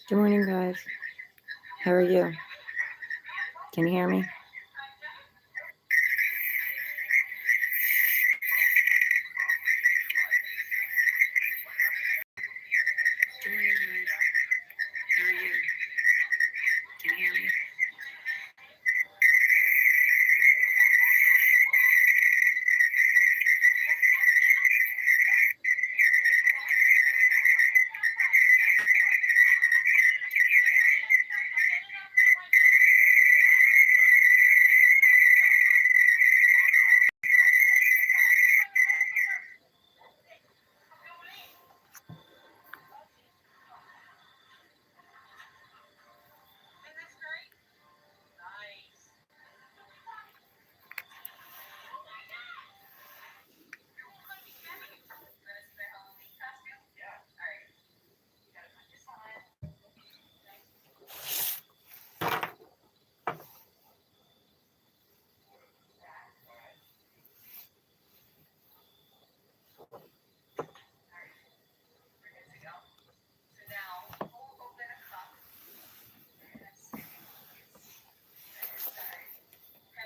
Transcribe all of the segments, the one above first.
Good morning, guys. How are you? Can you hear me? Good morning, guys. How are you? Can you hear me?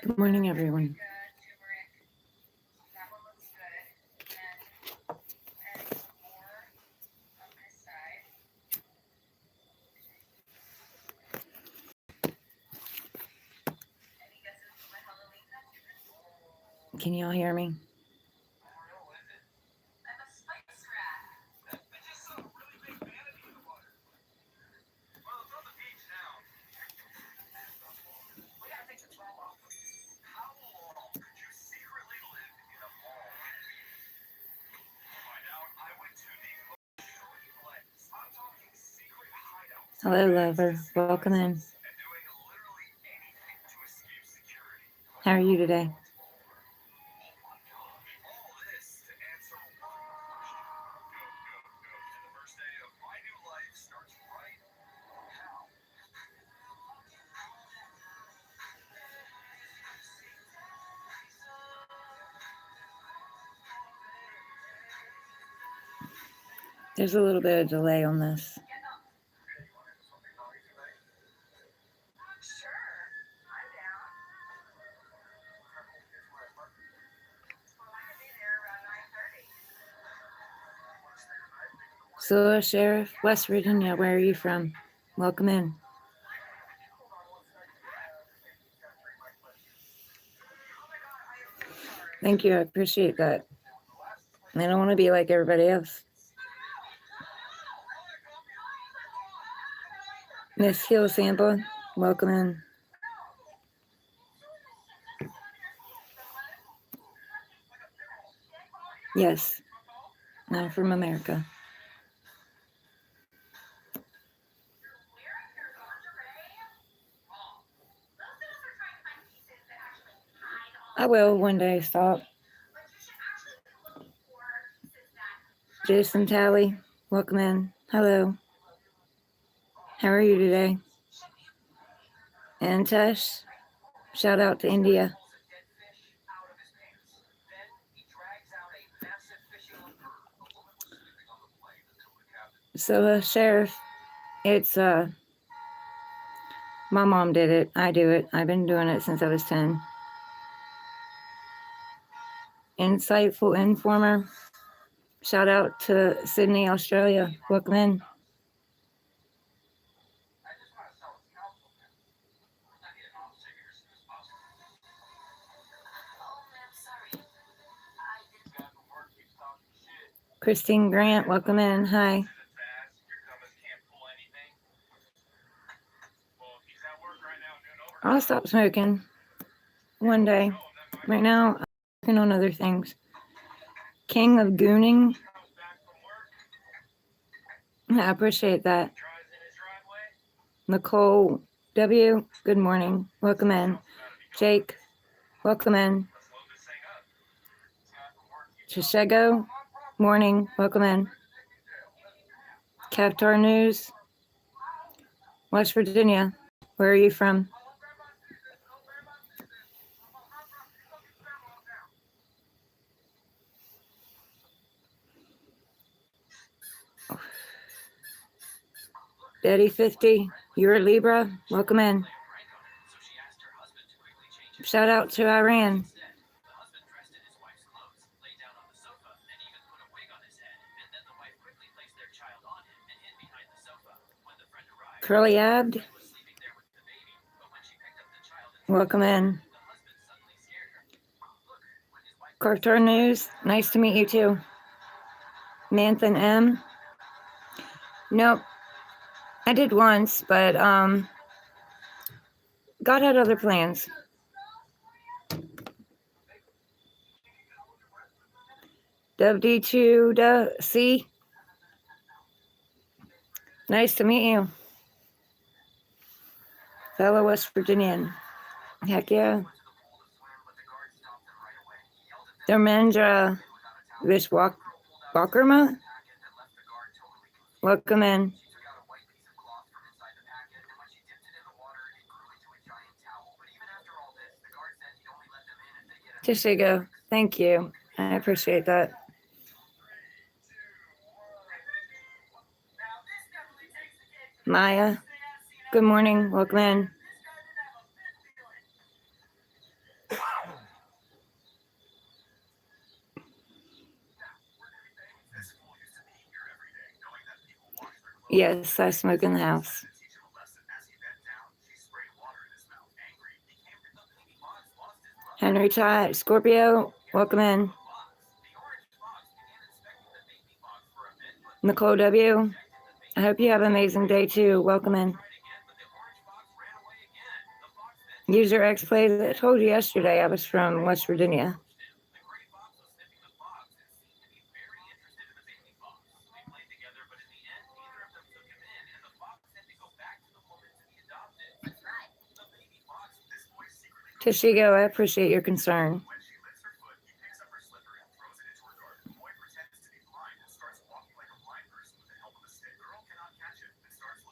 Good morning, everyone. Can you all hear me? Hello, lover. Welcome in. How are you today? There's a little bit of delay on this. So, Sheriff, West Virginia, where are you from? Welcome in. Thank you. I appreciate that. I don't want to be like everybody else. Miss Hill Sample, welcome in. Yes, I'm from America. I will one day stop. Jason Talley, welcome in. Hello. How are you today? And Tesh, shout out to India. So, Sheriff, it's my mom did it. I do it. I've been doing it since I was 10. Insightful informer. Shout out to Sydney, Australia. Welcome in. Christine Grant, welcome in. Hi. I'll stop smoking one day. Right now, I'm working on other things. King of Gooning. I appreciate that. Nicole W., good morning. Welcome in. Jake, welcome in. Chicago, morning. Welcome in. Cavtar News, West Virginia. Where are you from? Betty 50, you're a Libra. Welcome in. Shout out to Iran. Curly Abd, welcome in. Cartoon News, nice to meet you too. Manthan M. Nope, I did once, but God had other plans. WD2C, nice to meet you. Fellow West Virginian. Heck yeah. Dharmendra Vishwakarma, welcome in. Tishigo, thank you. I appreciate that. Maya, good morning. Welcome in. Yes, I smoke in the house. Henry Ty, Scorpio, welcome in. Nicole W, I hope you have an amazing day too. Welcome in. User X plays. I told you yesterday I was from West Virginia. Tishigo, I appreciate your concern.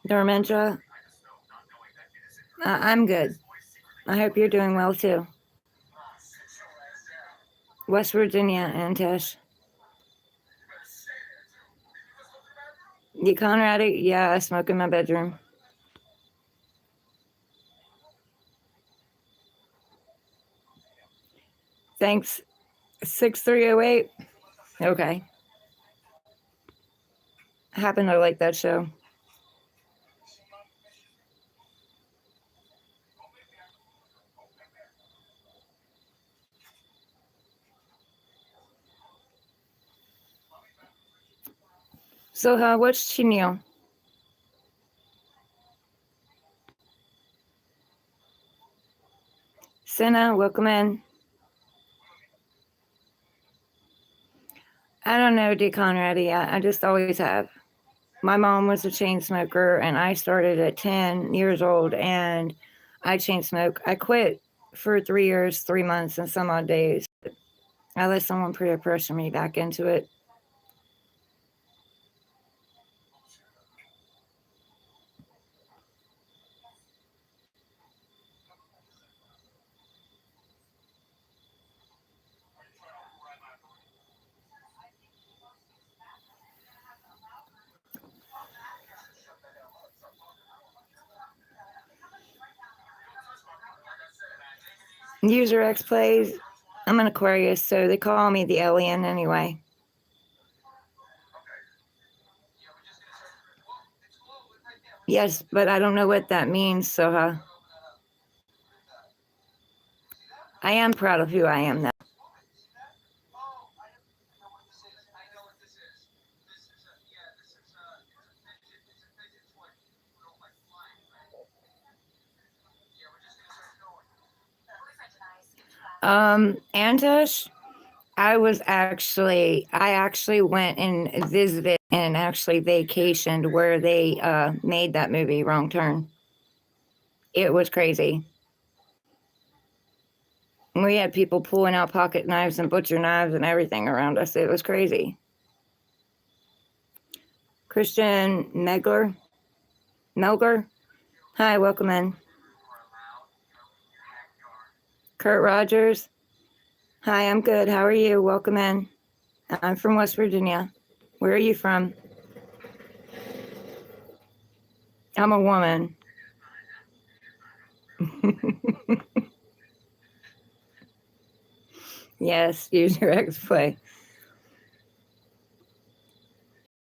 Dharmendra, I'm good. I hope you're doing well too. West Virginia, Antesh. You Conradi? Yeah, I smoke in my bedroom. Thanks. 6308. Okay. I happen to like that show. So, what's Chinio? Senna, welcome in. I don't know, D. Conradi. I just always have. My mom was a chain smoker, and I started at 10 years old, and I chain smoke. I quit for 3 years, 3 months, and some odd days. I let someone peer pressure me back into it. User X plays. I'm an Aquarius, so they call me the alien anyway. Yes, but I don't know what that means, so I am proud of who I am now. Antosh, I actually went and visited and actually vacationed where they made that movie, Wrong Turn. It was crazy. We had people pulling out pocket knives and butcher knives and everything around us. It was crazy. Christian Melger. Hi, welcome in. Kurt Rogers. Hi, I'm good. How are you? Welcome in. I'm from West Virginia. Where are you from? I'm a woman. Yes, use your ex-play.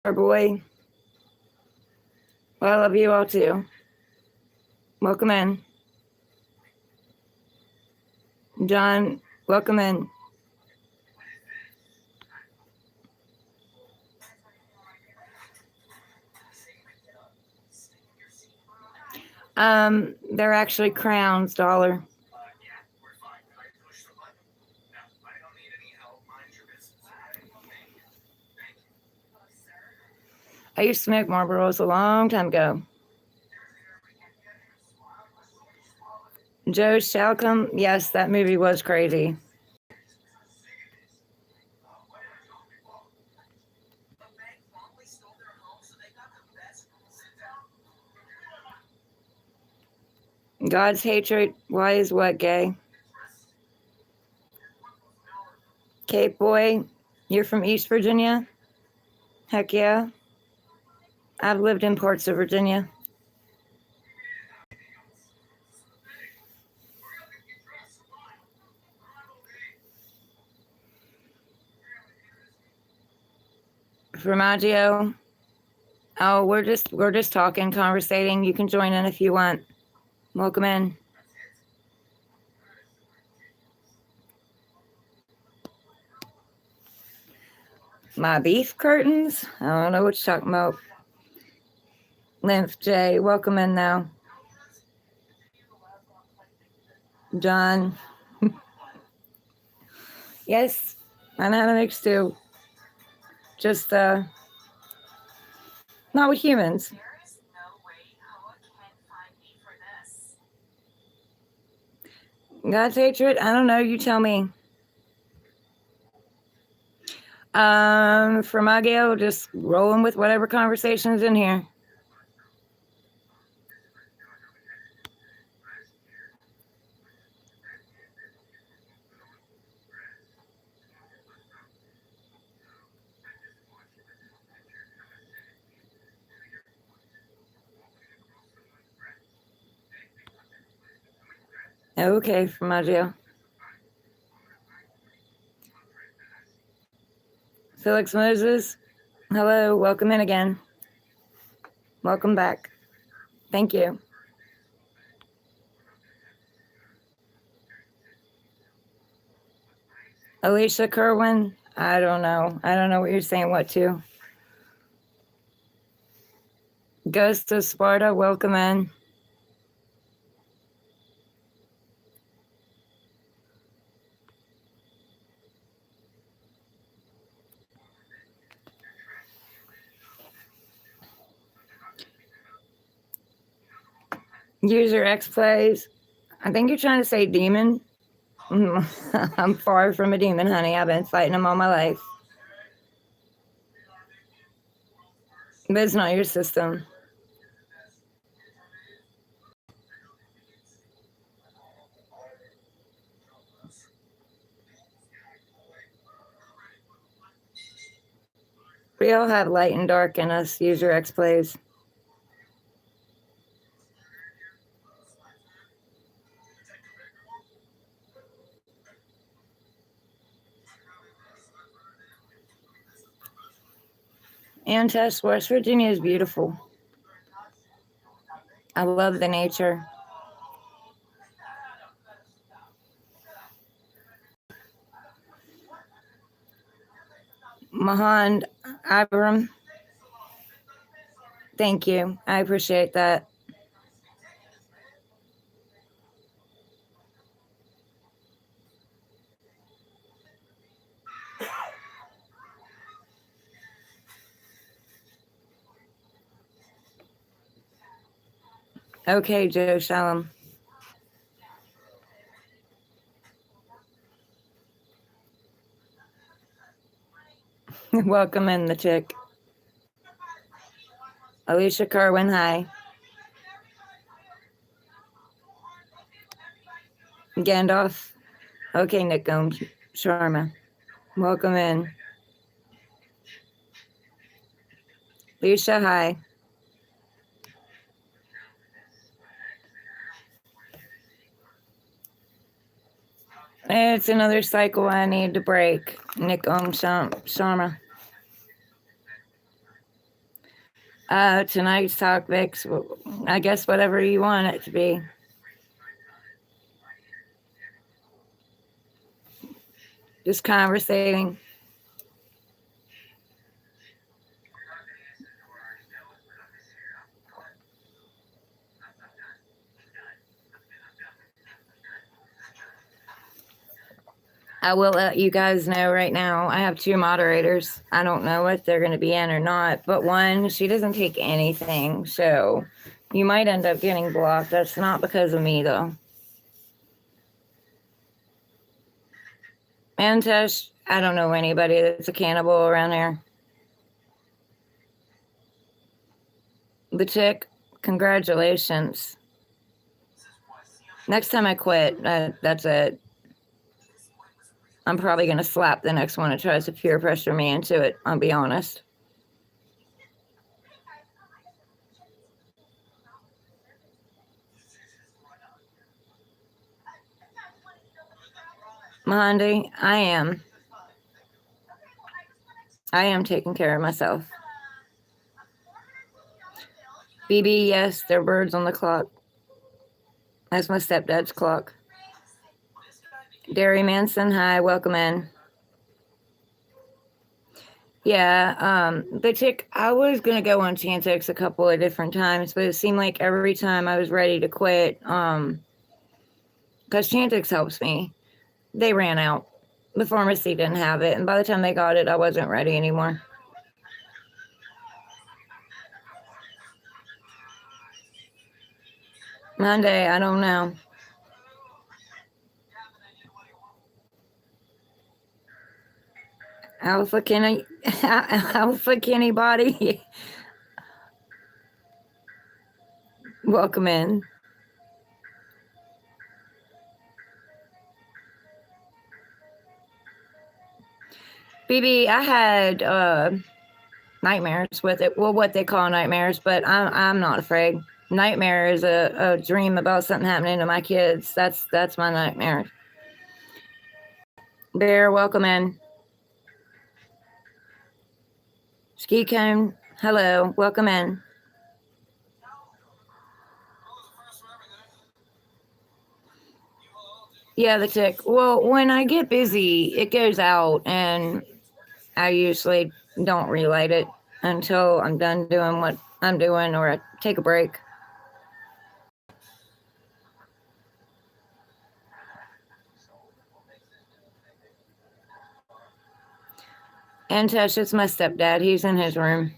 Our boy. Well, I love you all too. Welcome in. John, welcome in. They're actually crowns, dollar. I used to smoke Marlboros a long time ago. Joe Shalcom, yes, that movie was crazy. God's hatred, why is what gay? Cape Boy, you're from East Virginia? Heck yeah. I've lived in parts of Virginia. Formaggio. Oh, we're just talking, conversating. You can join in if you want. Welcome in. My beef curtains? I don't know what you're talking about. Lymph J, welcome in now. John. Yes, I know how to make stew. Just not with humans. God's hatred? I don't know, you tell me. Formaggio, just rolling with whatever conversation's in here. Okay, Formaggio. Felix Moses, hello, welcome in again. Welcome back. Thank you. Alicia Kerwin, I don't know. I don't know what you're saying what to. Ghost of Sparta, welcome in. User X plays. I think you're trying to say demon. I'm far from a demon, honey. I've been fighting them all my life. But it's not your system. We all have light and dark in us, User X plays. And Tess, West Virginia is beautiful. I love the nature. Mahand Abram, thank you. I appreciate that. Okay, Joe Shalom. Welcome in, the chick. Alicia Kerwin, hi. Gandalf. Okay, Nick Gomes Sharma. Welcome in. Lucia, hi. It's another cycle I need to break. Nick Sharma. Tonight's topics, I guess whatever you want it to be. Just conversating. I will let you guys know right now. I have 2 moderators. I don't know if they're going to be in or not, but one, she doesn't take anything. So you might end up getting blocked. That's not because of me, though. And Tesh, I don't know anybody that's a cannibal around here. The chick, congratulations. Next time I quit, that's it. I'm probably going to slap the next one that tries to peer pressure me into it, I'll be honest. Mahandi, I am taking care of myself. BB, yes, there are birds on the clock. That's my stepdad's clock. Derry Manson, hi, welcome in. Yeah, the chick, I was going to go on Chantix a couple of different times, but it seemed like every time I was ready to quit, because Chantix helps me, they ran out. The pharmacy didn't have it, and by the time they got it, I wasn't ready anymore. Monday, I don't know. Alpha Kenny body. Welcome in. BB, I had nightmares with it. Well, what they call nightmares, but I'm not afraid. Nightmare is a dream about something happening to my kids. That's my nightmare. Bear, welcome in. Ski Cone, hello, welcome in. Yeah, the tick. Well, when I get busy, it goes out, and I usually don't relight it until I'm done doing what I'm doing, or I take a break. And Tesh, it's my stepdad. He's in his room.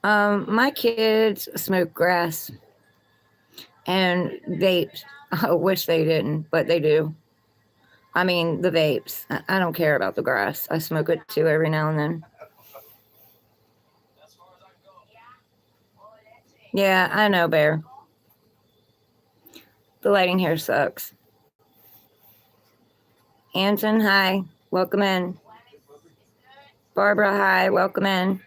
My kids smoke grass and vapes. I wish they didn't, but they do. I mean, the vapes. I don't care about the grass. I smoke it too every now and then. Yeah, I know, Bear. The lighting here sucks. Anton, hi. Welcome in. Barbara, hi. Welcome in.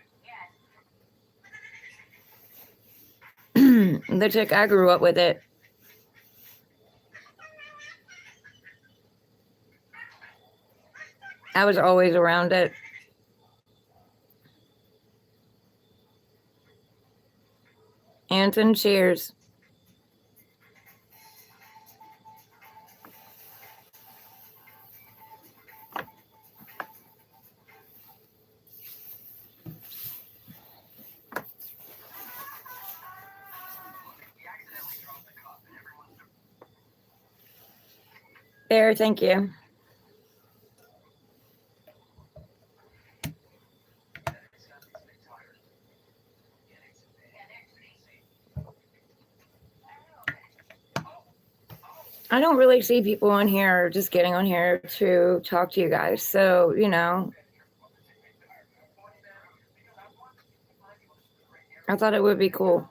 The chick, I grew up with it. I was always around it. Anton, cheers. Bear, thank you. I don't really see people on here just getting on here to talk to you guys. So, you know, I thought it would be cool.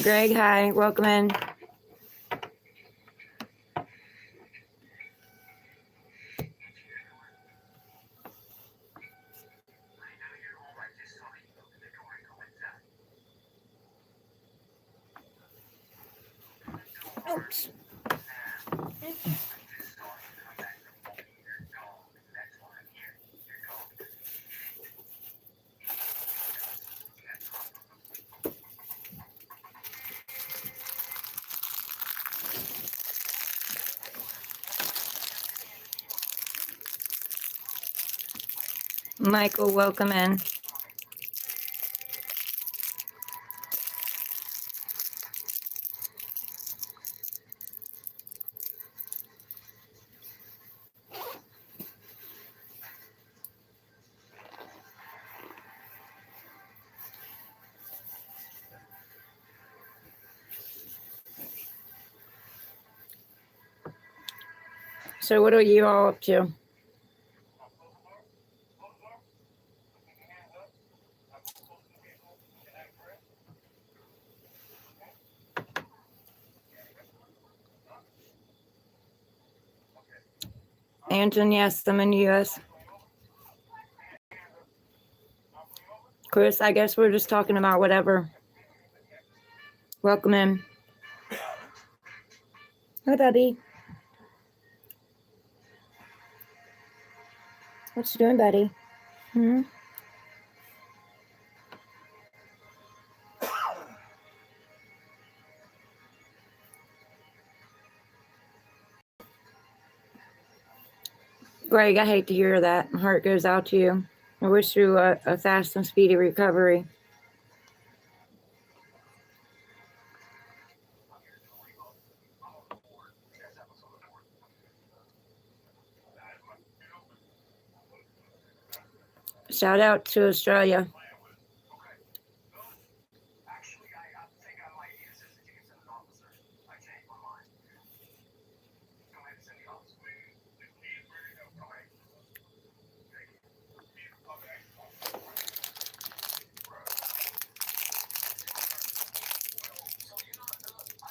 Greg, hi. Welcome in. Oops. Michael, welcome in. So what are you all up to? Anton, yes, I'm in the US. Chris, I guess we're just talking about whatever. Welcome in. Hi, buddy. What you doing, buddy? Hmm? Greg, I hate to hear that. My heart goes out to you. I wish you a fast and speedy recovery. Shout out to Australia.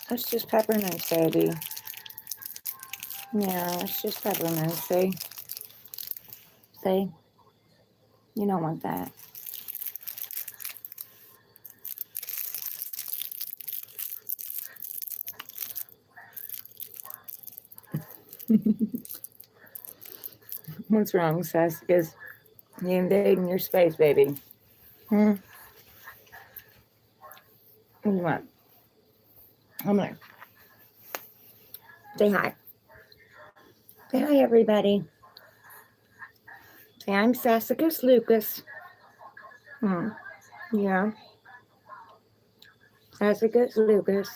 That's just peppermint, baby. Yeah, it's just peppermint, see? See? You don't want that. What's wrong, Seth? Because you're invading your space, baby. What do you want? I'm like, say hi. Say hi, everybody. Say, I'm Sassicus Lucas. Yeah. Sassicus Lucas.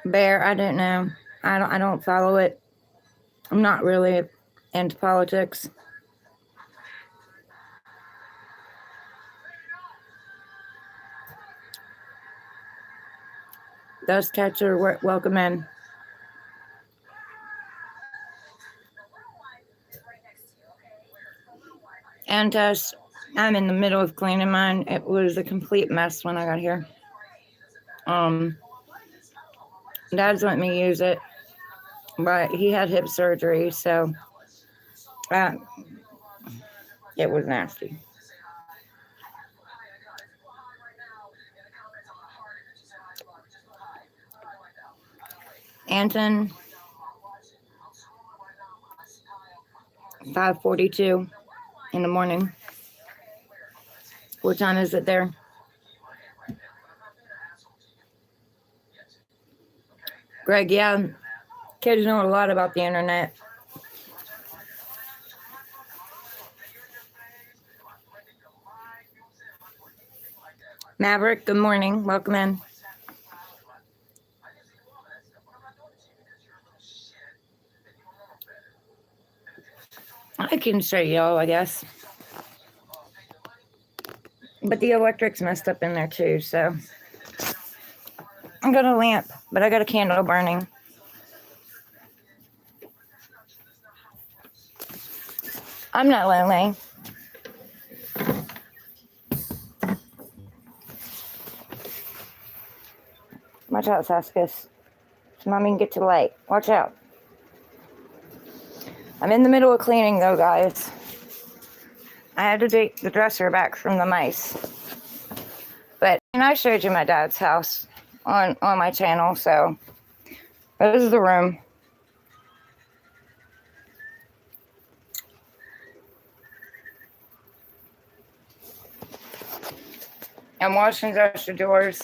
Bear, I don't know. I don't follow it. I'm not really into politics. Dust catcher, welcome in. And I'm in the middle of cleaning mine. It was a complete mess when I got here. Dad's let me use it, but he had hip surgery, so it was nasty. Anton, 5:42 in the morning. What time is it there? Greg, yeah, kids know a lot about the internet. Maverick, good morning. Welcome in. I can show y'all, I guess. But the electric's messed up in there too, so. I got a lamp, but I got a candle burning. I'm not lonely. Watch out, Saskus. Mommy can get to the light. Watch out. I'm in the middle of cleaning though, guys. I had to take the dresser back from the mice. But and I showed you my dad's house on my channel, so this is the room. I'm washing dresser drawers.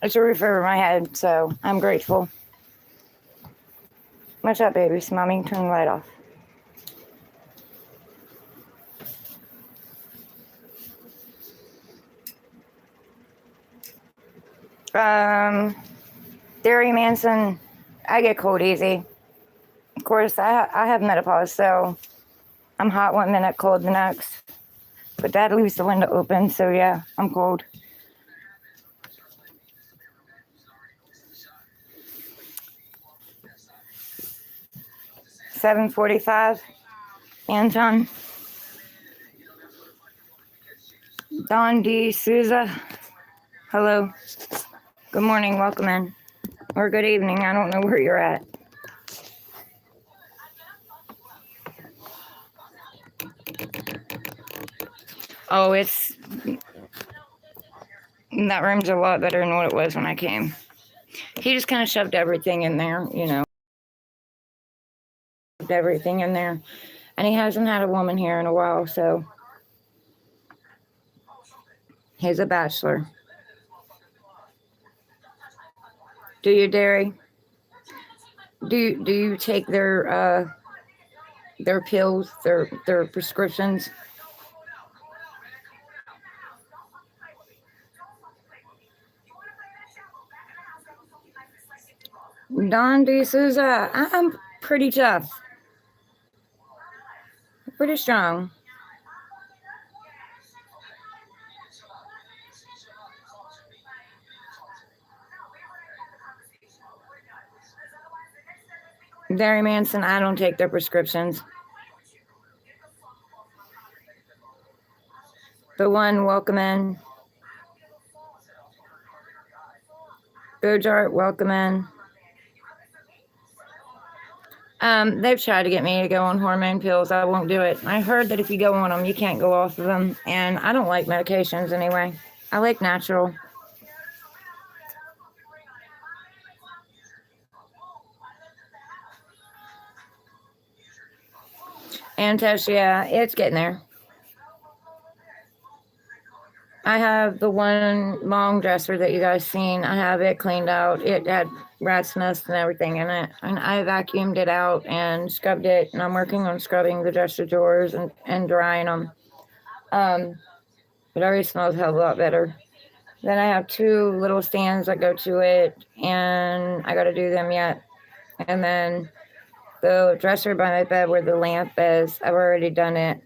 It's a roof over my head, so I'm grateful. Watch out, babies. Mommy, turn the light off. Dairy Manson, I get cold easy. Of course, I have menopause, so I'm hot one minute, cold the next. But Dad leaves the window open, so yeah, I'm cold. $7:45. Anton. Don D. Souza. Hello. Good morning. Welcome in. Or good evening. I don't know where you're at. Oh, that room's a lot better than what it was when I came. He just kind of shoved everything in there, you know. Shoved everything in there. And he hasn't had a woman here in a while, so he's a bachelor. Do you, Derry? Do you take their pills, their prescriptions? Don D. Souza, I'm pretty tough. Pretty strong. Barry Manson, I don't take their prescriptions. The one, welcome in. Gojart, welcome in. They've tried to get me to go on hormone pills. I won't do it. I heard that if you go on them, you can't go off of them. And I don't like medications anyway. I like natural. And Tesh, yeah, it's getting there. I have the one long dresser that you guys seen. I have it cleaned out. It had rat's nest and everything in it. And I vacuumed it out and scrubbed it. And I'm working on scrubbing the dresser drawers and drying them. It already smells a hell of a lot better. Then I have two little stands that go to it. And I got to do them yet. And then the dresser by my bed where the lamp is, I've already done it.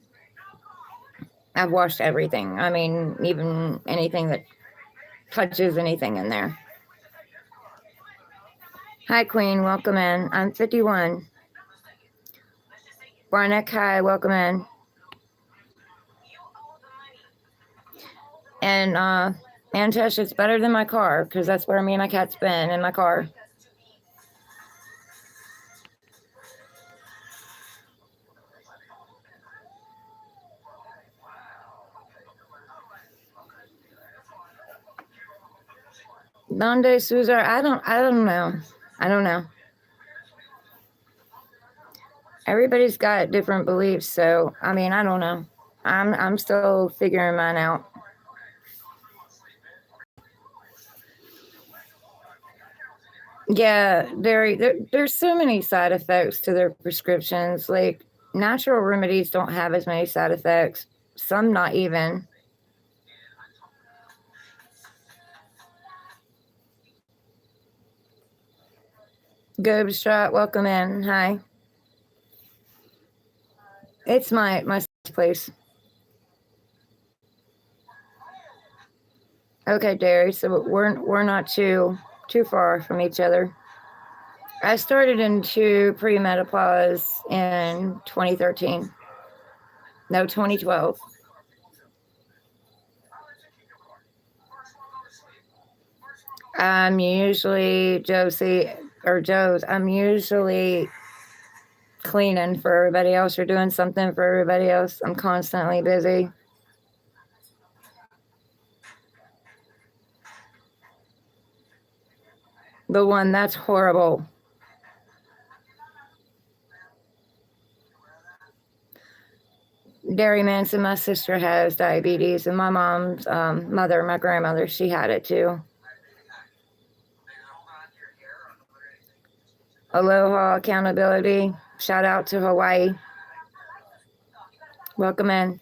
I've washed everything. I mean, even anything that touches anything in there. Hi, Queen. Welcome in. I'm 51. Barnett Kai, welcome in. And Mantesh, it's better than my car because that's where me and my cat's been, in my car. Donde Souza, I don't know. I don't know. Everybody's got different beliefs, so I mean, I don't know. I'm still figuring mine out. Yeah, there's so many side effects to their prescriptions. Like natural remedies don't have as many side effects. Some not even. Gobstrot, welcome in. Hi. It's my place. Okay, Derry. So we're not too far from each other. I started into premenopause in 2013. No, 2012. I'm usually I'm usually cleaning for everybody else or doing something for everybody else. I'm constantly busy. The one that's horrible. Dairy Manson, my sister has diabetes, and my mom's mother, my grandmother, she had it too. Aloha, accountability. Shout out to Hawaii. Welcome in.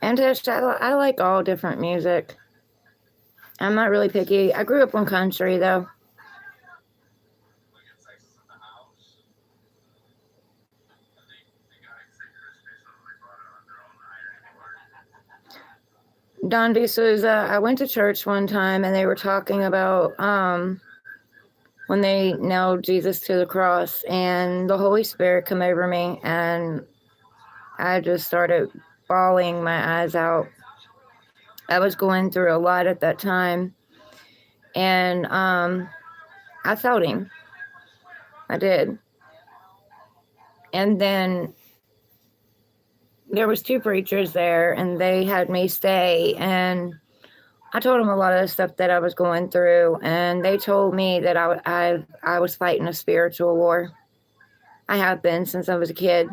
And I like all different music. I'm not really picky. I grew up in country though. Don D'Souza, I went to church one time and they were talking about when they nailed Jesus to the cross and the Holy Spirit come over me and I just started bawling my eyes out. I was going through a lot at that time and I felt him. I did. And then there was two preachers there and they had me stay and I told them a lot of the stuff that I was going through and they told me that I was fighting a spiritual war. I have been since I was a kid.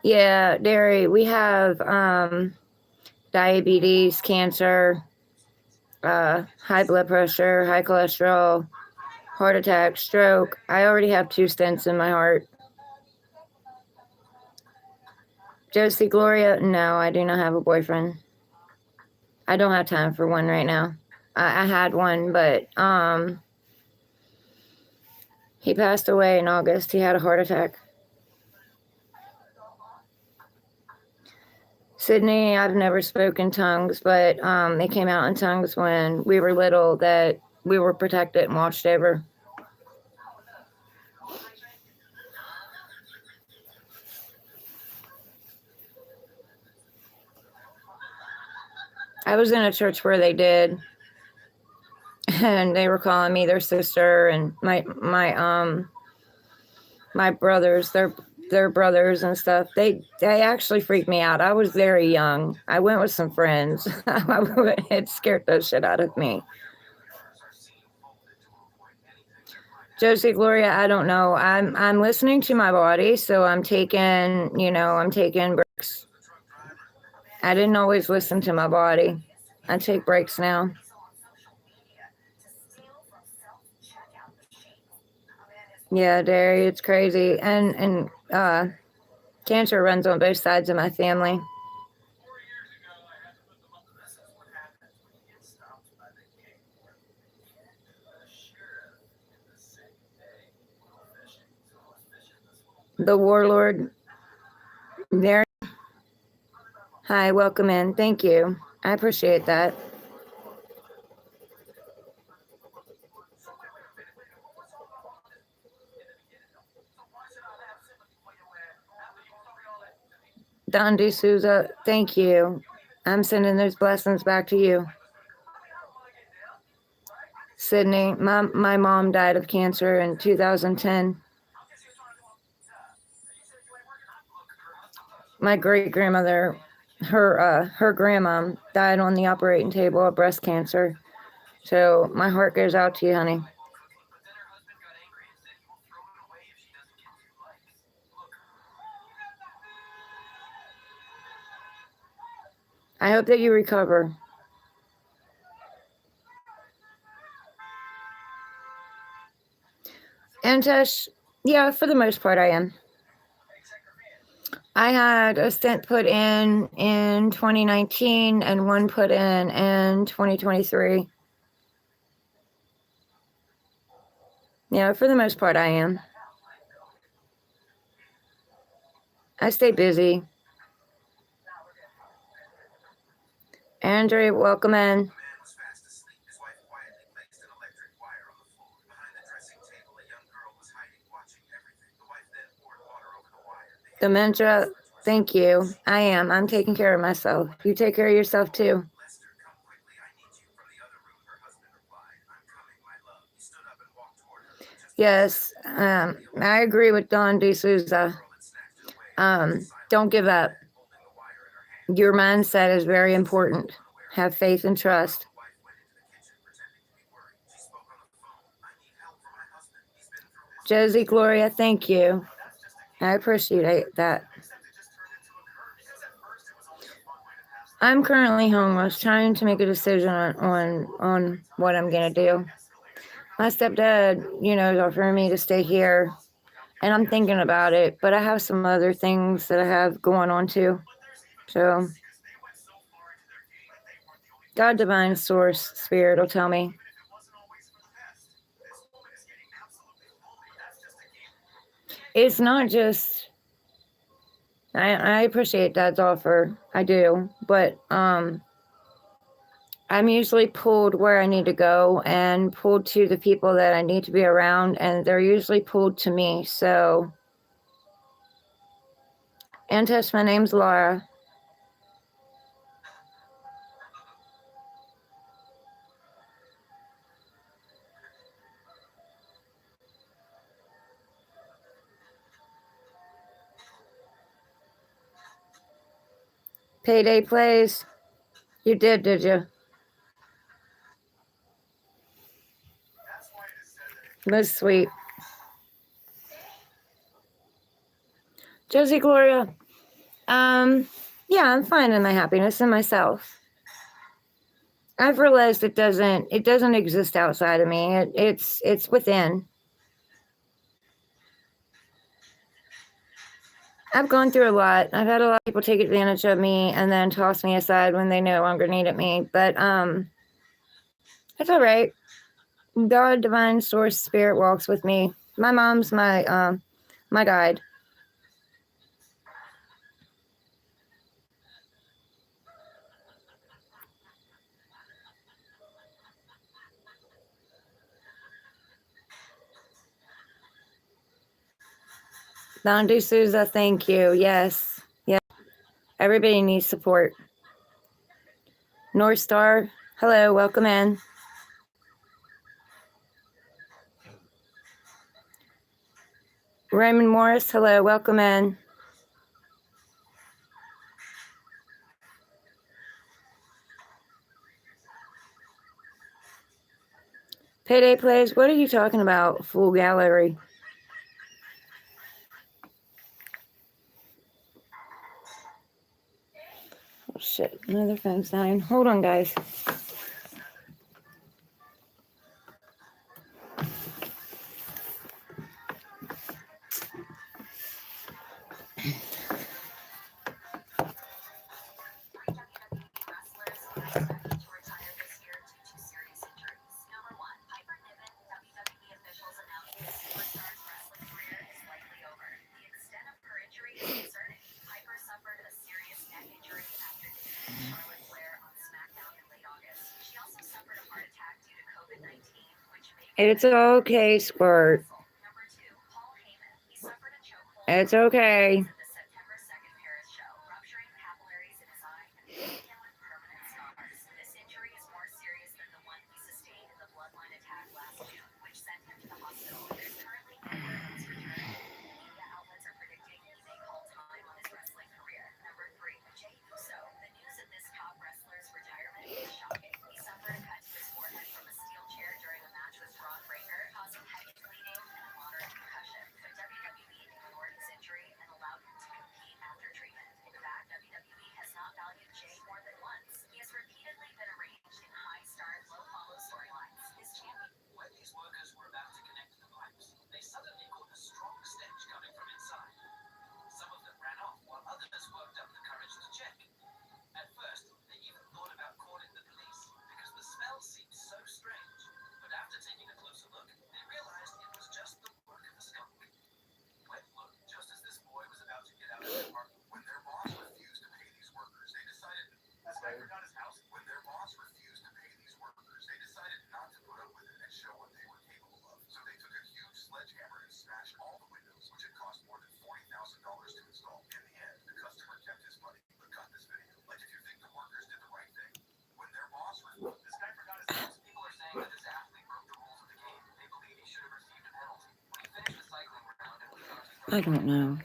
Yeah, Derry, we have diabetes, cancer, high blood pressure, high cholesterol, heart attack, stroke. I already have 2 stents in my heart. Josie Gloria, no, I do not have a boyfriend. I don't have time for one right now. I had one, but he passed away in August. He had a heart attack. Sydney, I've never spoken tongues, but it came out in tongues when we were little that we were protected and watched over. I was in a church where they did, and they were calling me their sister, and my brothers, their brothers and stuff. They actually freaked me out. I was very young. I went with some friends. It scared the shit out of me. Josie Gloria, I don't know. I'm listening to my body, so I'm taking breaks. I didn't always listen to my body. I take breaks now. Yeah, Derry, it's crazy. And cancer runs on both sides of my family. The warlord there. Hi, welcome in. Thank you. I appreciate that. Don D'Souza, thank you. I'm sending those blessings back to you. Sydney, my mom died of cancer in 2010. My great grandmother, her grandma died on the operating table of breast cancer. So my heart goes out to you, honey. I hope that you recover. And Tesh, yeah, for the most part, I am. I had a stent put in 2019 and one put in 2023. Yeah, for the most part, I am. I stay busy. Andrew, welcome in. Dementia, thank you. I am. I'm taking care of myself. You take care of yourself too. Yes, I agree with Don D'Souza. Don't give up. Your mindset is very important. Have faith and trust. Josie Gloria, thank you. I appreciate that. I'm currently homeless, trying to make a decision on what I'm gonna do. My stepdad, is offering me to stay here, and I'm thinking about it, but I have some other things that I have going on too. So God, divine source, spirit will tell me. It's not just, I appreciate Dad's offer. I do. But I'm usually pulled where I need to go and pulled to the people that I need to be around, and they're usually pulled to me. So, Antish, my name's Laura. Payday plays. You did you? Most sweet. Josie Gloria. Yeah, I'm finding my happiness in myself. I've realized it doesn't exist outside of me. It's within. I've gone through a lot. I've had a lot of people take advantage of me and then toss me aside when they no longer needed me. But it's all right. God, divine source, spirit walks with me. My mom's my guide. Don D'Souza, thank you. Yes. Yeah. Everybody needs support. North Star, hello, welcome in. Raymond Morris, hello, welcome in. Payday plays, what are you talking about? Full gallery. Oh shit, another phone's dying. Hold on, guys. It's okay, Squirt. It's okay. I don't know.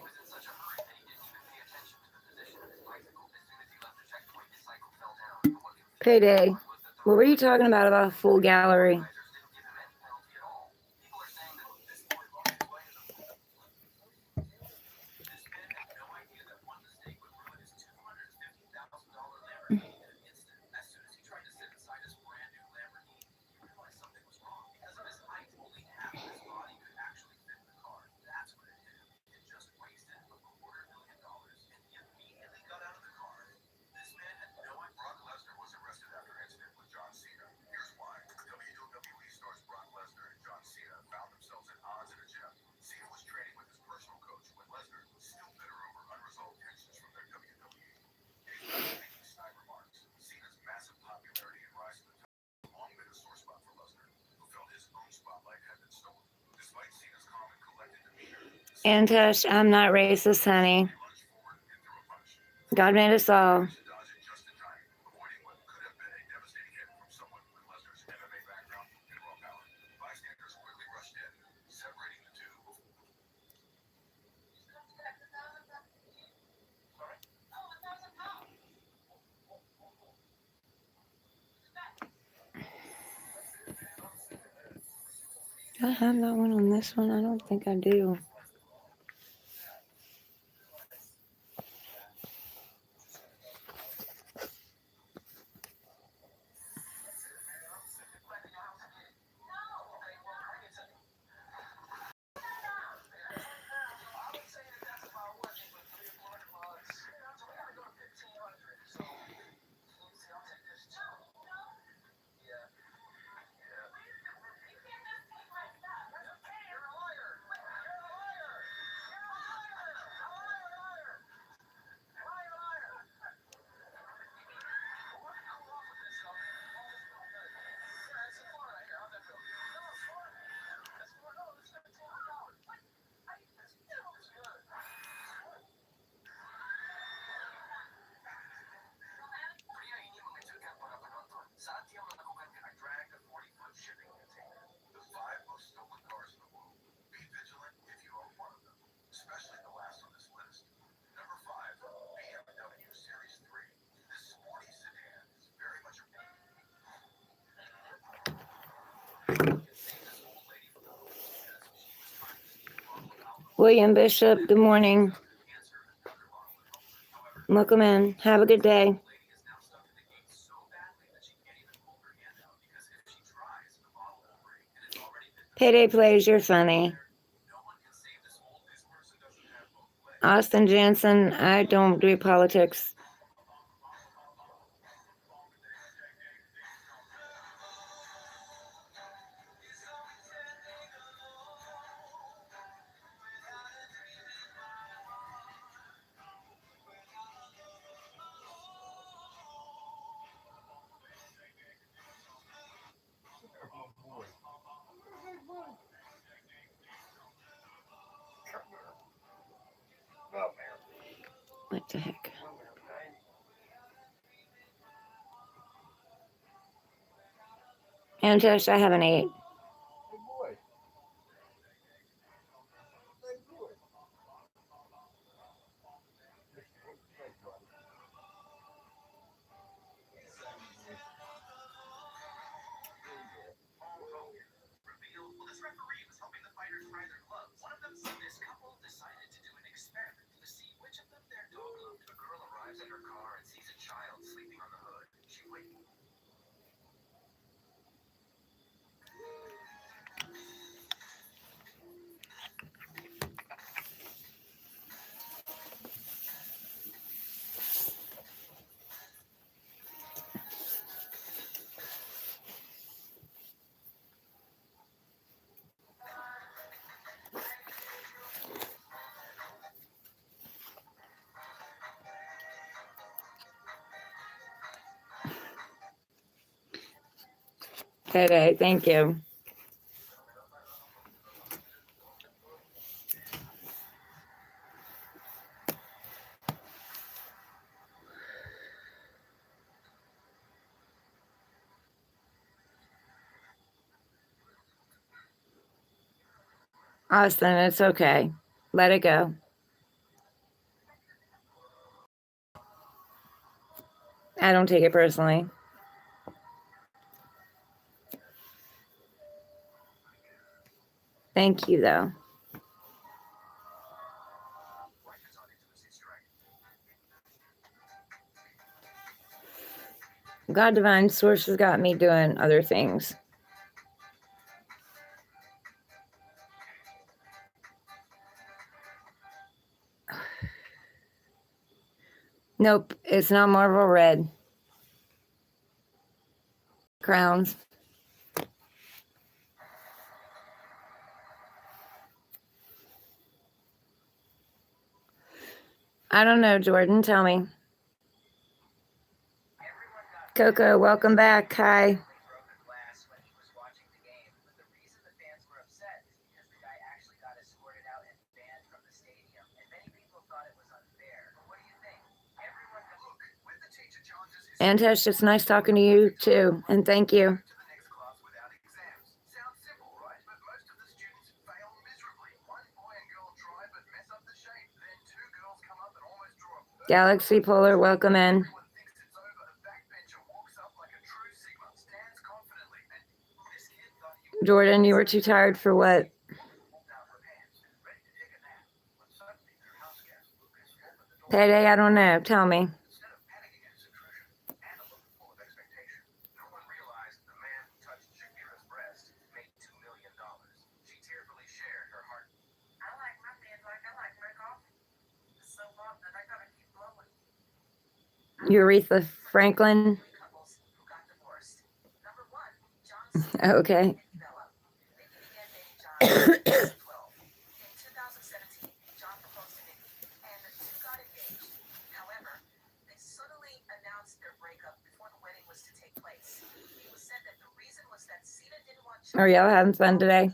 Payday. What were you talking about a full gallery? Antosh, I'm not racist, honey. God made us all. Do I have that one on this one? I don't think I do. William Bishop, good morning. Welcome in. Have a good day. Payday plays, you're funny. Austin Jansen, I don't do politics. What the heck? Antosh, I have an 8. Payday, thank you. Austin, it's okay. Let it go. I don't take it personally. Thank you, though. God Divine Source has got me doing other things. Nope, it's not Marvel Red. Crowns. I don't know, Jordan. Tell me. Coco, welcome back. Hi. And Tesh, it's nice talking to you too. And thank you. Galaxy Polar, welcome in. Jordan, you were too tired for what? Payday, I don't know. Tell me. Aretha Franklin. Okay. Are y'all having fun today?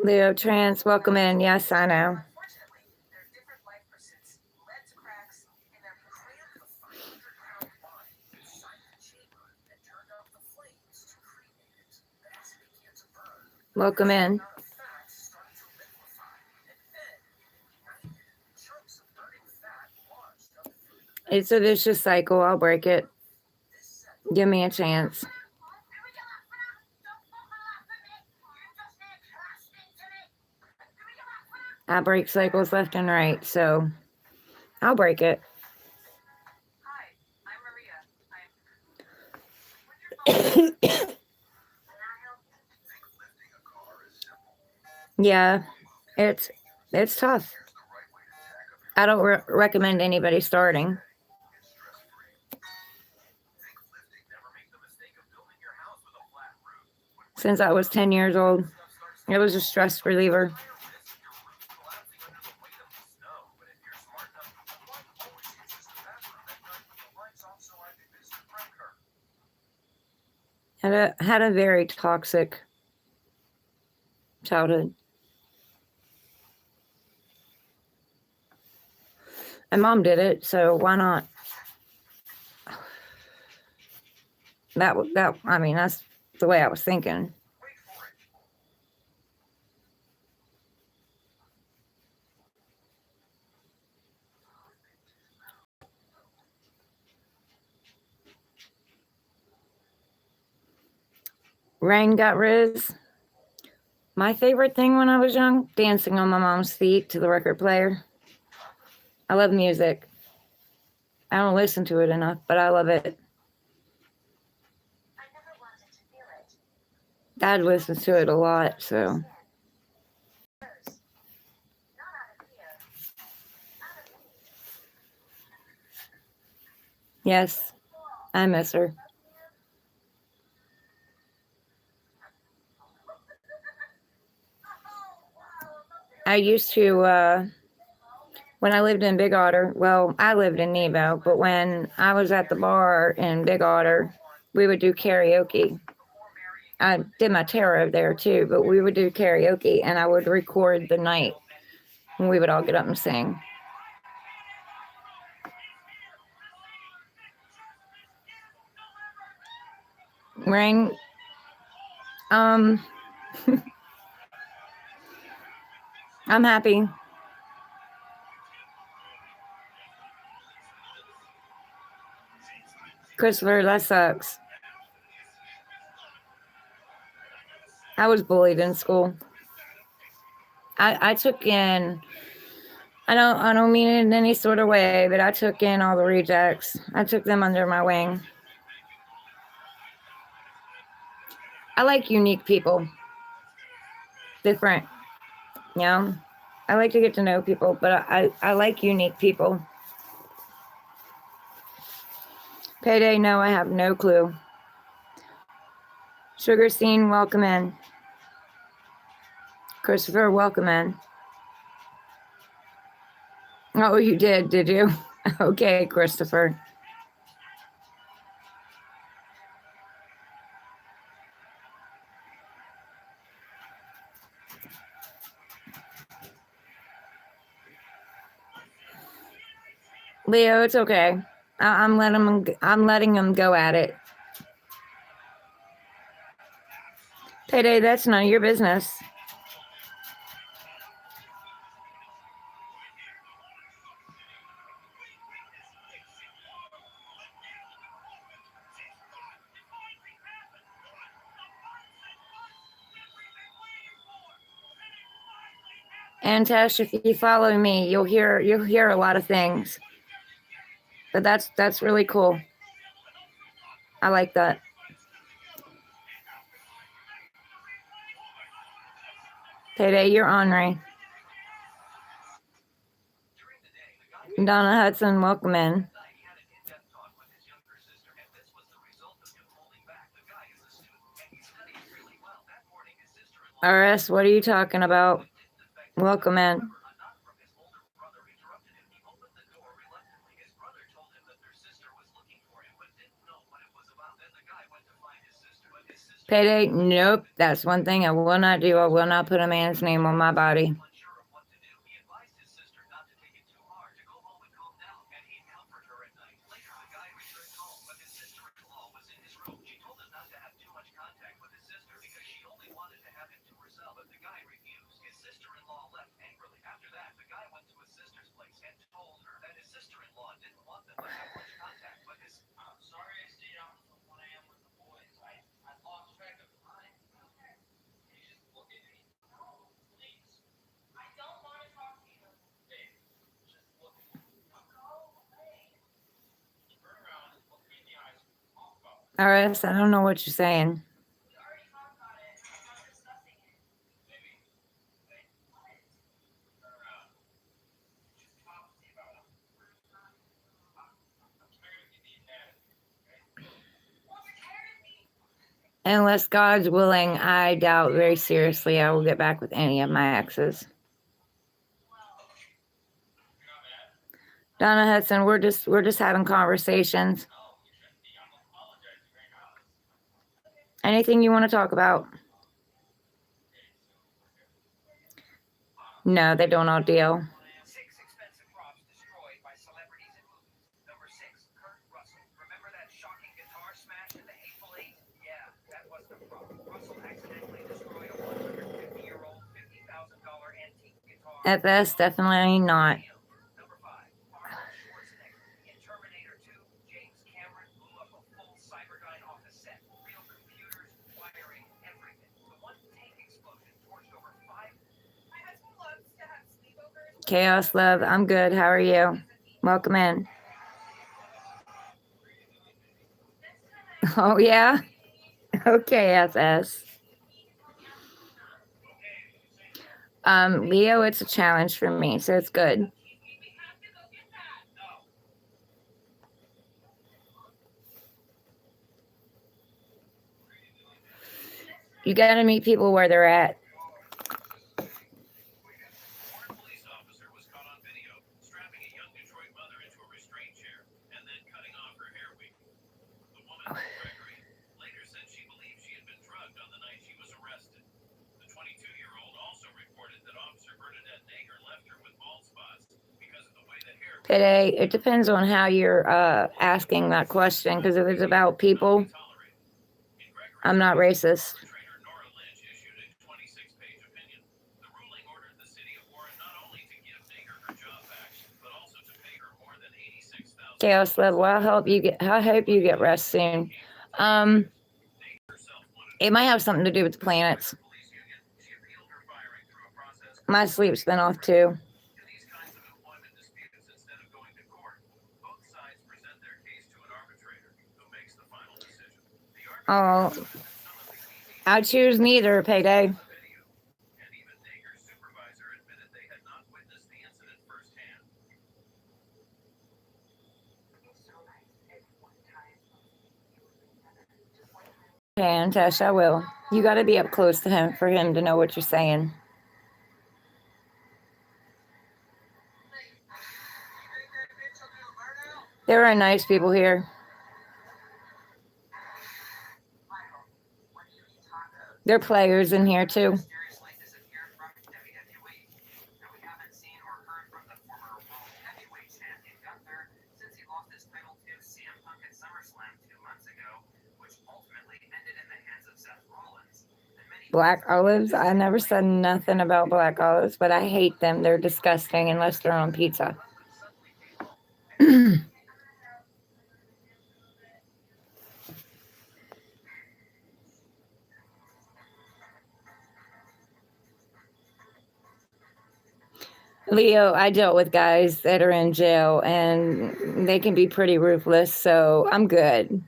Leo Trans, welcome in. Yes, I know. Welcome in. It's a vicious cycle. I'll break it. Give me a chance. I break cycles left and right, so I'll break it. Yeah, it's tough. I don't recommend anybody starting. Since I was 10 years old, it was a stress reliever. Had a very toxic childhood. My mom did it, so why not? I mean, that's the way I was thinking. Rain got Riz. My favorite thing when I was young, dancing on my mom's feet to the record player. I love music. I don't listen to it enough, but I love it. Dad listens to it a lot, so. Yes, I miss her. I used to, when I lived in Big Otter, well, I lived in Nebo, but when I was at the bar in Big Otter, we would do karaoke. I did my tarot there too, but we would do karaoke and I would record the night and we would all get up and sing. Ring. I'm happy. Christopher, that sucks. I was bullied in school. I took in, I don't mean it in any sort of way, but I took in all the rejects. I took them under my wing. I like unique people. Different, you know? I like to get to know people, but I like unique people. Payday, no, I have no clue. Sugar Scene, welcome in. Christopher, welcome in. Oh, you did you? Okay, Christopher. Leo, it's okay. I'm letting him go at it. Payday, that's none of your business. And Tash, if you follow me, you'll hear a lot of things. But that's really cool. I like that. Payday, you're ornery. Donna Hudson, welcome in. RS, what are you talking about? Welcome in. Payday, nope. That's one thing I will not do. I will not put a man's name on my body. RS, I don't know what you're saying. Unless God's willing, I doubt very seriously I will get back with any of my exes. Donna Hudson, we're just having conversations. Anything you want to talk about? No, they don't all deal. FS, definitely not. Chaos Love, I'm good. How are you? Welcome in. Oh, yeah? Okay, FS. Leo, it's a challenge for me, so it's good. You got to meet people where they're at. Today, it depends on how you're asking that question, because if it's about people, I'm not racist. Chaos level. I hope you get rest soon. It might have something to do with the planets. My sleep's been off too. Oh, I choose neither, Payday. And Tash, I will. You got to be up close to him for him to know what you're saying. There are nice people here. There are players in here too. Black olives? I never said nothing about black olives, but I hate them. They're disgusting unless they're on pizza. Leo, I dealt with guys that are in jail and they can be pretty ruthless, so I'm good.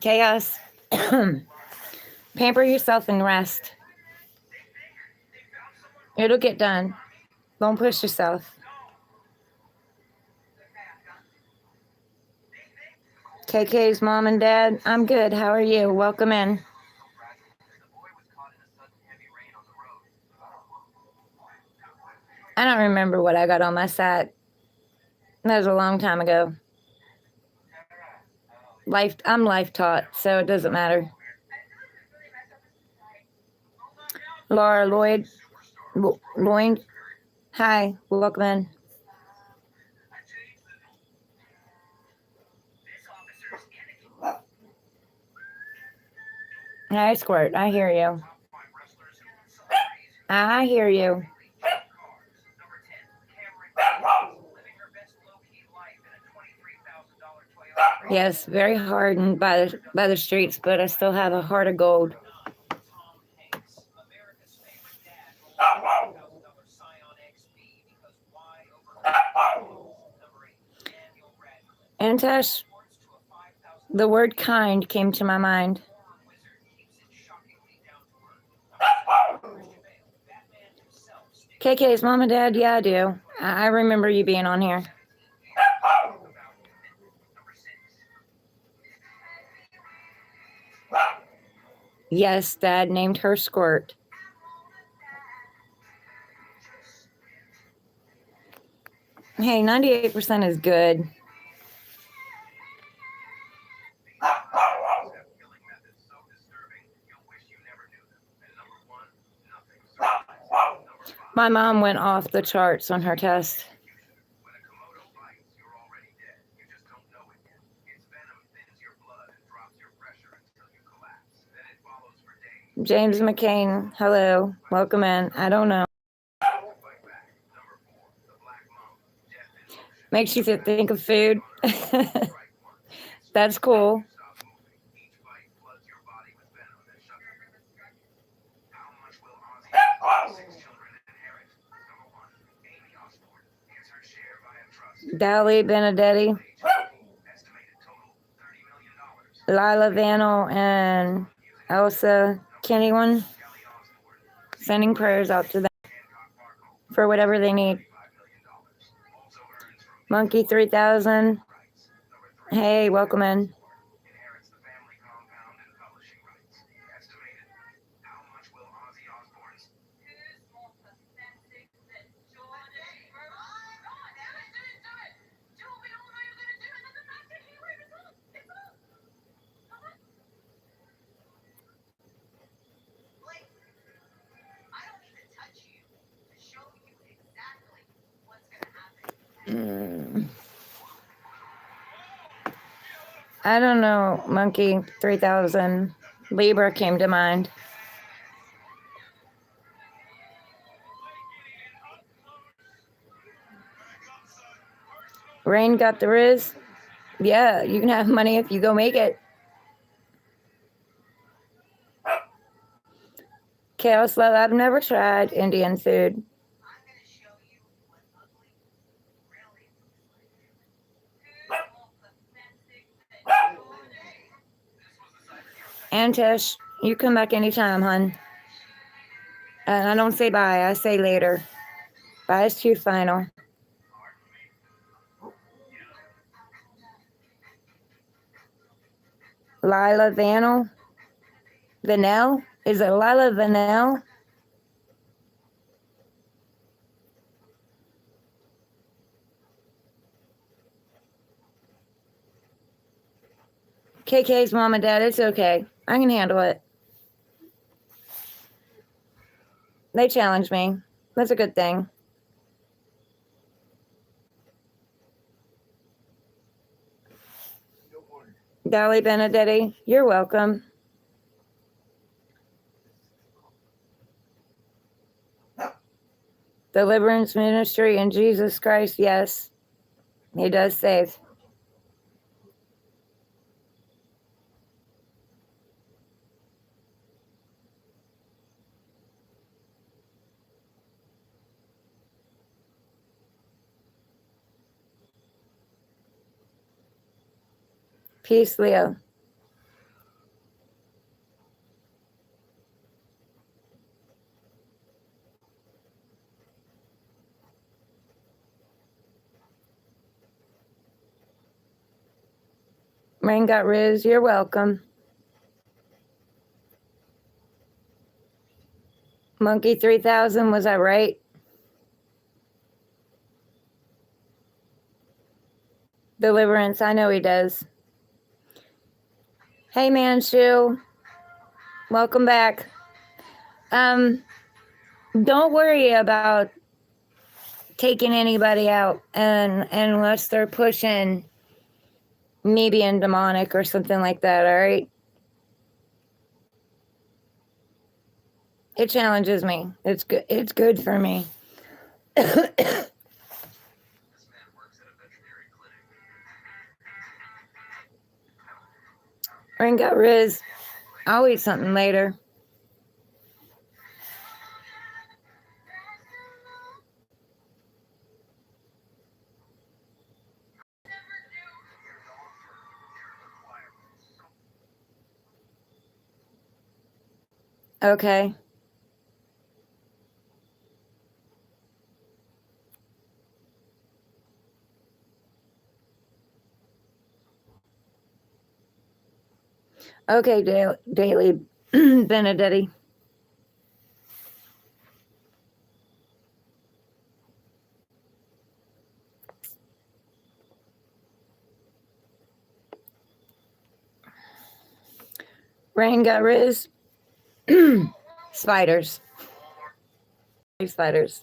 Chaos. Pamper yourself and rest. It'll get done. Don't push yourself. KK's mom and dad, I'm good. How are you? Welcome in. I don't remember what I got on my sat. That was a long time ago. I'm life taught, so it doesn't matter. Laura Lloyd, hi, welcome in. Hi, Squirt, I hear you. I hear you. Yes, very hardened by the streets, but I still have a heart of gold. Antash, the word kind came to my mind. KK's mom and dad, yeah, I do. I remember you being on here. Yes, Dad named her Squirt. Hey, 98% is good. My mom went off the charts on her test. James McCain, hello, welcome in. I don't know. Makes you think of food. That's cool. Dally Benedetti, Lila Vanel, and Elsa Kennyone, sending prayers out to them for whatever they need. Monkey 3000, hey, welcome in. I don't know. Monkey 3000. Libra came to mind. Rain got the Riz. Yeah, you can have money if you go make it. Chaos Love. I've never tried Indian food. Antish, you come back anytime, hon. And I don't say bye, I say later. Bye is too final. Lila Vanel? Vanel? Is it Lila Vanel? KK's mom and dad, it's okay. I can handle it. They challenge me. That's a good thing. Dolly Benedetti, you're welcome. Deliverance ministry in Jesus Christ, yes. He does save. Peace, Leo. Rain got Riz, you're welcome. Monkey 3000, was that right? Deliverance, I know he does. Hey, Manchu. Welcome back. Don't worry about taking anybody out unless they're pushing me being demonic or something like that, all right? It challenges me. It's good. It's good for me. Rain got Riz. I'll eat something later. Okay. Okay, Daily Benedetti. Rain got Riz. Spiders. Spiders.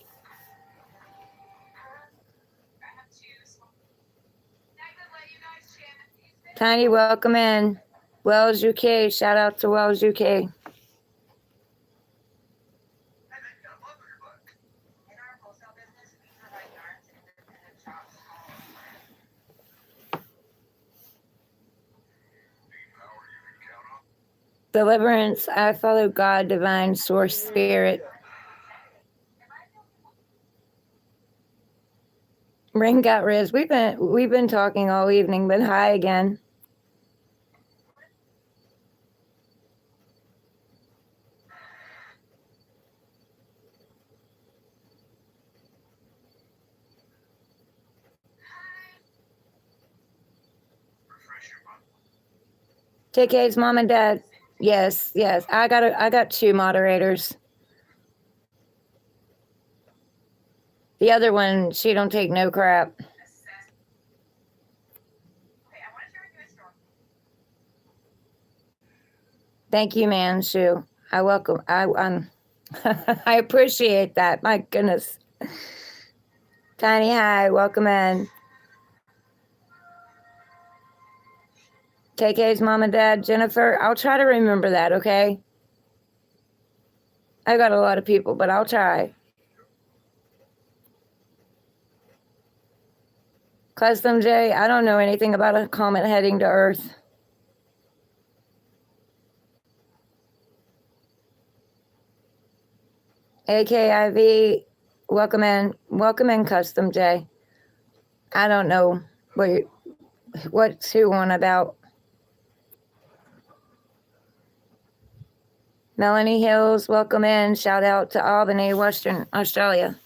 Tiny, welcome in. Wells UK. Shout out to Wells UK. Deliverance, I follow God, divine source, spirit. Ring got Riz. We've been talking all evening, but hi again. TK's mom and dad. Yes. I got two moderators. The other one, she don't take no crap. Thank you, man, Sue. I welcome. I appreciate that. My goodness. Tiny, hi, welcome in. KK's mom and dad, Jennifer, I'll try to remember that, okay? I got a lot of people, but I'll try. Custom J, I don't know anything about a comet heading to Earth. AKIV, welcome in, Custom J. I don't know what's who on about. Melanie Hills, welcome in. Shout out to Albany, Western Australia.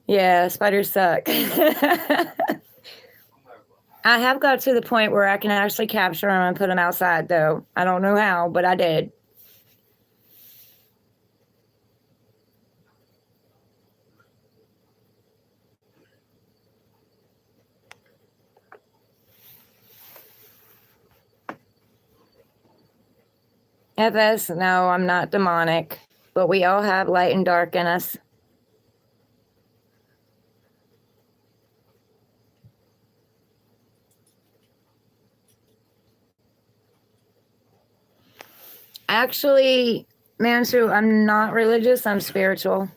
Yeah, spiders suck. I have got to the point where I can actually capture them and put them outside, though. I don't know how, but I did. FS, no, I'm not demonic, but we all have light and dark in us. Actually, Mansu, I'm not religious, I'm spiritual.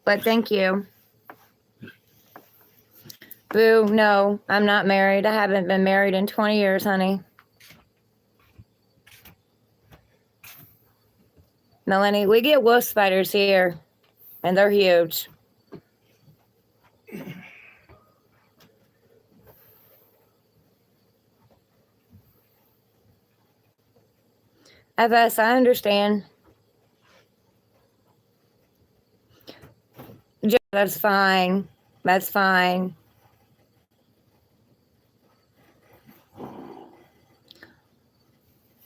But thank you. Boo, no, I'm not married. I haven't been married in 20 years, honey. Melanie, we get wolf spiders here, and they're huge. FS, I understand. That's fine. That's fine.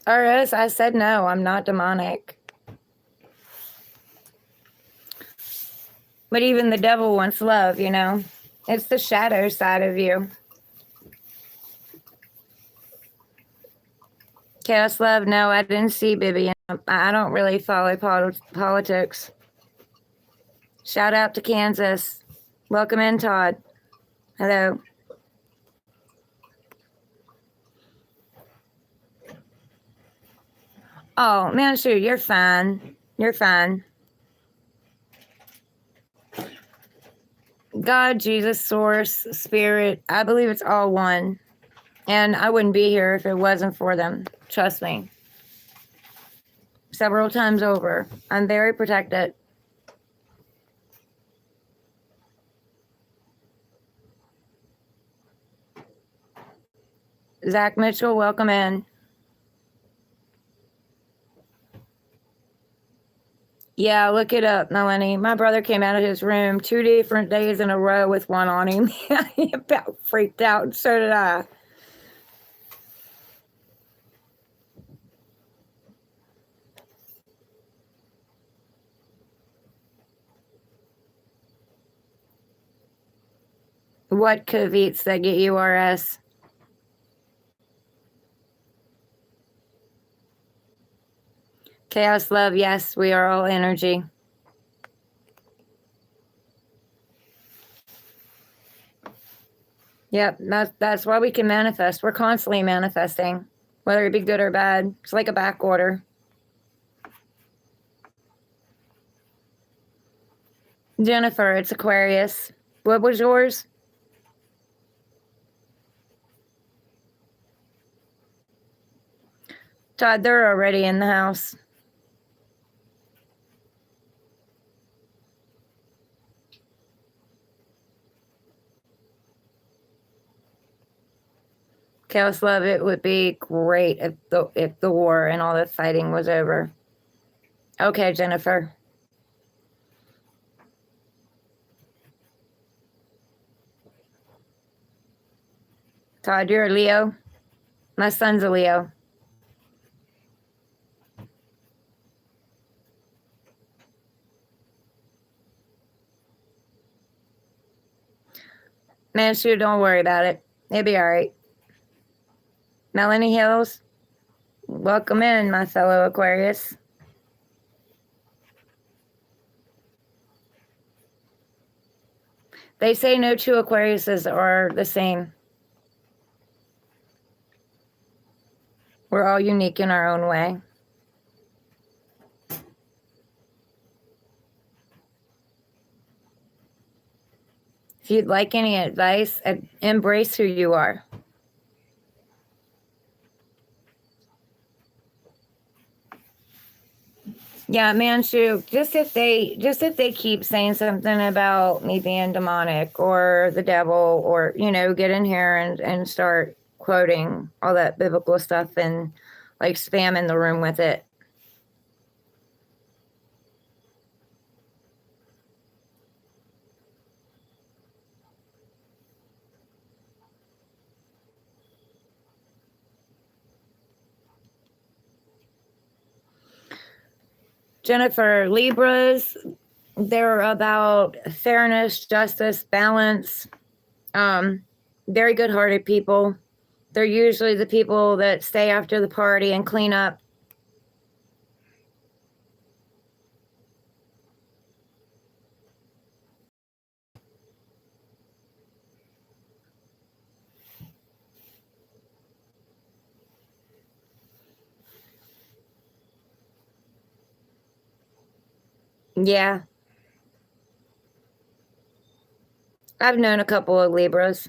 RS, I said no, I'm not demonic. But even the devil wants love, you know? It's the shadow side of you. Chaos Love, no, I didn't see Bibi. I don't really follow politics. Shout out to Kansas. Welcome in, Todd. Hello. Oh, man, shoot, you're fine. You're fine. God, Jesus, Source, Spirit, I believe it's all one. And I wouldn't be here if it wasn't for them. Trust me. Several times over. I'm very protected. Zach Mitchell, welcome in. Yeah, look it up, Melanie. My brother came out of his room 2 different days in a row with one on him. He about freaked out, and so did I. What caveats that get URS? Chaos Love, yes, we are all energy. Yep, that's why we can manifest. We're constantly manifesting, whether it be good or bad. It's like a back order. Jennifer, it's Aquarius. What was yours? Todd, they're already in the house. Chaos Love, it would be great if the war and all the fighting was over. Okay, Jennifer. Todd, you're a Leo? My son's a Leo. Man, shoot, don't worry about it. It'll be all right. Melanie Hills, welcome in, my fellow Aquarius. They say no two Aquariuses are the same. We're all unique in our own way. If you'd like any advice, embrace who you are. Yeah, Manchu, just if they keep saying something about me being demonic or the devil, or, you know, get in here and start quoting all that biblical stuff and like spamming the room with it. Jennifer, Libras, they're about fairness, justice, balance. Very good-hearted people. They're usually the people that stay after the party and clean up. Yeah, I've known a couple of Libras.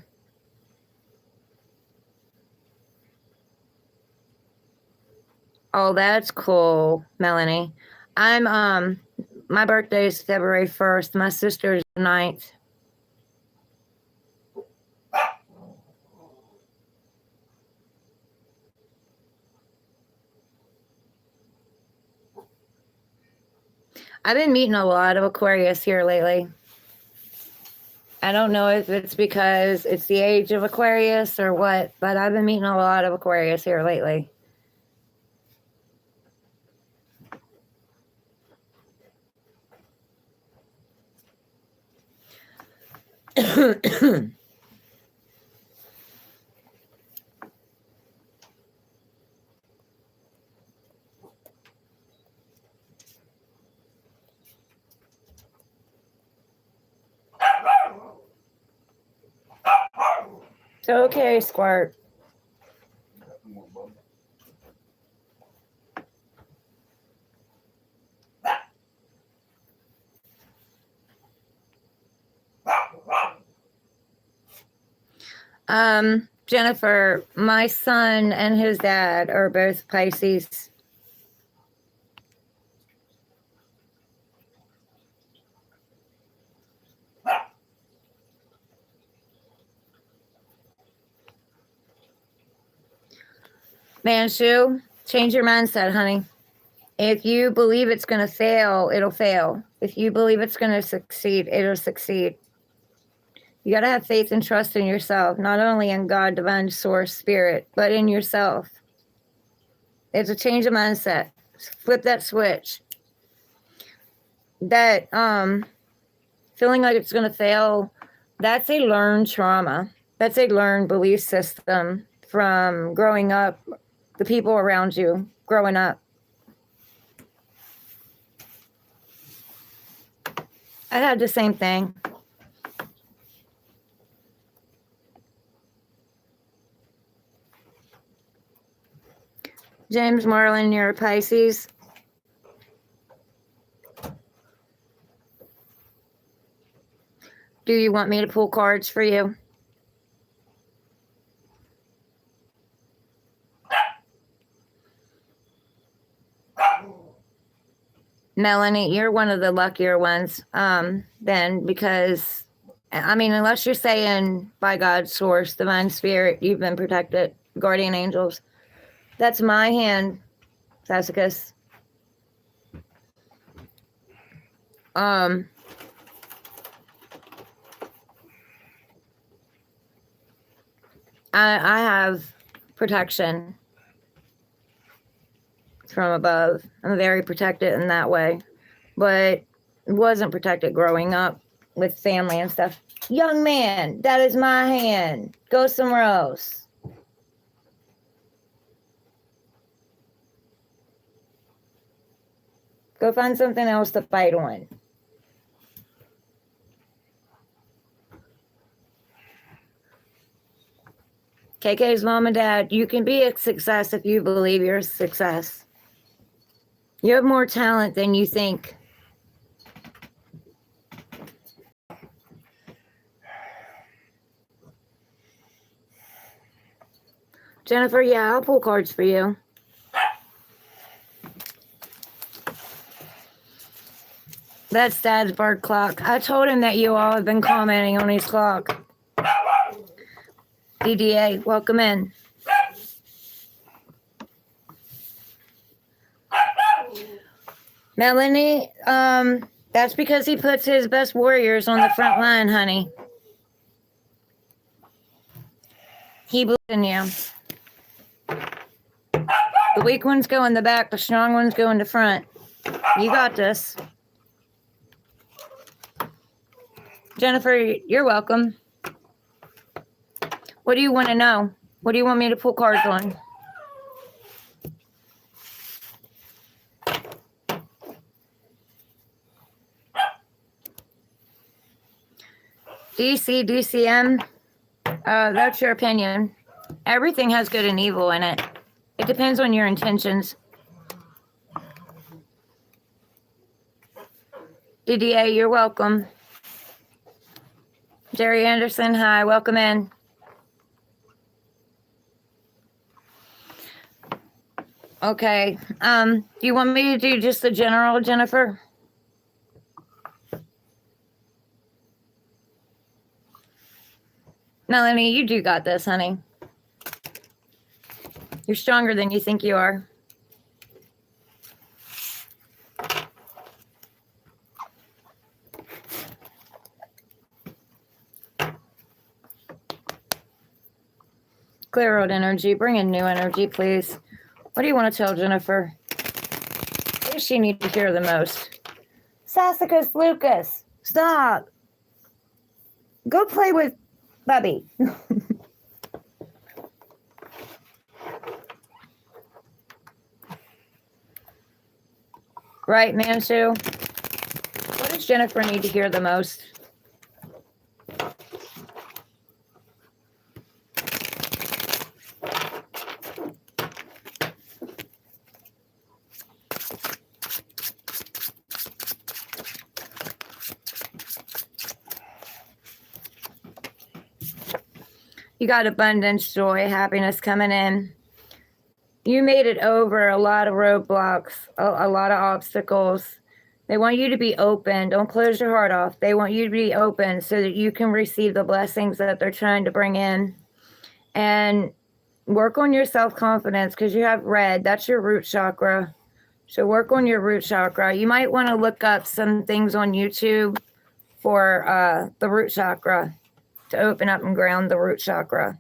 Oh, that's cool, Melanie. I'm my birthday is February 1st. My sister's 9th. I've been meeting a lot of Aquarius here lately. I don't know if it's because it's the age of Aquarius or what, but I've been meeting a lot of Aquarius here lately. So, okay, Squirt. Jennifer, my son and his dad are both Pisces. Manchu, change your mindset, honey. If you believe it's going to fail, it'll fail. If you believe it's going to succeed, it'll succeed. You got to have faith and trust in yourself, not only in God, divine source, spirit, but in yourself. It's a change of mindset. Flip that switch. That feeling like it's going to fail, that's a learned trauma. That's a learned belief system from growing up, the people around you growing up. I had the same thing. James Marlin, you're a Pisces. Do you want me to pull cards for you? Melanie, you're one of the luckier ones, then, because, I mean, unless you're saying by God's source, divine spirit, you've been protected, guardian angels. That's my hand, Sassicus. I have protection from above. I'm very protected in that way, but wasn't protected growing up with family and stuff. Young man, that is my hand. Go somewhere else. Go find something else to fight on. KK's mom and dad, you can be a success if you believe you're a success. You have more talent than you think. Jennifer, yeah, I'll pull cards for you. That's Dad's bird clock. I told him that you all have been commenting on his clock. DDA, welcome in. Melanie, that's because he puts his best warriors on the front line, honey. He believes in you. The weak ones go in the back, the strong ones go in the front. You got this. Jennifer, you're welcome. What do you want to know? What do you want me to pull cards on? DC, DCM, that's your opinion. Everything has good and evil in it. It depends on your intentions. DDA, you're welcome. Jerry Anderson, hi, welcome in. Okay, do you want me to do just the general, Jennifer? Melanie, you do got this, honey. You're stronger than you think you are. Clear out energy. Bring in new energy, please. What do you want to tell Jennifer? What does she need to hear the most? Sassicus Lucas, stop. Go play with Bubby. Right, Mansu? What does Jennifer need to hear the most? You got abundance, joy, happiness coming in. You made it over a lot of roadblocks, a lot of obstacles. They want you to be open. Don't close your heart off. They want you to be open so that you can receive the blessings that they're trying to bring in. And work on your self-confidence because you have red. That's your root chakra. So work on your root chakra. You might want to look up some things on YouTube for the root chakra to open up and ground the root chakra.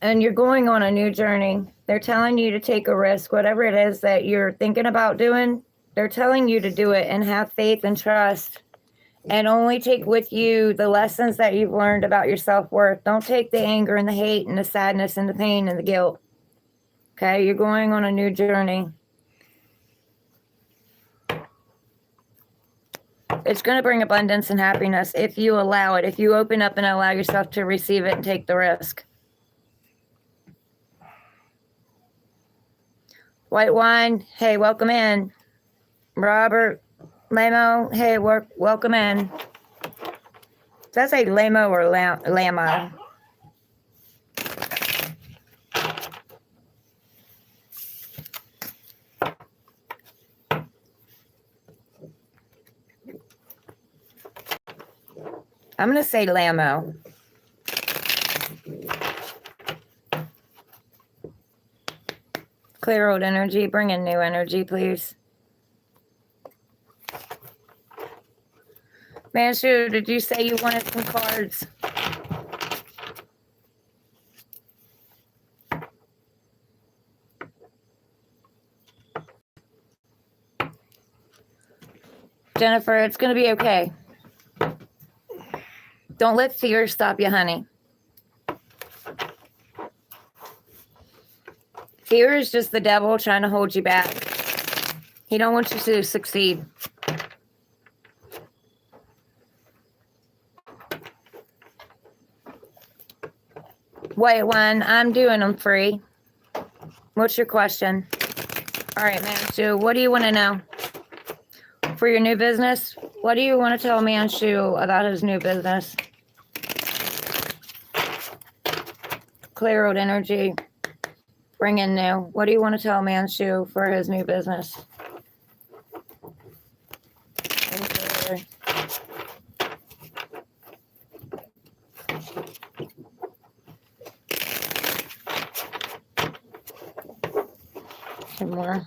And you're going on a new journey. They're telling you to take a risk, whatever it is that you're thinking about doing. They're telling you to do it and have faith and trust. And only take with you the lessons that you've learned about your self-worth. Don't take the anger and the hate and the sadness and the pain and the guilt. Okay, you're going on a new journey. It's going to bring abundance and happiness if you allow it, if you open up and allow yourself to receive it and take the risk. White wine, hey, welcome in. Robert Lamo, hey, welcome in. Does that say Lamo or Lamo? I'm going to say Lamo. Clear old energy. Bring in new energy, please. Mansu, did you say you wanted some cards? Jennifer, it's going to be okay. Don't let fear stop you, honey. Fear is just the devil trying to hold you back. He don't want you to succeed. White one, I'm doing them free. What's your question? All right, Manchu, what do you want to know? For your new business? What do you want to tell Manchu about his new business? Clear old energy. Bring in new. What do you want to tell Manchu for his new business? Some more.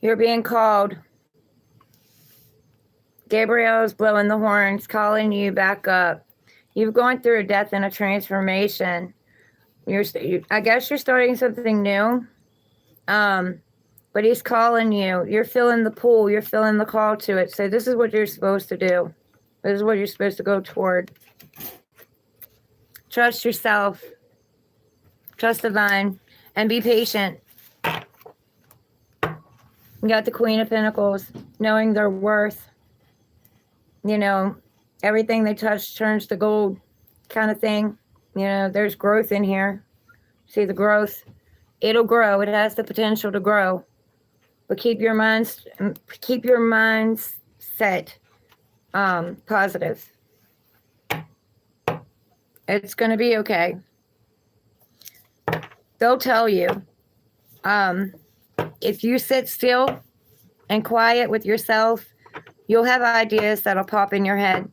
You're being called. Gabriel's blowing the horns, calling you back up. You've gone through a death and a transformation. I guess you're starting something new. But he's calling you. You're feeling the pull. You're feeling the call to it. So this is what you're supposed to do. This is what you're supposed to go toward. Trust yourself. Trust the divine. And be patient. You got the Queen of Pentacles, knowing their worth. You know, everything they touch turns to gold kind of thing. You know, there's growth in here. See the growth? It'll grow. It has the potential to grow. But keep your minds set positive. It's going to be okay. They'll tell you. If you sit still and quiet with yourself, you'll have ideas that'll pop in your head.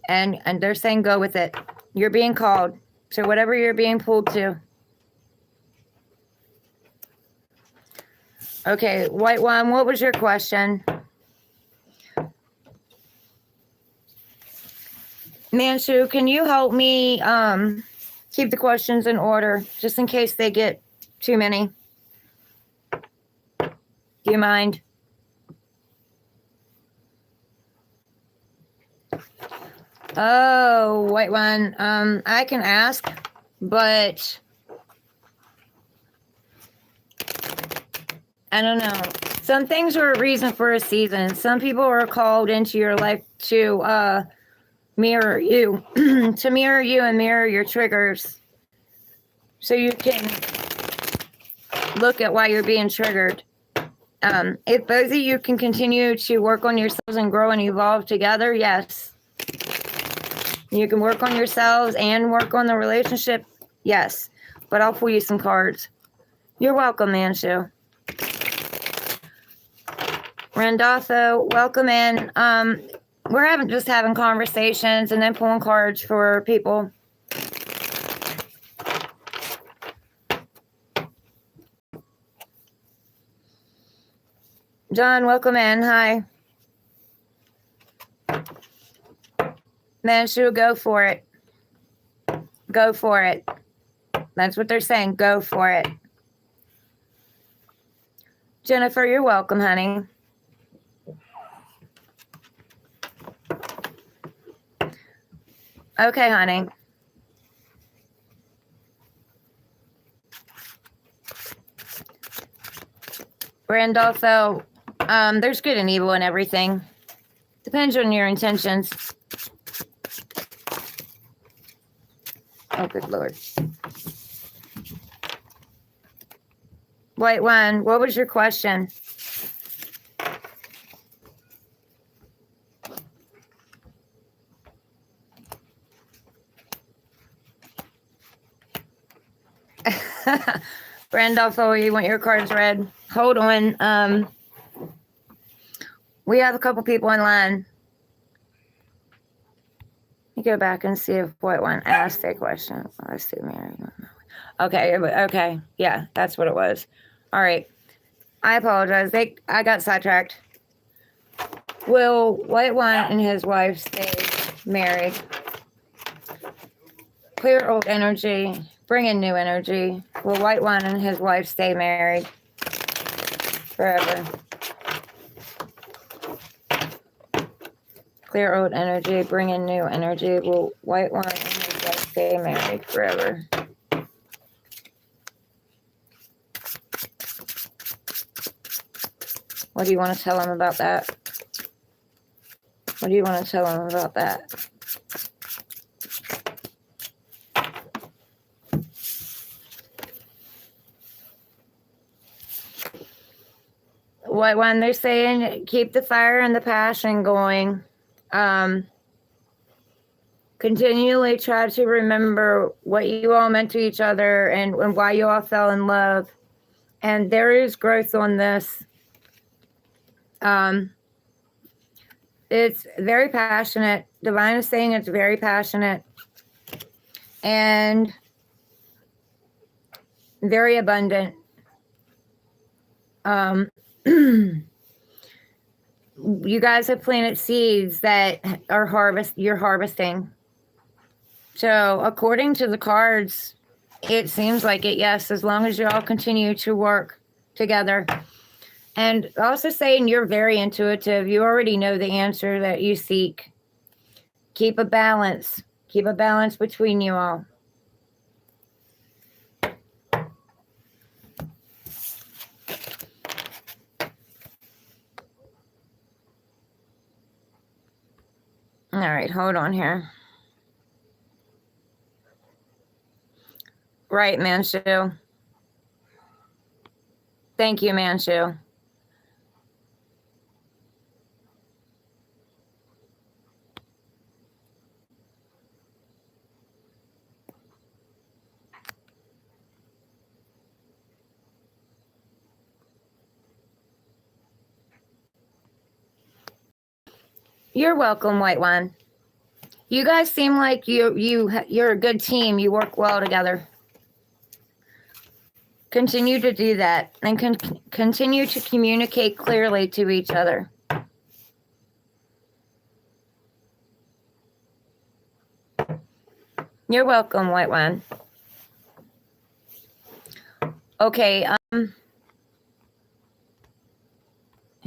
And they're saying go with it. You're being called to whatever you're being pulled to. Okay, White One, what was your question? Manchu, can you help me keep the questions in order, just in case they get too many? Do you mind? Oh, White One, I can ask, but I don't know. Some things are a reason for a season. Some people are called into your life to mirror you, to mirror you and mirror your triggers, so you can look at why you're being triggered. If both of you can continue to work on yourselves and grow and evolve together, yes. You can work on yourselves and work on the relationship, yes. But I'll pull you some cards. You're welcome, Manchu. Randolpho, welcome in. We're just having conversations and then pulling cards for people. John, welcome in. Hi. Manchu, go for it. Go for it. That's what they're saying. Go for it. Jennifer, you're welcome, honey. Okay, honey. Randolpho, there's good and evil in everything. Depends on your intentions. Oh, good Lord. White One, what was your question? Randolpho, you want your cards read? Hold on. We have a couple people in line. Let me go back and see if White One asked a question. Let's see, Mary. Okay. Yeah, that's what it was. All right. I apologize. I got sidetracked. Will White One and his wife stay married? Clear old energy. Bring in new energy. Will White One and his wife stay married forever? Clear old energy. Bring in new energy. Will White One and his wife stay married forever? What do you want to tell him about that? What do you want to tell him about that? White One, they're saying keep the fire and the passion going. Continually try to remember what you all meant to each other and why you all fell in love. And there is growth on this. It's very passionate. Divine is saying it's very passionate and very abundant. You guys have planted seeds that are you're harvesting. So according to the cards, it seems like it, yes, as long as you all continue to work together. And also saying you're very intuitive. You already know the answer that you seek. Keep a balance. Keep a balance between you all. All right, hold on here. Right, Manchu. Thank you, Manchu. You're welcome, White One. You guys seem like you're a good team. You work well together. Continue to do that and continue to communicate clearly to each other. You're welcome, White One. Okay,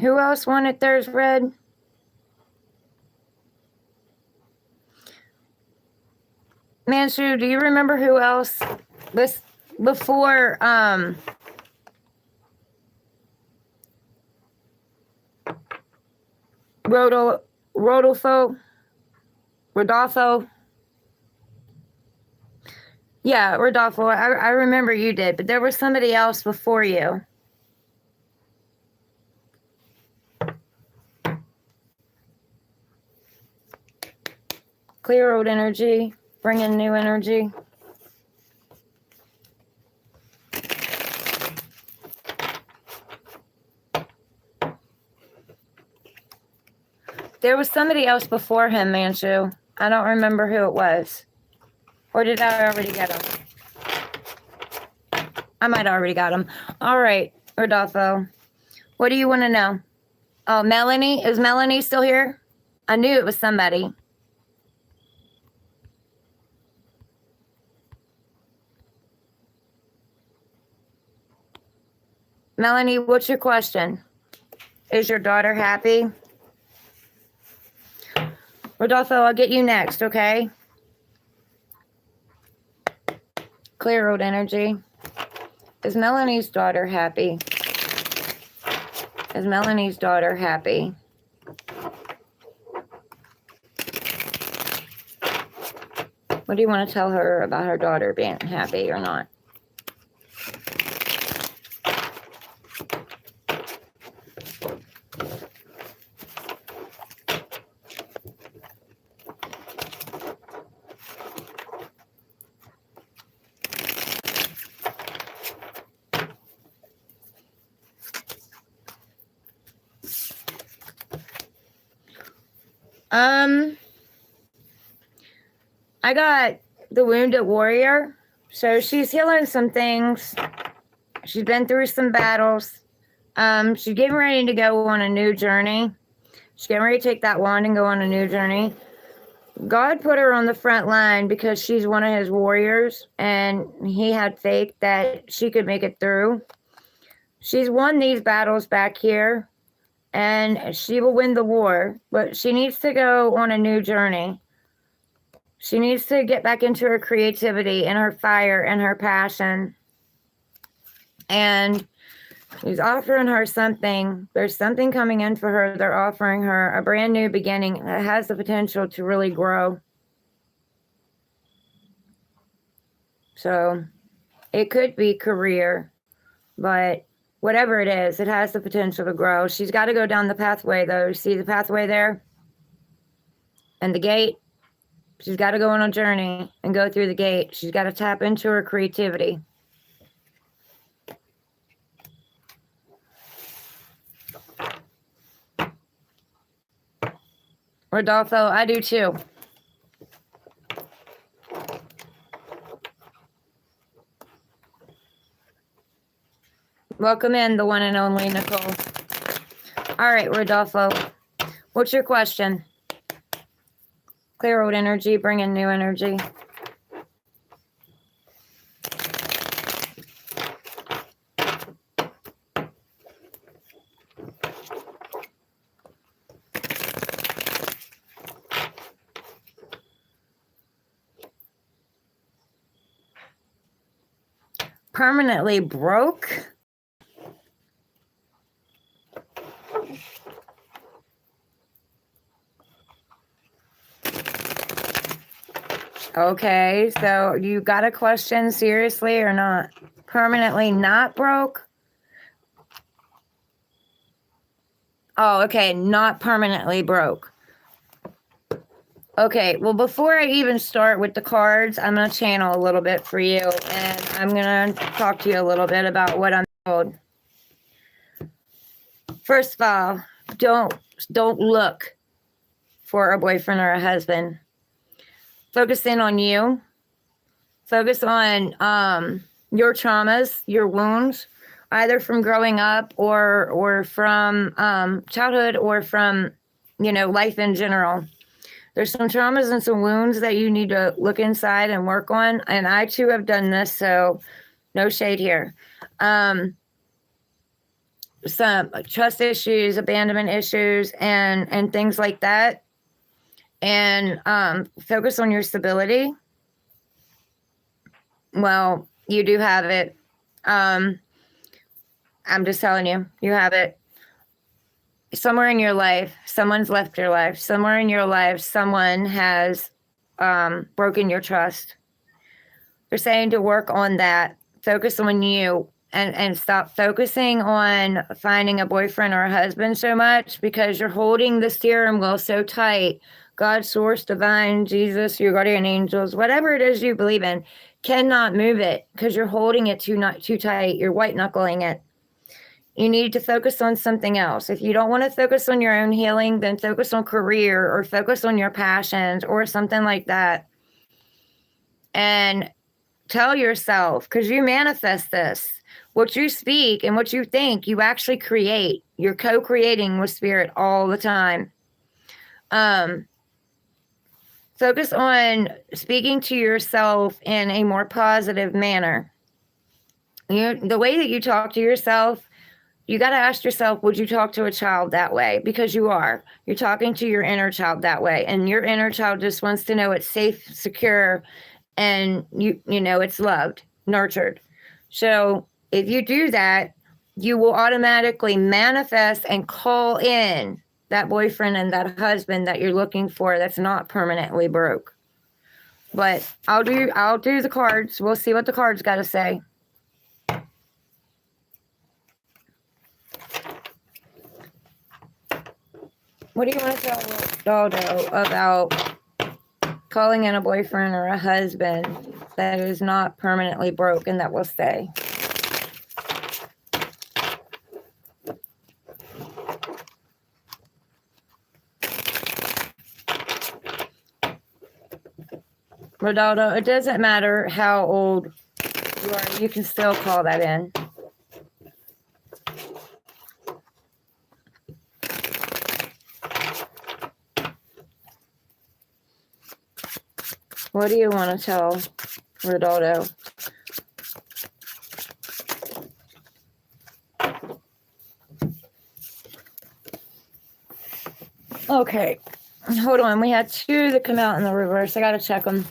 who else wanted theirs read? Mansu, do you remember who else was before Rodolfo? Yeah, Rodolfo. I remember you did, but there was somebody else before you. Clear old energy. Bring in new energy. There was somebody else before him, Manchu. I don't remember who it was. Or did I already get him? I might already got him. All right, Rodolfo. What do you want to know? Oh, Melanie? Is Melanie still here? I knew it was somebody. Melanie, what's your question? Is your daughter happy? Rodolfo, I'll get you next, okay? Clear old energy. Is Melanie's daughter happy? Is Melanie's daughter happy? What do you want to tell her about her daughter being happy or not? I got the Wounded Warrior. So she's healing some things. She's been through some battles. She's getting ready to go on a new journey. She's getting ready to take that wand and go on a new journey. God put her on the front line because she's one of his warriors, and he had faith that she could make it through. She's won these battles back here, and she will win the war, but she needs to go on a new journey. She needs to get back into her creativity and her fire and her passion. And he's offering her something. There's something coming in for her. They're offering her a brand new beginning that has the potential to really grow. So it could be career, but whatever it is, it has the potential to grow. She's got to go down the pathway, though. See the pathway there? And the gate? She's got to go on a journey and go through the gate. She's got to tap into her creativity. Rodolfo, I do too. Welcome in, the one and only Nicole. All right, Rodolfo, what's your question? Clear old energy, bring in new energy. Permanently broke? Okay, so you got a question seriously or not? Permanently not broke? Oh, okay, not permanently broke. Okay, well, before I even start with the cards, I'm going to channel a little bit for you, and I'm going to talk to you a little bit about what I'm told. First of all, don't look for a boyfriend or a husband. Focus in on you. Focus on your traumas, your wounds, either from growing up or from childhood or from, life in general. There's some traumas and some wounds that you need to look inside and work on. And I too have done this, so no shade here. Some trust issues, abandonment issues, and things like that. And focus on your stability. Well, you do have it. I'm just telling you, you have it. Somewhere in your life, someone's left your life. Somewhere in your life, someone has broken your trust. They're saying to work on that. Focus on you and stop focusing on finding a boyfriend or a husband so much, because you're holding the steering wheel so tight. God, source, divine, Jesus, your guardian angels, whatever it is you believe in, cannot move it because you're holding it too tight. You're white knuckling it. You need to focus on something else. If you don't want to focus on your own healing, then focus on career or focus on your passions or something like that. And tell yourself, because you manifest this, what you speak and what you think, you actually create. You're co-creating with spirit all the time. Focus on speaking to yourself in a more positive manner. The way that you talk to yourself, you got to ask yourself, would you talk to a child that way? Because you are. You're talking to your inner child that way. And your inner child just wants to know it's safe, secure, and you know it's loved, nurtured. So if you do that, you will automatically manifest and call in that boyfriend and that husband that you're looking for that's not permanently broke. But I'll do the cards. We'll see what the cards got to say. What do you want to tell Daldo about calling in a boyfriend or a husband that is not permanently broke and that will stay? Rodaldo, it doesn't matter how old you are, you can still call that in. What do you want to tell Rodolfo? Okay, hold on. We had 2 that come out in the reverse. I got to check them.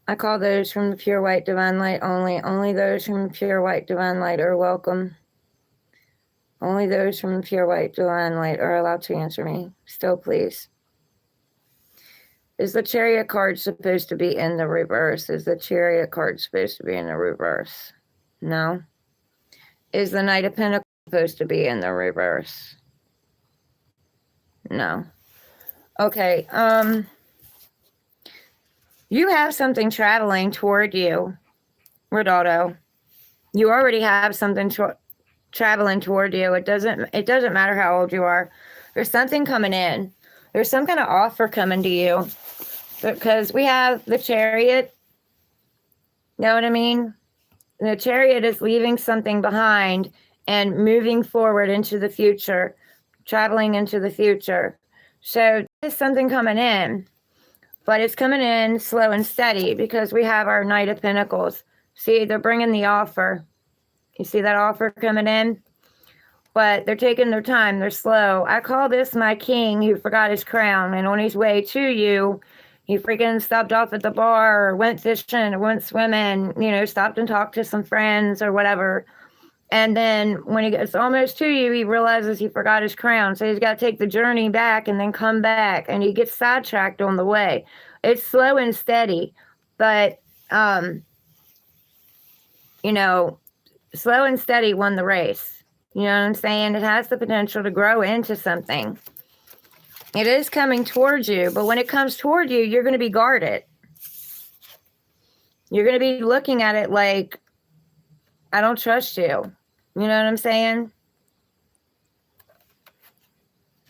I call those from the pure white divine light only. Only those from the pure white divine light are welcome. Only those from the pure white divine light are allowed to answer me. Still, please. Is the Chariot card supposed to be in the reverse? Is the Chariot card supposed to be in the reverse? No. Is the Knight of Pentacles supposed to be in the reverse? No. Okay, you have something traveling toward you, Rodolfo. You already have something traveling toward you. It doesn't matter how old you are. There's something coming in. There's some kind of offer coming to you. Because we have the Chariot. You know what I mean? The Chariot is leaving something behind and moving forward into the future, traveling into the future. So there's something coming in, but it's coming in slow and steady because we have our Knight of Pentacles. See, they're bringing the offer. You see that offer coming in? But they're taking their time. They're slow. I call this my king who forgot his crown, and on his way to you, he freaking stopped off at the bar or went fishing or went swimming, you know, stopped and talked to some friends or whatever. And then when he gets almost to you, he realizes he forgot his crown. So he's got to take the journey back and then come back. And he gets sidetracked on the way. It's slow and steady. But, you know, slow and steady won the race. You know what I'm saying? It has the potential to grow into something. It is coming towards you, but when it comes toward you, you're going to be guarded. You're going to be looking at it like, I don't trust you. You know what I'm saying?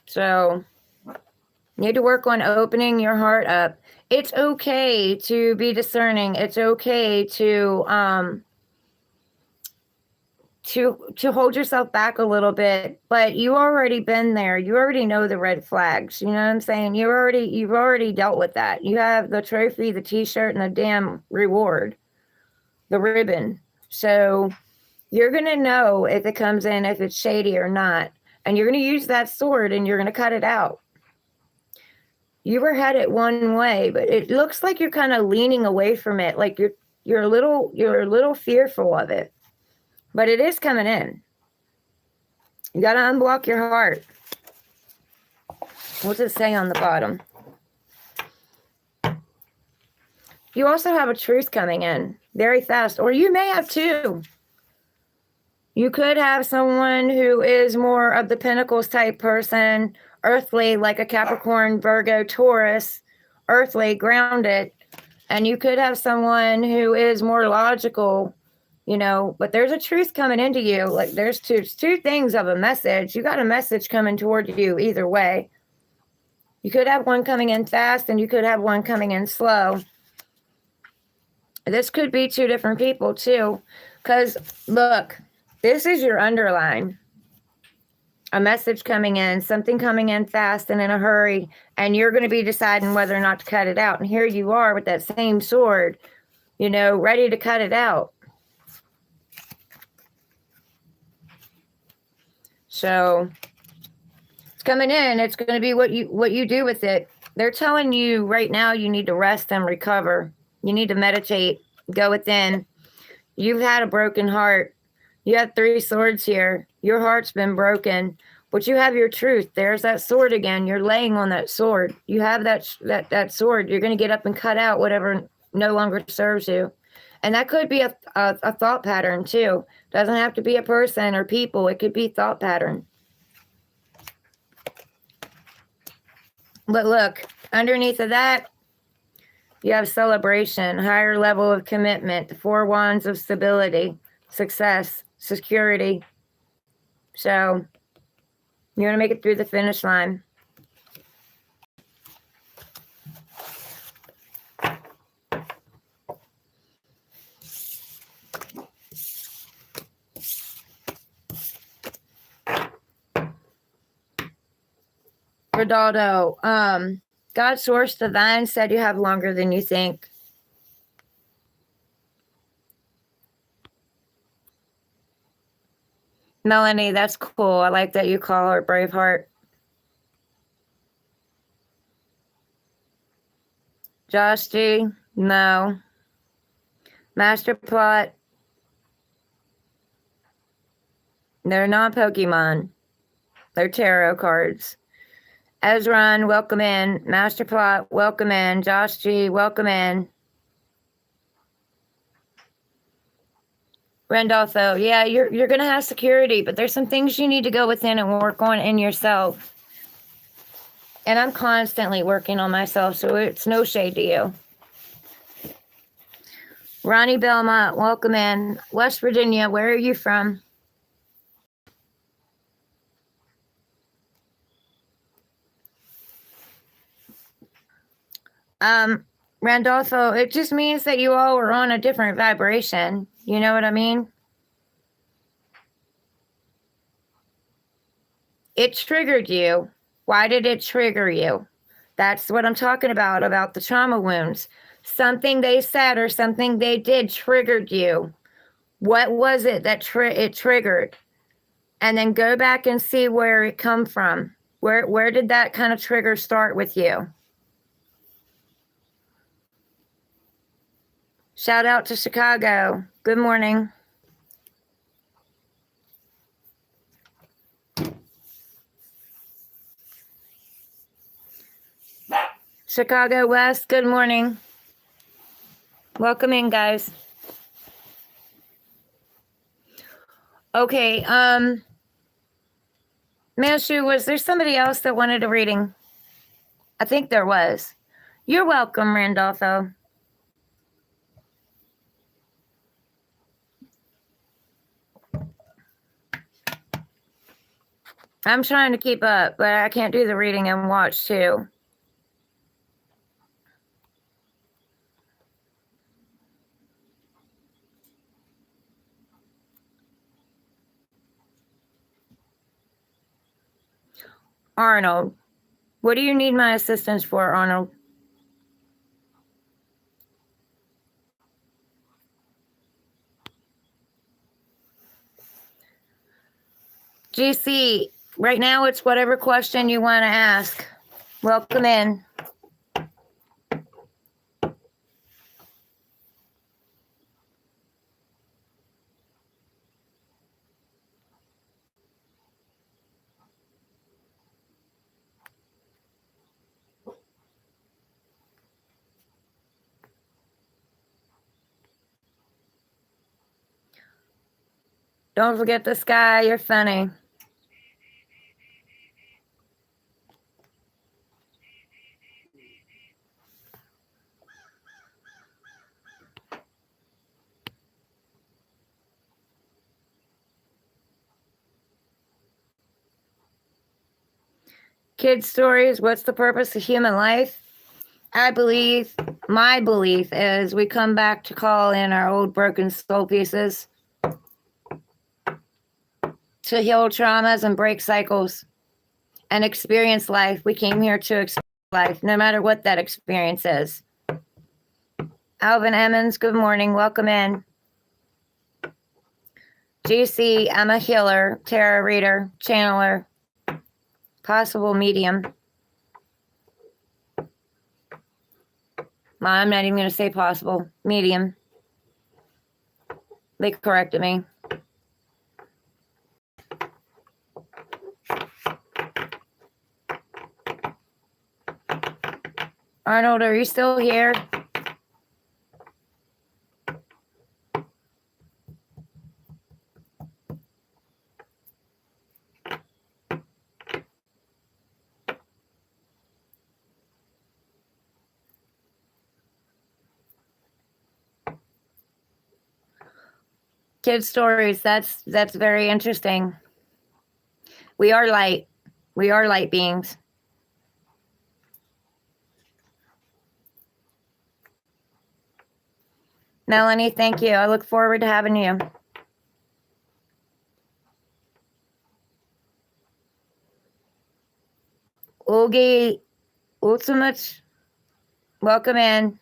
So, you need to work on opening your heart up. It's okay to be discerning. It's okay to hold yourself back a little bit, but you already been there. You already know the red flags. You know what I'm saying? You've already dealt with that. You have the trophy, the t-shirt, and the damn reward, the ribbon. So you're going to know if it comes in, if it's shady or not. And you're going to use that sword and you're going to cut it out. You were headed one way, but it looks like you're kind of leaning away from it. Like you're a little fearful of it. But it is coming in. You got to unblock your heart. What's it say on the bottom? You also have a truth coming in very fast. Or you may have 2. You could have someone who is more of the Pentacles type person, earthly, like a Capricorn, Virgo, Taurus, earthly, grounded. And you could have someone who is more logical, you know, but there's a truth coming into you. Like there's two things of a message. You got a message coming toward you either way. You could have one coming in fast and you could have one coming in slow. This could be 2 different people too. Because look, this is your underline. A message coming in, something coming in fast and in a hurry. And you're going to be deciding whether or not to cut it out. And here you are with that same sword, you know, ready to cut it out. So it's coming in. It's going to be what you do with it. They're telling you right now you need to rest and recover. You need to meditate, go within. You've had a broken heart. You have 3 swords here. Your heart's been broken, but you have your truth. There's that sword again. You're laying on that sword. You have that sword. You're going to get up and cut out whatever no longer serves you. And that could be a thought pattern too. Doesn't have to be a person or people. It could be thought pattern. But look, underneath of that, you have celebration, higher level of commitment, 4 wands of stability, success, security. So you're going to make it through the finish line. Ronaldo, God source divine said you have longer than you think. Melanie, that's cool. I like that you call her Braveheart. Josh G, no. Master Plot, they're not Pokemon. They're tarot cards. Ezron, welcome in. Master Plot, welcome in. Josh G, welcome in. Randolpho, yeah, you're gonna have security, but there's some things you need to go within and work on in yourself. And I'm constantly working on myself, so it's no shade to you. Ronnie Belmont, welcome in. West Virginia, where are you from? Randolpho, it just means that you all were on a different vibration. You know what I mean? It triggered you. Why did it trigger you? That's what I'm talking about the trauma wounds. Something they said or something they did triggered you. What was it that it triggered? And then go back and see where it come from. Where did that kind of trigger start with you? Shout out to Chicago. Good morning. Chicago West, good morning. Welcome in, guys. Okay, Manshu, was there somebody else that wanted a reading? I think there was. You're welcome, Randolpho. I'm trying to keep up, but I can't do the reading and watch too. Arnold, what do you need my assistance for, Arnold? GC, right now it's whatever question you want to ask. Welcome in. Don't forget the sky, you're funny. Kids' stories, what's the purpose of human life? I believe, my belief is we come back to call in our old broken soul pieces to heal traumas and break cycles and experience life. We came here to experience life, no matter what that experience is. Alvin Emmons, good morning. Welcome in. GC, I'm a healer, tarot reader, channeler, possible medium. I'm not even going to say possible. Medium. They corrected me. Arnold, are you still here? Kids' stories, that's very interesting. We are light. We are light beings. Melanie, thank you. I look forward to having you. Oogie Ultimate, welcome in.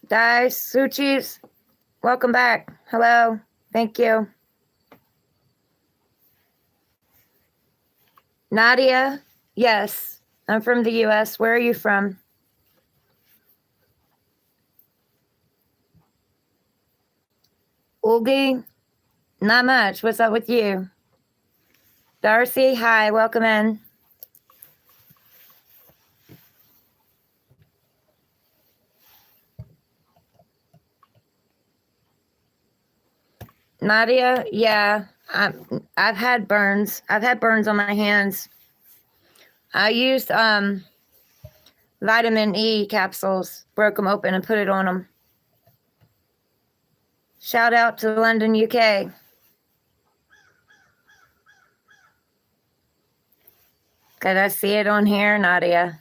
Dice, Suchis, welcome back. Hello, thank you. Nadia, yes, I'm from the US. Where are you from? Oogie, not much. What's up with you? Darcy, hi, welcome in. Nadia, yeah, I've had burns. I've had burns on my hands. I used vitamin E capsules, broke them open and put it on them. Shout out to London, UK. Could I see it on here, Nadia?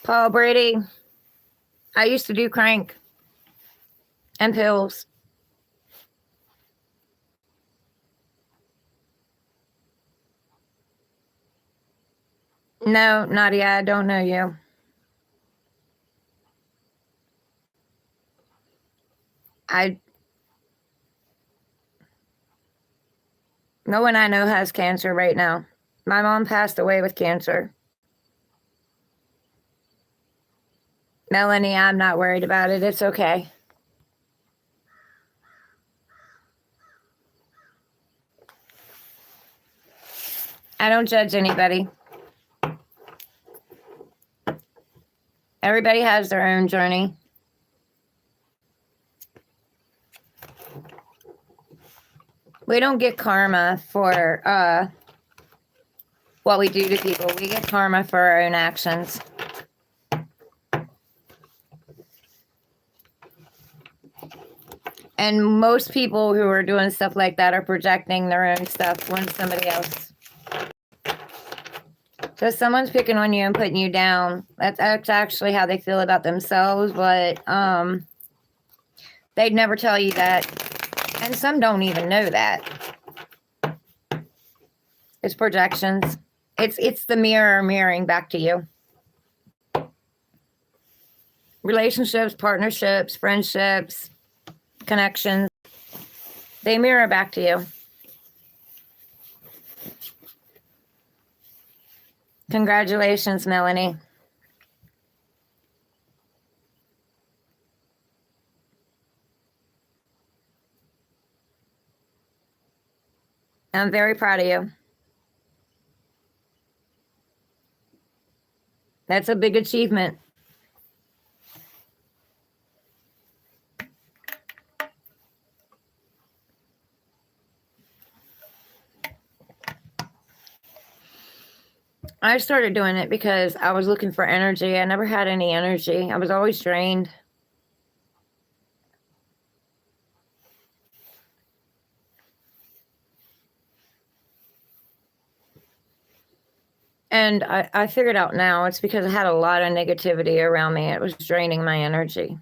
Paul Brady, I used to do crank and pills. No, Nadia, I don't know you. No one I know has cancer right now. My mom passed away with cancer. Melanie, I'm not worried about it. It's okay. I don't judge anybody. Everybody has their own journey. We don't get karma for what we do to people. We get karma for our own actions. And most people who are doing stuff like that are projecting their own stuff on somebody else. So if someone's picking on you and putting you down, that's actually how they feel about themselves, but they'd never tell you that. And some don't even know that. It's projections. It's the mirror mirroring back to you. Relationships, partnerships, friendships, connections, they mirror back to you. Congratulations, Melanie. I'm very proud of you. That's a big achievement. I started doing it because I was looking for energy. I never had any energy. I was always drained. And I figured out now it's because I had a lot of negativity around me. It was draining my energy.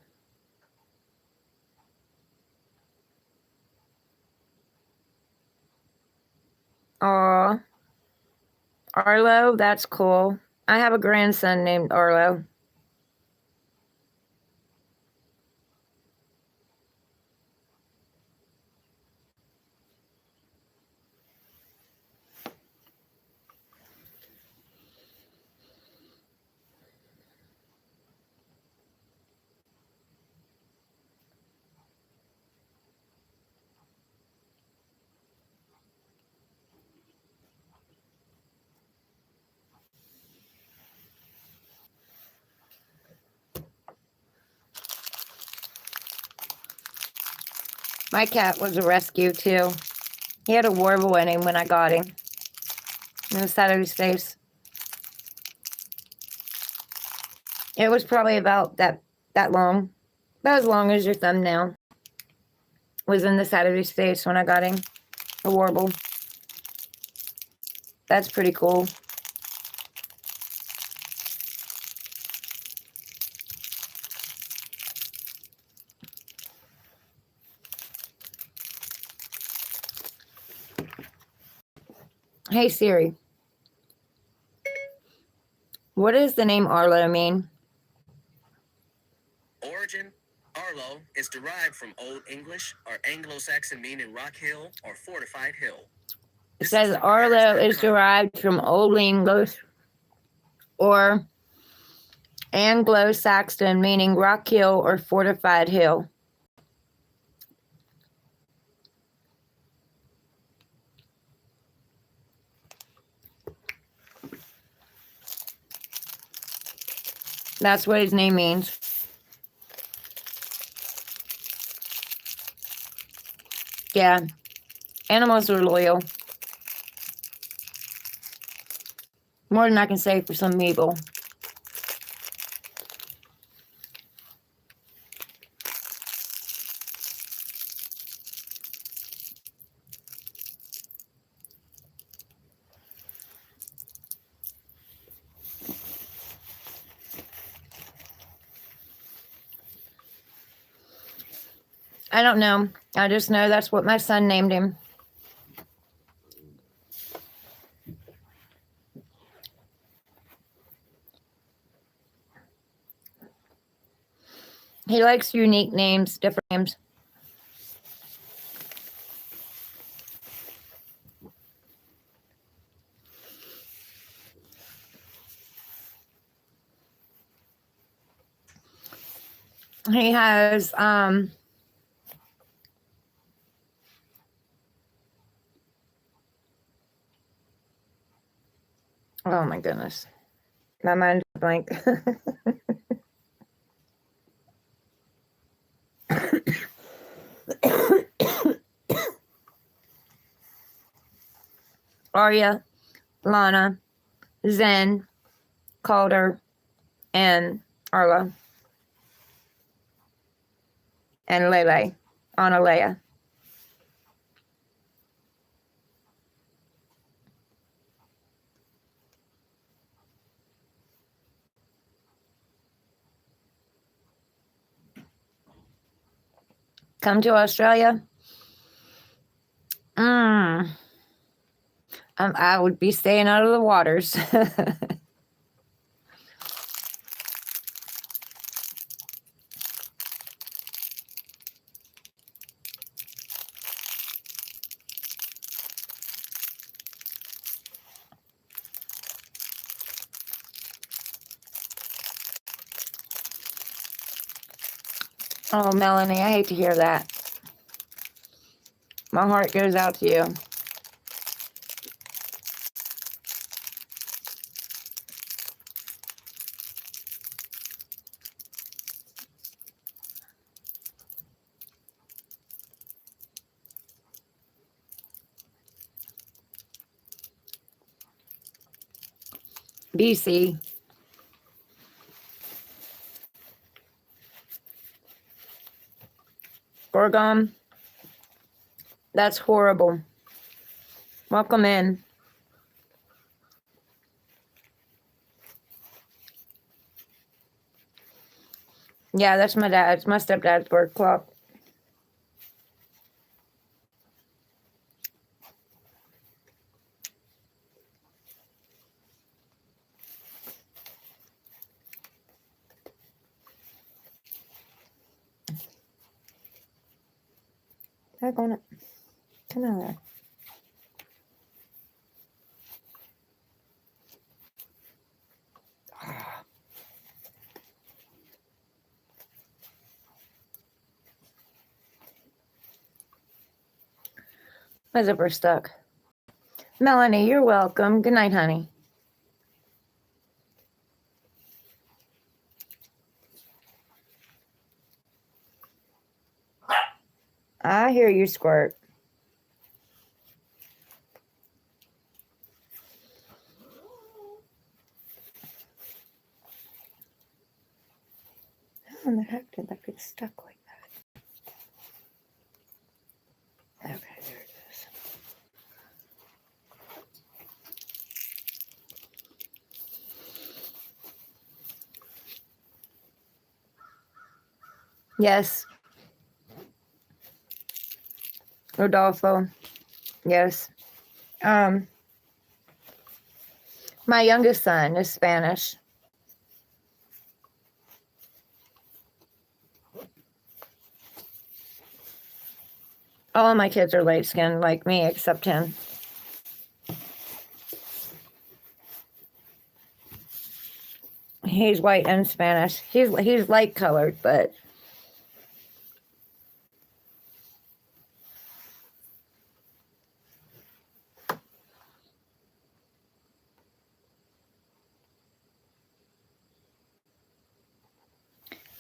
Aw. Arlo, that's cool. I have a grandson named Arlo. My cat was a rescue too. He had a warble in him when I got him. the side of his face. It was probably about that long. About as long as your thumbnail. Was in the side of his face when I got him. A warble. That's pretty cool. Hey Siri. What does the name Arlo mean? Origin. Arlo is derived from Old English or Anglo-Saxon meaning rock hill or fortified hill. It says Arlo is derived from Old English or Anglo-Saxon meaning rock hill or fortified hill. That's what his name means. Yeah, animals are loyal. More than I can say for some people. I don't know. I just know that's what my son named him. He likes unique names, different names. He has oh my goodness. My mind's blank. Arya, Lana, Zen, Calder, and Arla. And Lele, Analea. Come to Australia? I would be staying out of the waters. Oh, Melanie, I hate to hear that. My heart goes out to you. BC. Gorgon. That's horrible. Welcome in. Yeah, that's my dad's, my stepdad's bird clock. Back on it. Come on there. My zipper stuck. Melanie, you're welcome. Good night, honey. I hear you, Squirt. in the heck did that get stuck like that? Okay, there it is. Yes. Rodolfo. Yes. My youngest son is Spanish. All of my kids are light skinned like me, except him. He's white and Spanish. He's light colored, but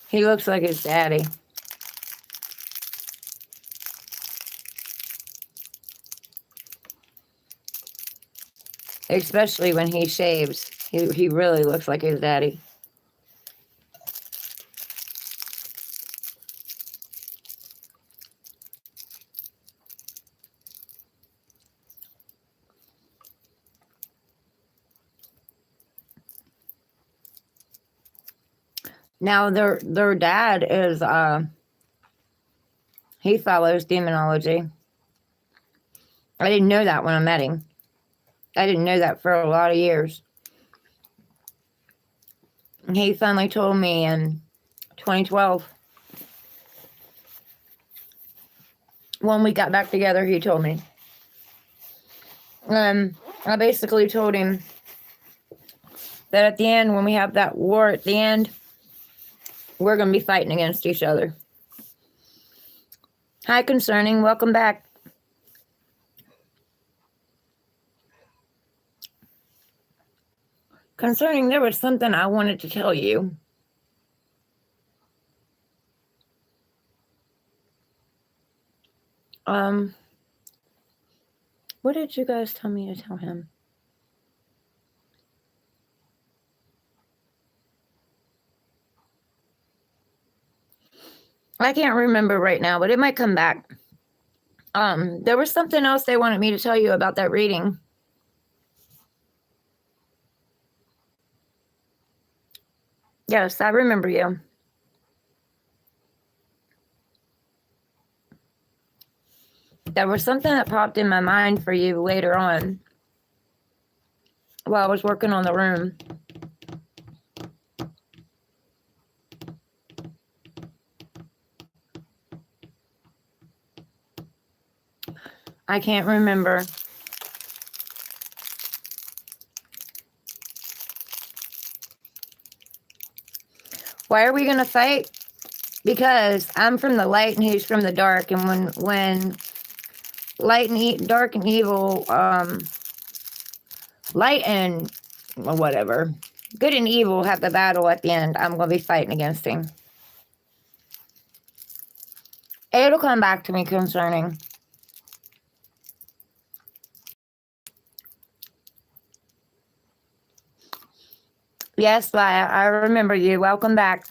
he looks like his daddy. Especially when he shaves. He really looks like his daddy. Now their dad is he follows demonology. I didn't know that when I met him. I didn't know that for a lot of years. He finally told me in 2012. When we got back together, he told me. I basically told him that at the end, when we have that war at the end, we're going to be fighting against each other. Hi, Concerning. Welcome back. Concerning, there was something I wanted to tell you. What did you guys tell me to tell him? I can't remember right now, but it might come back. There was something else they wanted me to tell you about that reading. Yes, I remember you. There was something that popped in my mind for you later on while I was working on the room. I can't remember. Why are we going to fight? Because I'm from the light and he's from the dark. And when light and dark and evil, light and whatever, good and evil have the battle at the end, I'm going to be fighting against him. It'll come back to me, Concerning. Yes, Laya, I remember you. Welcome back.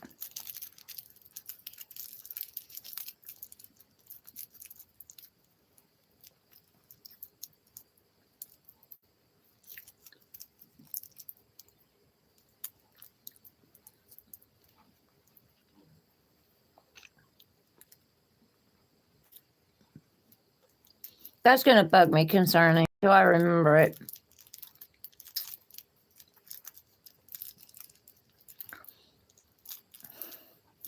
That's going to bug me, Concerning, till I remember it.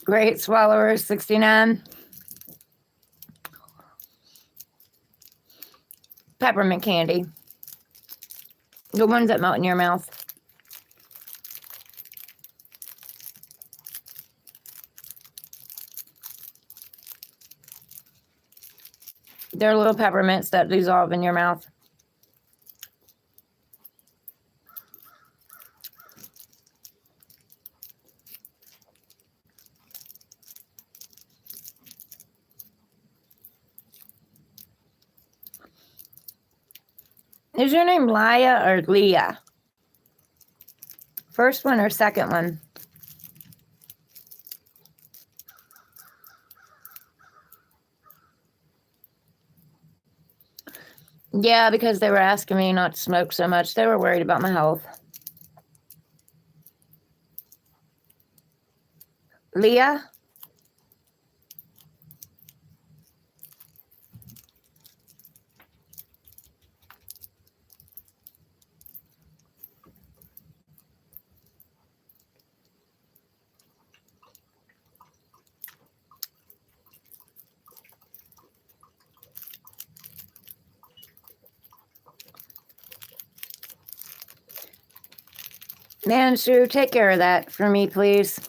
Great Swallower 69. Peppermint candy. The ones that melt in your mouth. They're little peppermints that dissolve in your mouth. Is your name Laya or Leah? First one or second one? Yeah, because they were asking me not to smoke so much. They were worried about my health. Leah? Man, Sue, take care of that for me, please.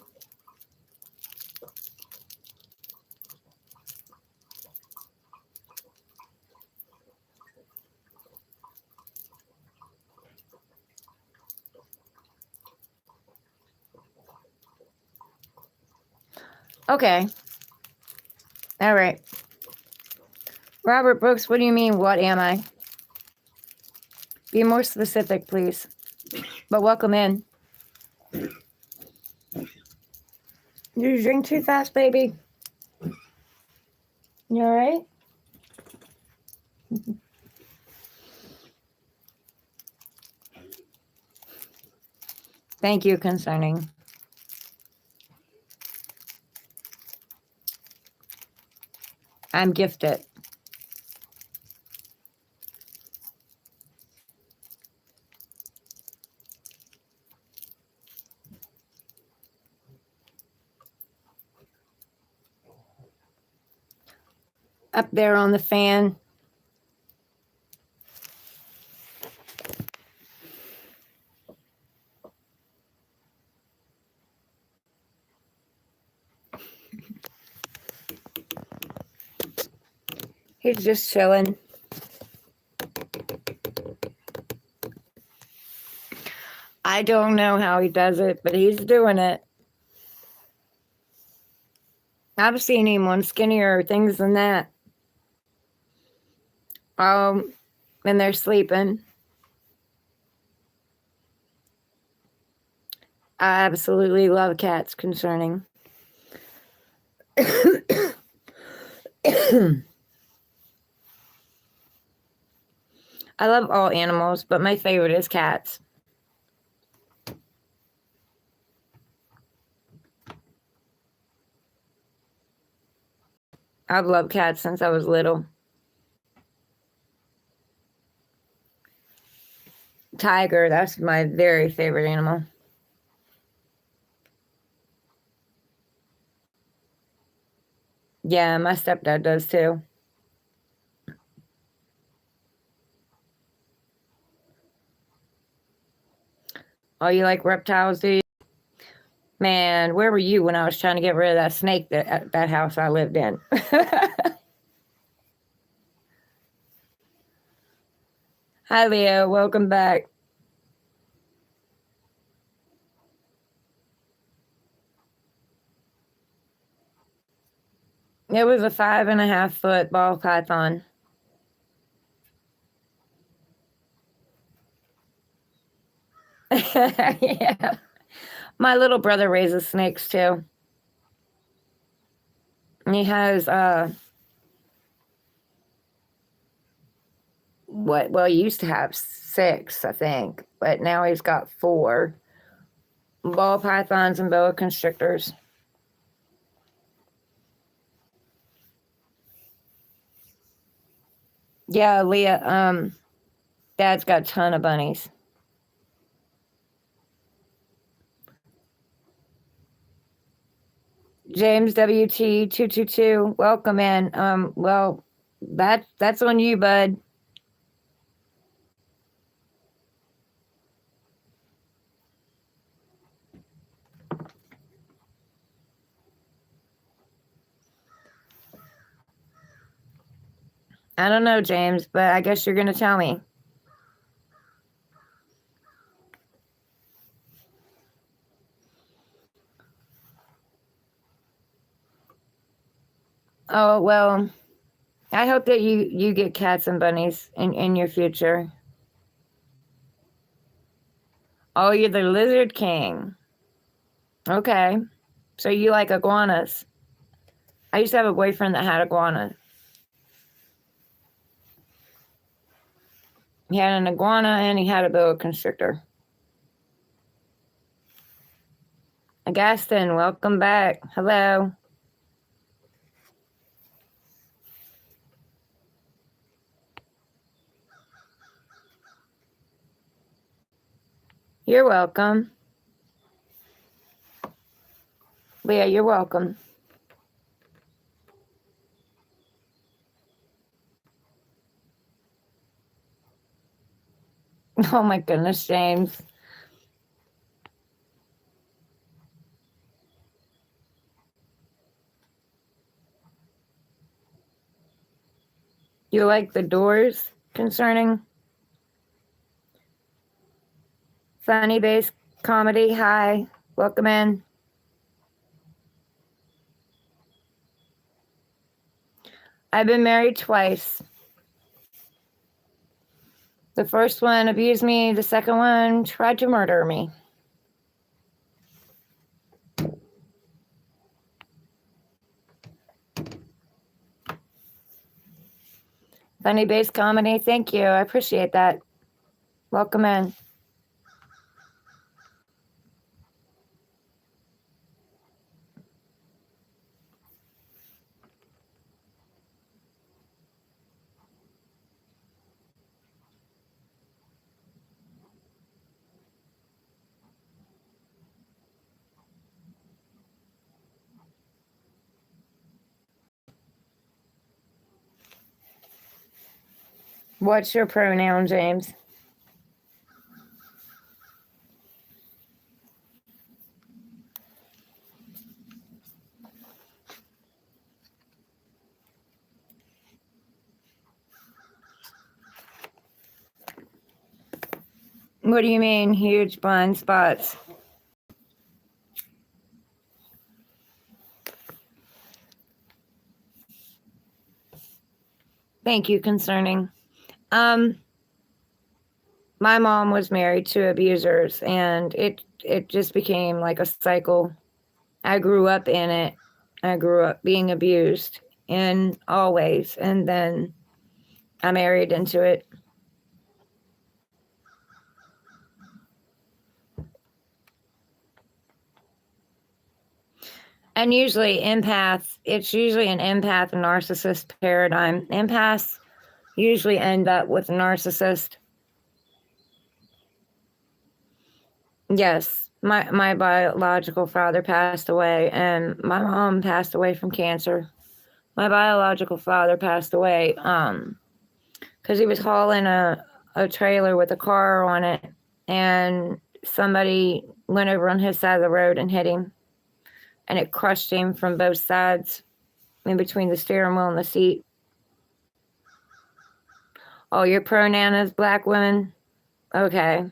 Okay. All right. Robert Brooks, what do you mean, what am I? Be more specific, please. But welcome in. You drink too fast, baby. You all right? Thank you, concerning. I'm gifted. Up there on the fan. He's just chilling. I don't know how he does it, but he's doing it. I've seen him on skinnier things than that. And they're sleeping. I absolutely love cats, concerning. I love all animals, but my favorite is cats. I've loved cats since I was little. Tiger, that's my very favorite animal. Yeah, my stepdad does too. Oh, you like reptiles, do you? Man, where were you when I was trying to get rid of that snake at that house I lived in? Hi, Leo. Welcome back. It was a 5.5-foot ball python. Yeah. My little brother raises snakes too. And he has he used to have 6, I think, but now he's got 4 ball pythons and boa constrictors. Yeah, Leah, Dad's got a ton of bunnies. James WT222, welcome in. Well, that's on you, bud. I don't know, James, but I guess you're gonna tell me. Oh, well, I hope that you get cats and bunnies in your future. Oh, you're the lizard king. Okay. So you like iguanas. I used to have a boyfriend that had iguanas. He had an iguana and he had a boa constrictor. Augustin, welcome back. Hello. You're welcome. Leah, you're welcome. Oh my goodness, James. You like the Doors concerning funny based comedy? Hi, welcome in. I've been married twice. The first one abused me, the second one tried to murder me. Funny based comedy, thank you. I appreciate that. Welcome in. What's your pronoun, James? What do you mean, huge blind spots? Thank you, concerning. My mom was married to abusers, and it just became like a cycle. I grew up in it. I grew up being abused in all ways, and then I married into it. And usually empaths, it's usually an empath narcissist paradigm. Empaths usually end up with a narcissist. Yes, my biological father passed away, and my mom passed away from cancer. My biological father passed away because he was hauling a trailer with a car on it, and somebody went over on his side of the road and hit him, and it crushed him from both sides in between the steering wheel and the seat. Oh, your pronoun is black women? Okay.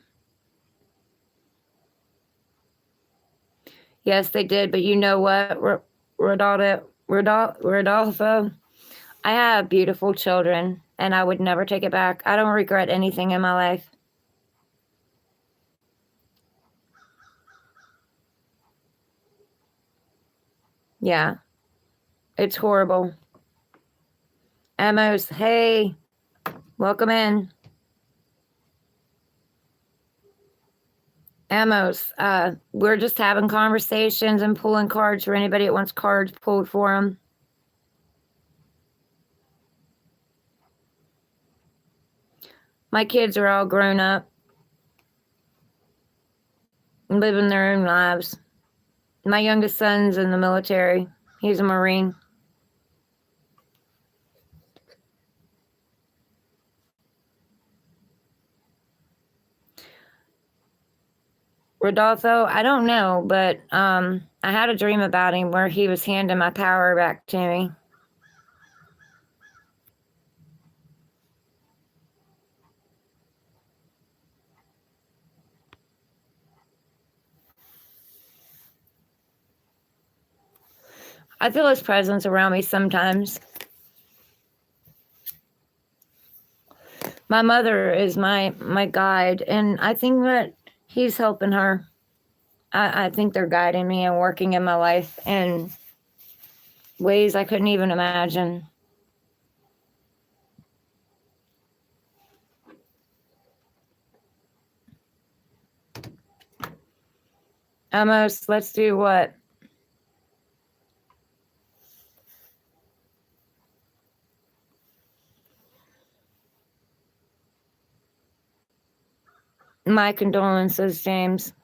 Yes, they did, but you know what, Rodolfo? I have beautiful children, and I would never take it back. I don't regret anything in my life. Yeah, it's horrible. Amos, hey, welcome in. Amos, we're just having conversations and pulling cards for anybody that wants cards pulled for them. My kids are all grown up, living their own lives. My youngest son's in the military. He's a Marine. Rodolfo, I don't know, but I had a dream about him where he was handing my power back to me. I feel his presence around me sometimes. My mother is my guide, and I think that he's helping her. I think they're guiding me and working in my life in ways I couldn't even imagine. Amos, let's do what? My condolences, James.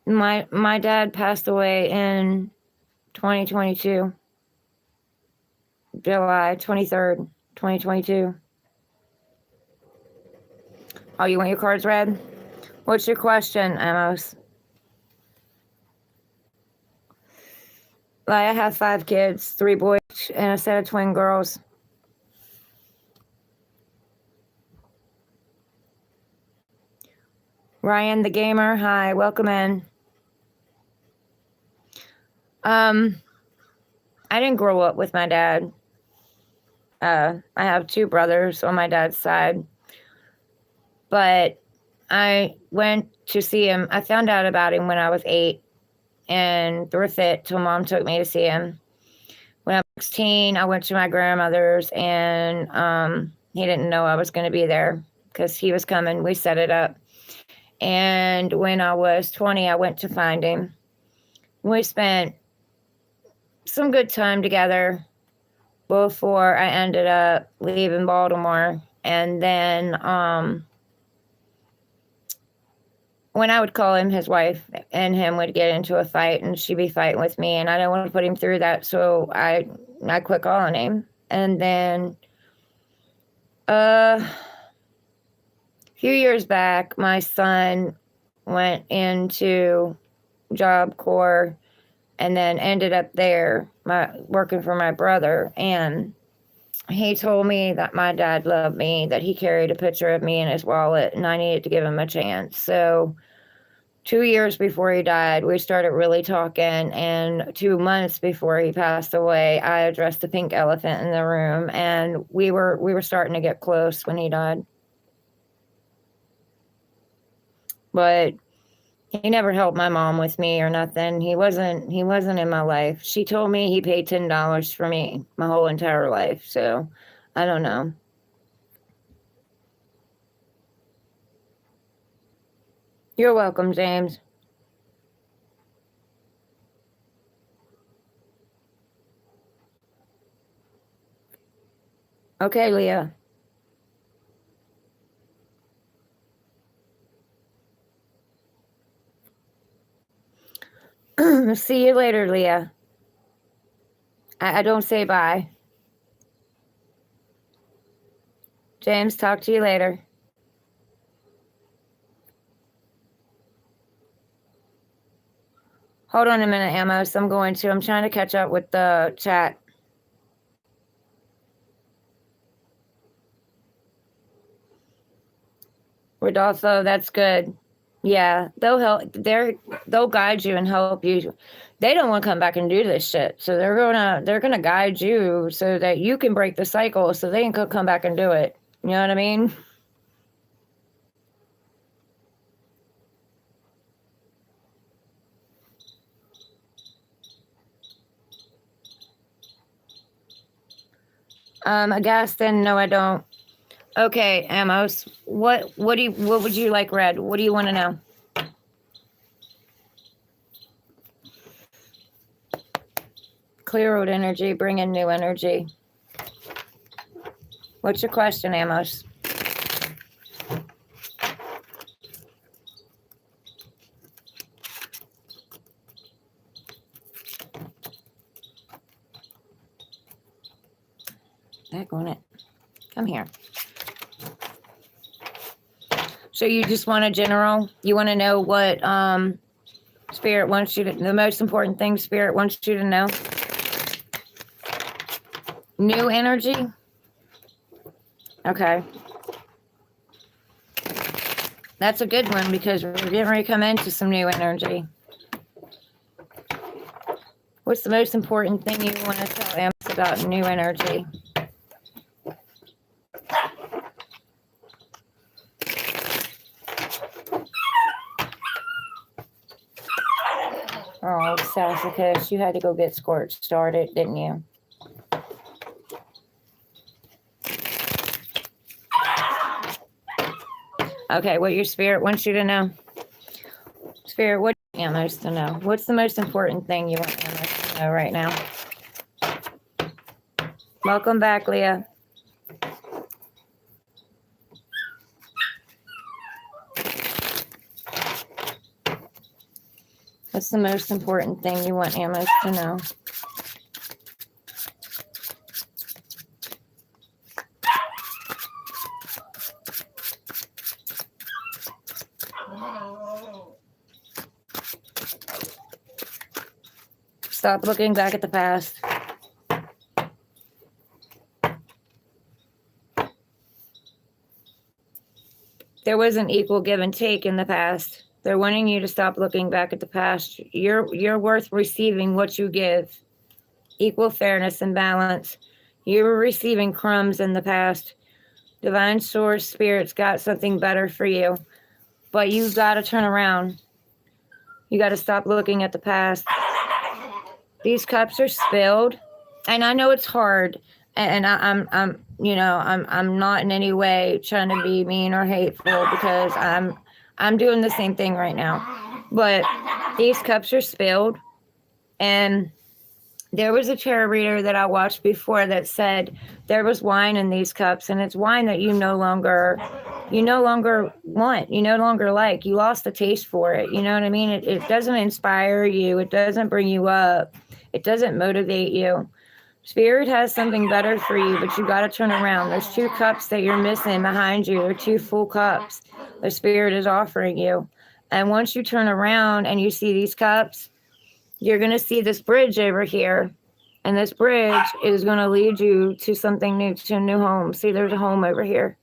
My dad passed away in 2022, July 23rd, 2022. Oh, you want your cards read? What's your question, Amos? I have 5 kids, 3 boys and a set of twin girls. Ryan the gamer, hi, welcome in. I didn't grow up with my dad. I have 2 brothers on my dad's side, but I went to see him. I found out about him when I was 8, and through it till Mom took me to see him. When I was 16, I went to my grandmother's, and he didn't know I was going to be there because he was coming. We set it up. And when I was 20, I went to find him. We spent some good time together before I ended up leaving Baltimore. And then when I would call him, his wife and him would get into a fight, and she'd be fighting with me, and I didn't want to put him through that, so I quit calling him. And then a few years back, my son went into Job Corps and then ended up there working for my brother, and he told me that my dad loved me, that he carried a picture of me in his wallet, and I needed to give him a chance. So 2 years before he died, we started really talking, and 2 months before he passed away, I addressed the pink elephant in the room, and we were starting to get close when he died. But he never helped my mom with me or nothing. He wasn't in my life. She told me he paid $10 for me my whole entire life. So I don't know. You're welcome, James. Okay, Leah. See you later, Leah. I don't say bye. James, talk to you later. Hold on a minute, Amos. I'm trying to catch up with the chat. Rodolfo, that's good. Yeah, they'll help. They'll guide you and help you. They don't want to come back and do this shit, so they're gonna guide you so that you can break the cycle, so they can come back and do it. You know what I mean? Agaston, no, I don't. Okay, Amos, what would you like read? What do you want to know? Clear old energy, bring in new energy. What's your question, Amos? Back on it. Come here. So you just want a general? You want to know what Spirit wants you to, the most important thing Spirit wants you to know? New energy? Okay. That's a good one because we're getting ready to come into some new energy. What's the most important thing you want to tell Amos about new energy? Oh, Sassicus, you had to go get Scorch started, didn't you? Okay, what your Spirit wants you to know. Spirit, what Amos to know? What's the most important thing you want Amos to know right now? Welcome back, Leah. What's the most important thing you want Amos to know? Stop looking back at the past. There was an equal give and take in the past. They're wanting you to stop looking back at the past. You're worth receiving what you give. Equal fairness and balance. You were receiving crumbs in the past. Divine source spirits got something better for you. But you got to turn around. You got to stop looking at the past. These cups are spilled, and I know it's hard. And I'm not in any way trying to be mean or hateful, because I'm doing the same thing right now. But these cups are spilled, and there was a tarot reader that I watched before that said there was wine in these cups, and it's wine that you no longer want, you no longer like. You lost the taste for it. You know what I mean? It doesn't inspire you. It doesn't bring you up. It doesn't motivate you. Spirit has something better for you, but you got to turn around. There's 2 cups that you're missing behind you. They're 2 full cups the Spirit is offering you. And once you turn around and you see these cups, you're going to see this bridge over here. And this bridge is going to lead you to something new, to a new home. See, there's a home over here.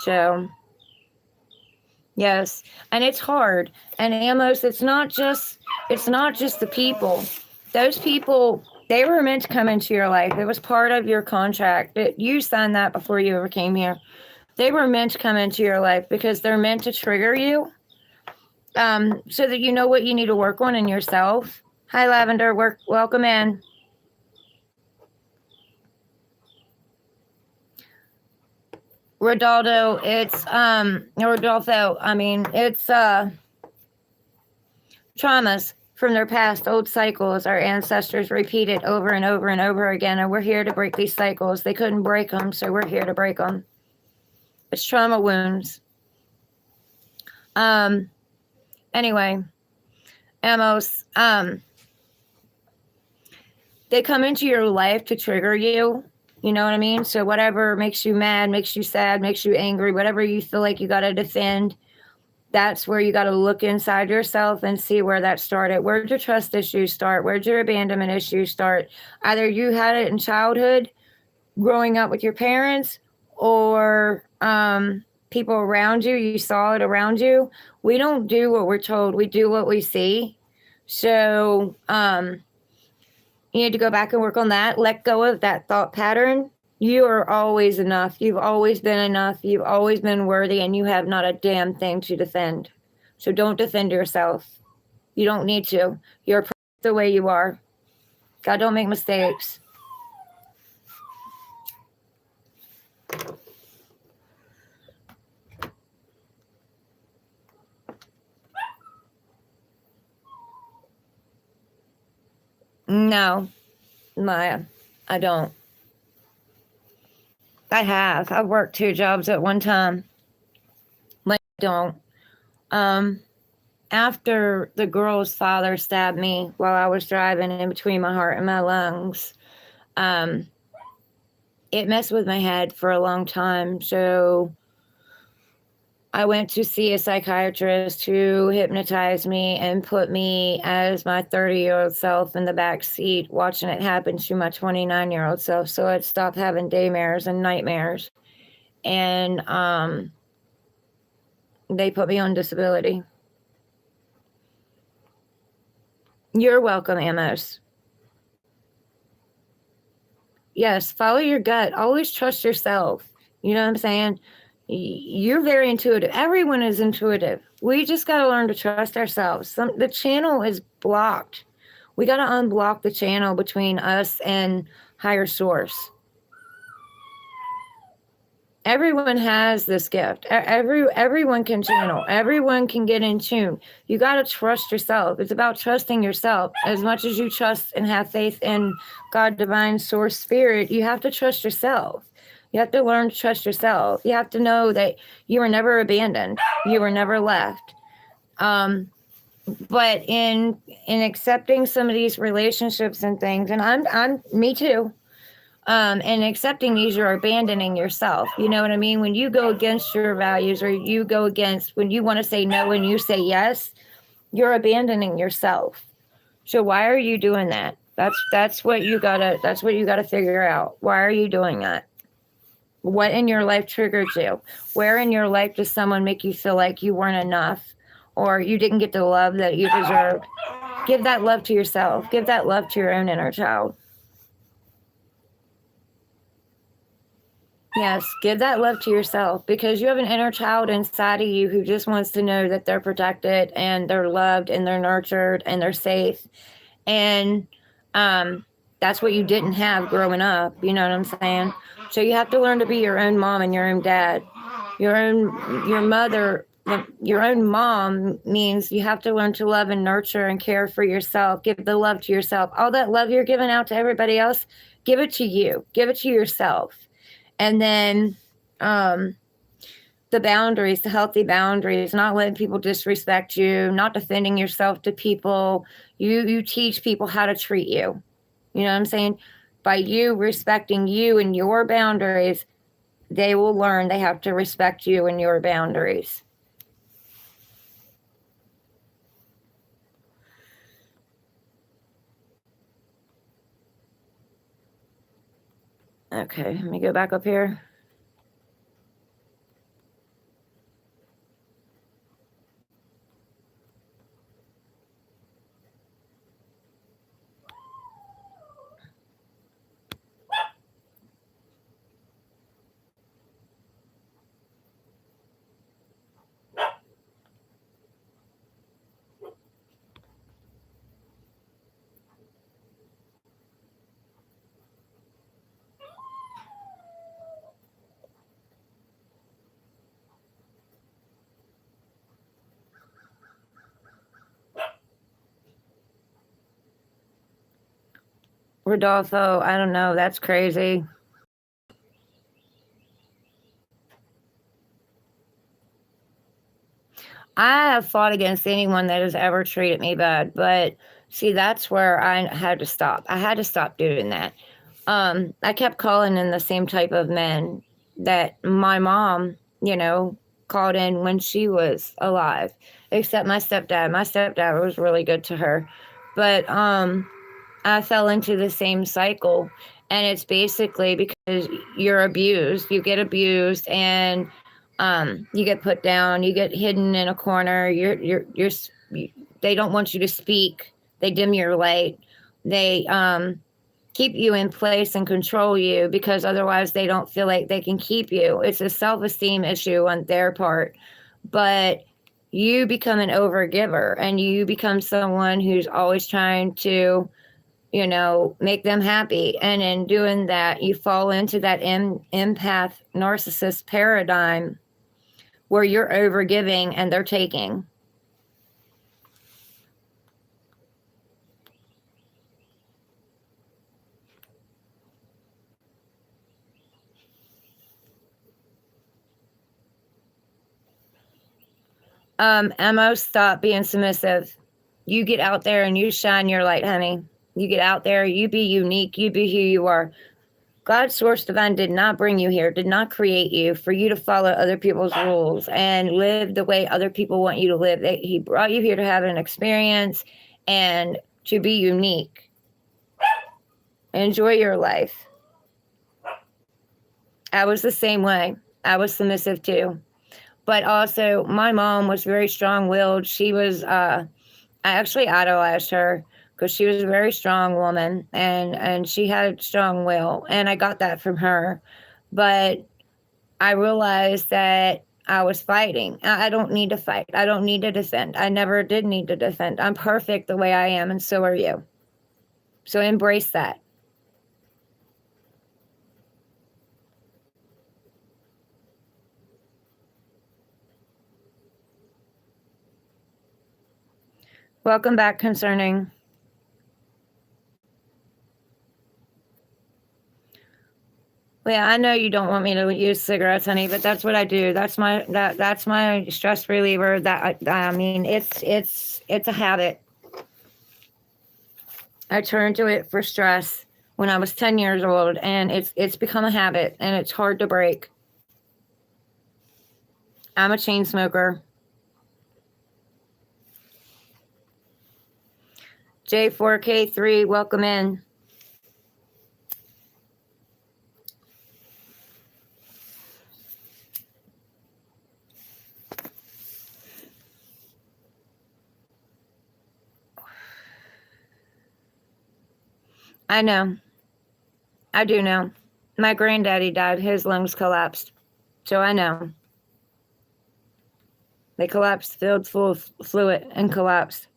So, yes. And it's hard. And Amos, it's not just the people. Those people, they were meant to come into your life. It was part of your contract. You signed that before you ever came here. They were meant to come into your life because they're meant to trigger you, so that you know what you need to work on in yourself. Hi, Lavender. Welcome in. Rodolfo, it's traumas from their past, old cycles. Our ancestors repeat it over and over and over again, and we're here to break these cycles. They couldn't break them, so we're here to break them. It's trauma wounds. Anyway, Amos, they come into your life to trigger you. You know what I mean? So whatever makes you mad, makes you sad, makes you angry, whatever you feel like you got to defend, that's where you got to look inside yourself and see where that started. Where'd your trust issues start? Where'd your abandonment issues start? Either you had it in childhood, growing up with your parents, or people around you. You saw it around you. We don't do what we're told. We do what we see. So you need to go back and work on that. Let go of that thought pattern. You are always enough. You've always been enough. You've always been worthy, and you have not a damn thing to defend. So don't defend yourself. You don't need to. You're perfect the way you are. God don't make mistakes. No, Maya, I don't. I have. I've worked 2 jobs at one time. But I don't. After the girl's father stabbed me while I was driving in between my heart and my lungs, it messed with my head for a long time. So I went to see a psychiatrist who hypnotized me and put me as my 30-year-old self in the back seat, watching it happen to my 29-year-old self. So I'd stop having daymares and nightmares. And they put me on disability. You're welcome, Amos. Yes, follow your gut. Always trust yourself. You know what I'm saying? You're very intuitive. Everyone is intuitive. We just got to learn to trust ourselves. The channel is blocked. We got to unblock the channel between us and higher source. Everyone has this gift. Everyone can channel. Everyone can get in tune. You got to trust yourself. It's about trusting yourself. As much as you trust and have faith in God, divine source, spirit, you have to trust yourself. You have to learn to trust yourself. You have to know that you were never abandoned. You were never left. But in accepting some of these relationships and things, and I'm me too. And accepting these, you're abandoning yourself. You know what I mean? When you go against your values, or you go against, when you want to say no and you say yes, you're abandoning yourself. So why are you doing that? That's what you gotta figure out. Why are you doing that? What in your life triggered you? Where in your life does someone make you feel like you weren't enough, or you didn't get the love that you deserved? Give that love to yourself. Give that love to your own inner child. Yes, give that love to yourself, because you have an inner child inside of you who just wants to know that they're protected and they're loved and they're nurtured and they're safe. And that's what you didn't have growing up. You know what I'm saying? So you have to learn to be your own mom and your own dad. Your mother, your own mom means you have to learn to love and nurture and care for yourself. Give the love to yourself. All that love you're giving out to everybody else, give it to you. Give it to yourself. And then the boundaries, the healthy boundaries, not letting people disrespect you, not defending yourself to people. You teach people how to treat you. You know what I'm saying? By you respecting you and your boundaries, they will learn they have to respect you and your boundaries. Okay, let me go back up here. Rodolfo, I don't know. That's crazy. I have fought against anyone that has ever treated me bad, but see, that's where I had to stop. I had to stop doing that. I kept calling in the same type of men that my mom, called in when she was alive, except my stepdad. My stepdad was really good to her, but I fell into the same cycle, and it's basically because you're abused. You get abused, and you get put down. You get hidden in a corner. They don't want you to speak. They dim your light. They keep you in place and control you, because otherwise they don't feel like they can keep you. It's a self-esteem issue on their part, but you become an overgiver, and you become someone who's always trying to make them happy. And in doing that, you fall into that empath narcissist paradigm where you're overgiving and they're taking. Emma, stop being submissive. You get out there and you shine your light, honey. You get out there, you be unique, you be who you are. God's source divine did not bring you here, did not create you for you to follow other people's rules and live the way other people want you to live. He brought you here to have an experience and to be unique. Enjoy your life. I was the same way. I was submissive too. But also, my mom was very strong-willed. She was, I actually idolized her because she was a very strong woman, and she had strong will, and I got that from her. But I realized that I was fighting. I don't need to fight. I don't need to defend. I never did need to defend. I'm perfect the way I am, and so are you. So embrace that. Welcome back, Concerning. Well, yeah, I know you don't want me to use cigarettes, honey, but that's what I do. That's my stress reliever. I mean, it's a habit. I turned to it for stress when I was 10 years old, and it's become a habit, and it's hard to break. I'm a chain smoker. J4K3, welcome in. I know. I do know. My granddaddy died. His lungs collapsed. So I know. They collapsed, filled full of fluid, and collapsed.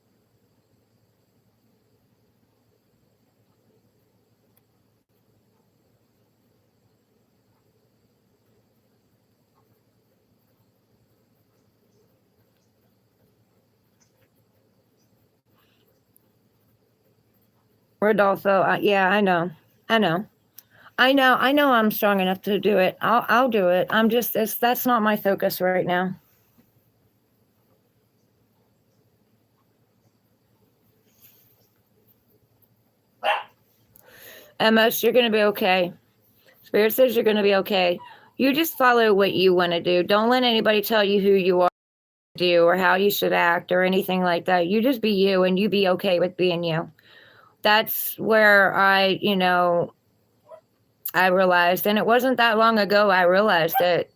Rodolfo, yeah, I know. I know. I know I'm strong enough to do it. I'll do it. I'm just that's not my focus right now. MS, you're gonna be okay. Spirit says you're gonna be okay. You just follow what you want to do. Don't let anybody tell you who you are, do, or how you should act, or anything like that. You just be you, and you be okay with being you. That's where I realized, and it wasn't that long ago I realized that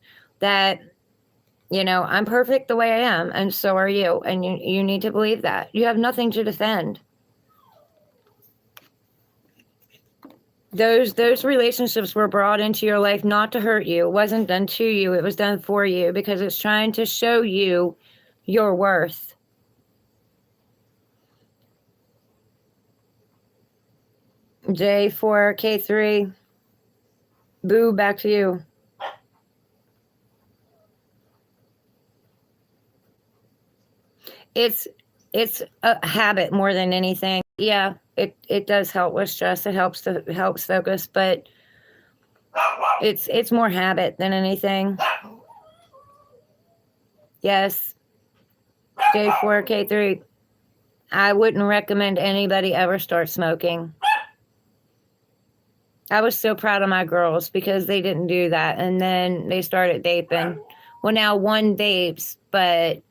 I'm perfect the way I am, and so are you, and you need to believe that. You have nothing to defend. Those relationships were brought into your life not to hurt you. It wasn't done to you, it was done for you, because it's trying to show you your worth. J4K3, boo, back to you. It's a habit more than anything. Yeah, it does help with stress. It helps focus, but it's more habit than anything. Yes. J4K3. I wouldn't recommend anybody ever start smoking. I was so proud of my girls because they didn't do that, and then they started vaping. Well, now one vapes, but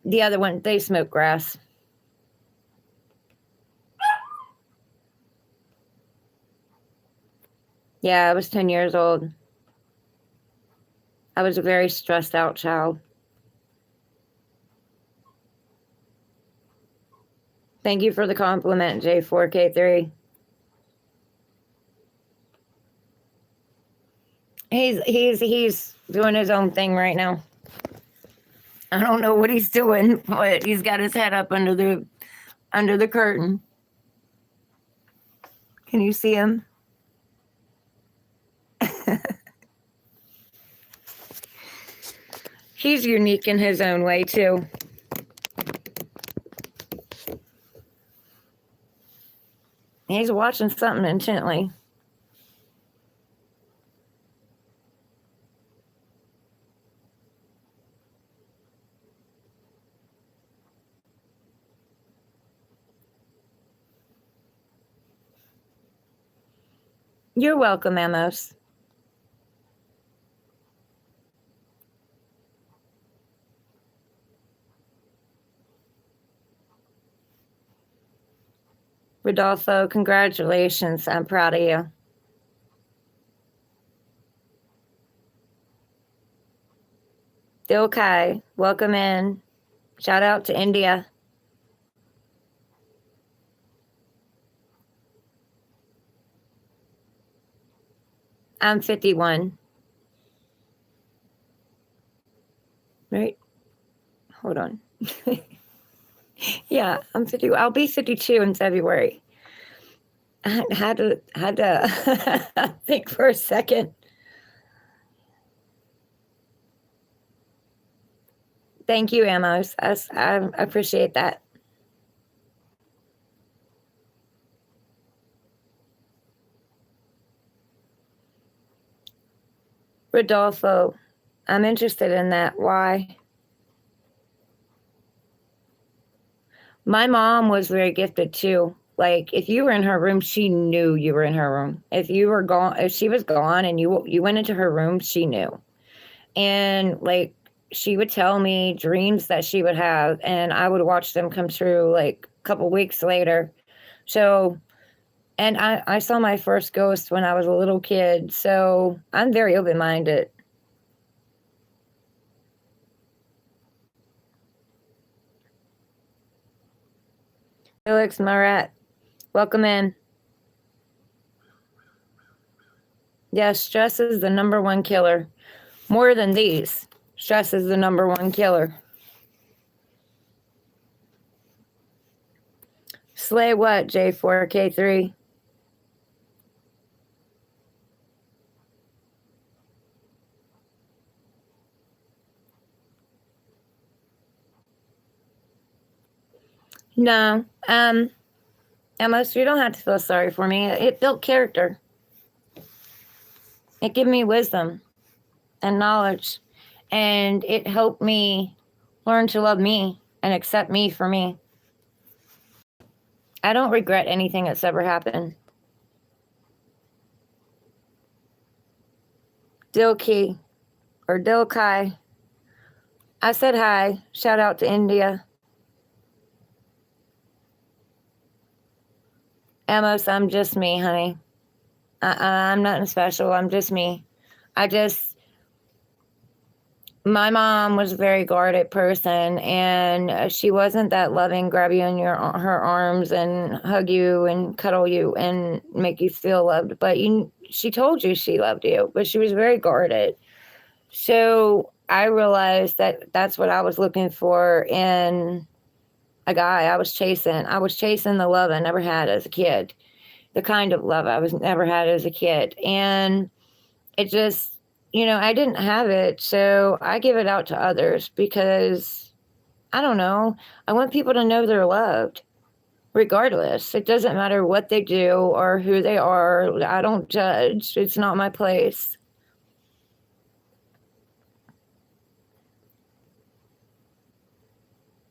the other one, they smoke grass. Yeah, I was 10 years old. I was a very stressed out child. Thank you for the compliment, J4K3. He's doing his own thing right now. I don't know what he's doing, but he's got his head up under the curtain. Can you see him? He's unique in his own way too. He's watching something intently. You're welcome, Amos. Rodolfo, congratulations. I'm proud of you. Dilkai, welcome in. Shout out to India. I'm 51. Right? Hold on. Yeah, I'm 50. I'll be 52 in February. I had to think for a second. Thank you, Amos. I appreciate that. Rodolfo, I'm interested in that. Why? My mom was very gifted too. Like if you were in her room, she knew you were in her room. If you were gone, if she was gone and you went into her room, she knew. And like she would tell me dreams that she would have, and I would watch them come true like a couple weeks later. So, and I saw my first ghost when I was a little kid. So I'm very open minded. Felix Marat, welcome in. Yes, stress is the number one killer. More than these. Stress is the number one killer. Slay what, J4K3? No. Amos, you don't have to feel sorry for me. It built character. It gave me wisdom and knowledge. And it helped me learn to love me and accept me for me. I don't regret anything that's ever happened. Dilki or Dilkai. I said hi. Shout out to India. Amos, I'm just me, honey. I'm nothing special. I'm just me. My mom was a very guarded person, and she wasn't that loving, grab you in her arms and hug you and cuddle you and make you feel loved. But she told you she loved you, but she was very guarded. So I realized that that's what I was looking for in a guy. I was chasing the love I never had as a kid, the kind of love I was never had as a kid. And it just, I didn't have it. So I give it out to others because I don't know. I want people to know they're loved regardless. It doesn't matter what they do or who they are. I don't judge. It's not my place.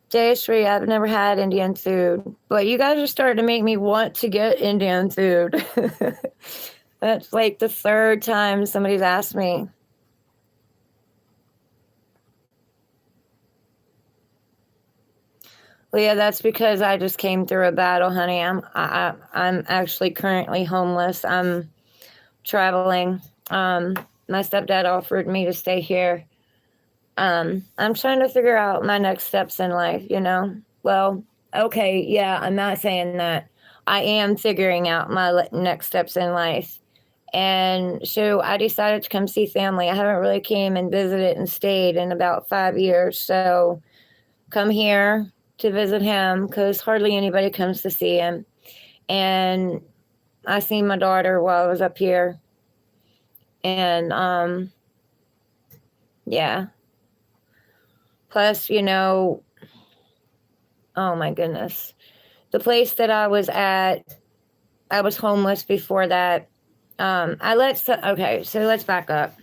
Jayashree, I've never had Indian food, but you guys are starting to make me want to get Indian food. That's like the third time somebody's asked me. Leah, that's because I just came through a battle, honey. I'm actually currently homeless. I'm traveling. My stepdad offered me to stay here. I'm trying to figure out my next steps in life, Well, okay, yeah, I'm not saying that. I am figuring out my next steps in life. And so I decided to come see family. I haven't really came and visited and stayed in about 5 years. So come here to visit him because hardly anybody comes to see him. And I seen my daughter while I was up here. And yeah. Plus, oh my goodness. The place that I was at, I was homeless before that. Okay, so let's back up.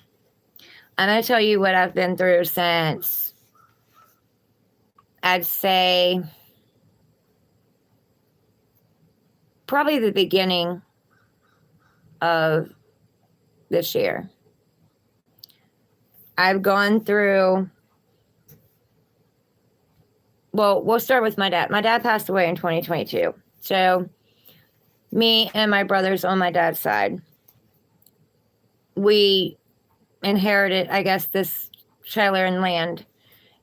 I'm going to tell you what I've been through since, I'd say, probably the beginning of this year. I've gone through, well, we'll start with my dad. My dad passed away in 2022. So me and my brothers on my dad's side, we inherited, I guess, this trailer and land.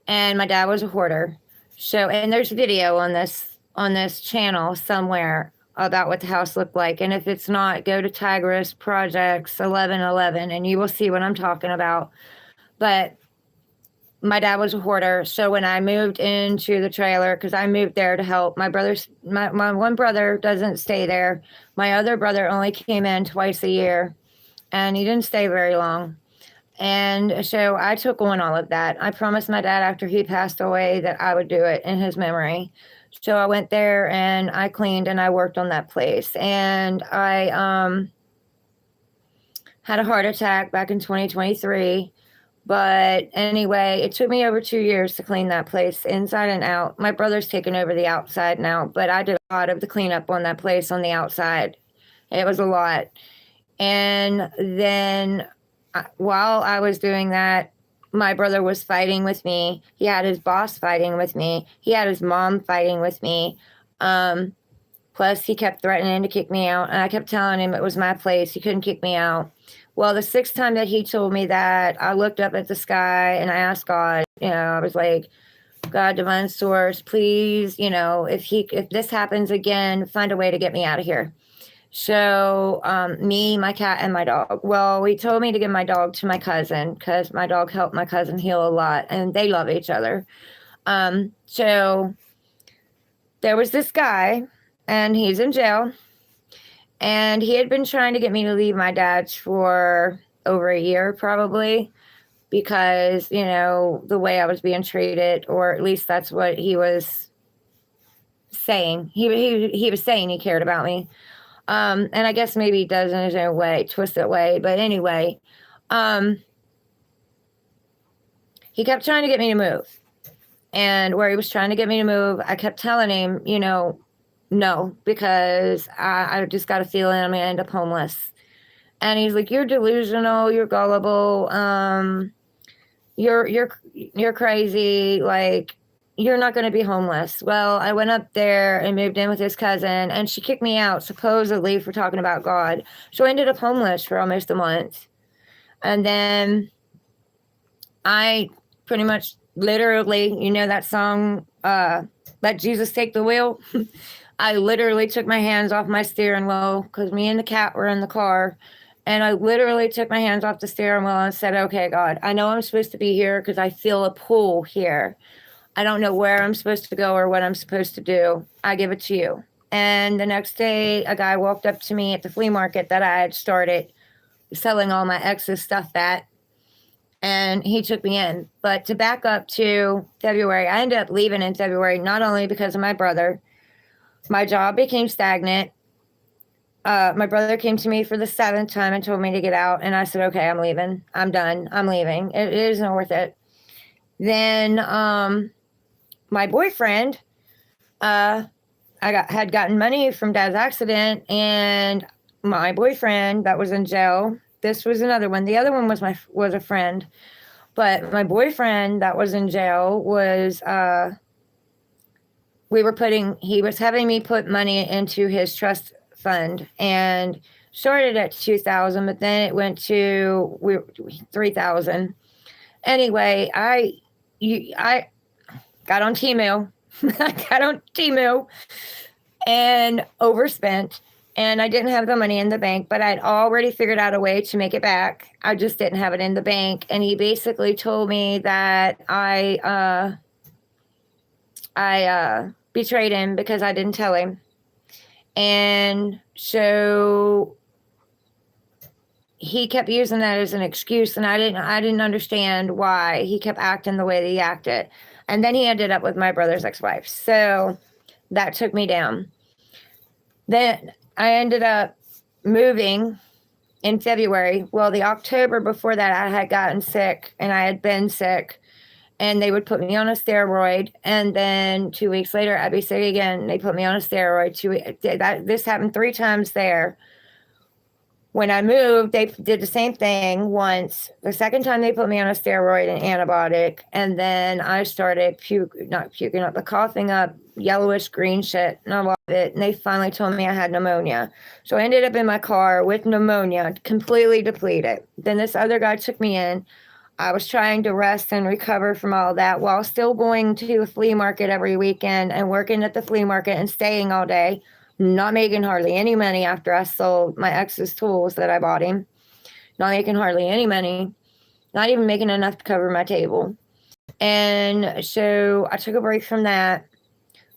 And my dad was a hoarder. So, and there's video on this channel somewhere about what the house looked like. And if it's not, go to Tigris Projects 1111 and you will see what I'm talking about. But my dad was a hoarder. So when I moved into the trailer, because I moved there to help my one brother doesn't stay there. My other brother only came in twice a year and he didn't stay very long. And so I took on all of that. I promised my dad after he passed away that I would do it in his memory. So I went there and I cleaned and I worked on that place. And I had a heart attack back in 2023. But anyway, it took me over 2 years to clean that place inside and out. My brother's taken over the outside now, but I did a lot of the cleanup on that place on the outside. It was a lot. And then while I was doing that, my brother was fighting with me. He had his boss fighting with me. He had his mom fighting with me. Plus, he kept threatening to kick me out. And I kept telling him it was my place. He couldn't kick me out. Well, the sixth time that he told me that, I looked up at the sky and I asked God, I was like, God, divine source, please, if this happens again, find a way to get me out of here. So me, my cat, and my dog. Well, he told me to give my dog to my cousin because my dog helped my cousin heal a lot, and they love each other. So there was this guy, and he's in jail, and he had been trying to get me to leave my dad's for over a year, probably, because the way I was being treated, or at least that's what he was saying. He was saying he cared about me. And I guess maybe he does in his own way, twisted way. But anyway, he kept trying to get me to move. And where he was trying to get me to move, I kept telling him, no, because I just got a feeling I'm going to end up homeless. And he's like, you're delusional, you're gullible, you're crazy, like, you're not going to be homeless. Well, I went up there and moved in with his cousin, and she kicked me out, supposedly, for talking about God. So I ended up homeless for almost a month. And then I pretty much literally, that song, Let Jesus Take the Wheel? I literally took my hands off my steering wheel because me and the cat were in the car. And I literally took my hands off the steering wheel and said, okay, God, I know I'm supposed to be here because I feel a pull here. I don't know where I'm supposed to go or what I'm supposed to do. I give it to you. And the next day, a guy walked up to me at the flea market that I had started selling all my ex's stuff at, and he took me in. But to back up to February, I ended up leaving in February, not only because of my brother. My job became stagnant. My brother came to me for the 7th time and told me to get out. And I said, okay, I'm leaving. I'm done. I'm leaving. It isn't worth it. Then my boyfriend, had gotten money from Dad's accident, and my boyfriend that was in jail. This was another one. The other one was a friend, but my boyfriend that was in jail was he was having me put money into his trust fund, and started at 2,000, but then it went to 3,000. Anyway, I got on Temu. I got on Temu and overspent, and I didn't have the money in the bank, but I'd already figured out a way to make it back. I just didn't have it in the bank. And he basically told me that I betrayed him because I didn't tell him. And so he kept using that as an excuse, and I didn't understand why he kept acting the way that he acted. And then he ended up with my brother's ex-wife. So that took me down. Then I ended up moving in February. Well, the October before that, I had gotten sick, and I had been sick, and they would put me on a steroid. And then 2 weeks later, I'd be sick again. They put me on a steroid. This happened 3 times there. When I moved, they did the same thing once. The second time, they put me on a steroid and antibiotic. And then I started coughing up yellowish green shit. And I loved it. And they finally told me I had pneumonia. So I ended up in my car with pneumonia, completely depleted. Then this other guy took me in. I was trying to rest and recover from all that while still going to the flea market every weekend and working at the flea market and staying all day. Not making hardly any money after I sold my ex's tools that I bought him. Not making hardly any money. Not even making enough to cover my table. And so I took a break from that.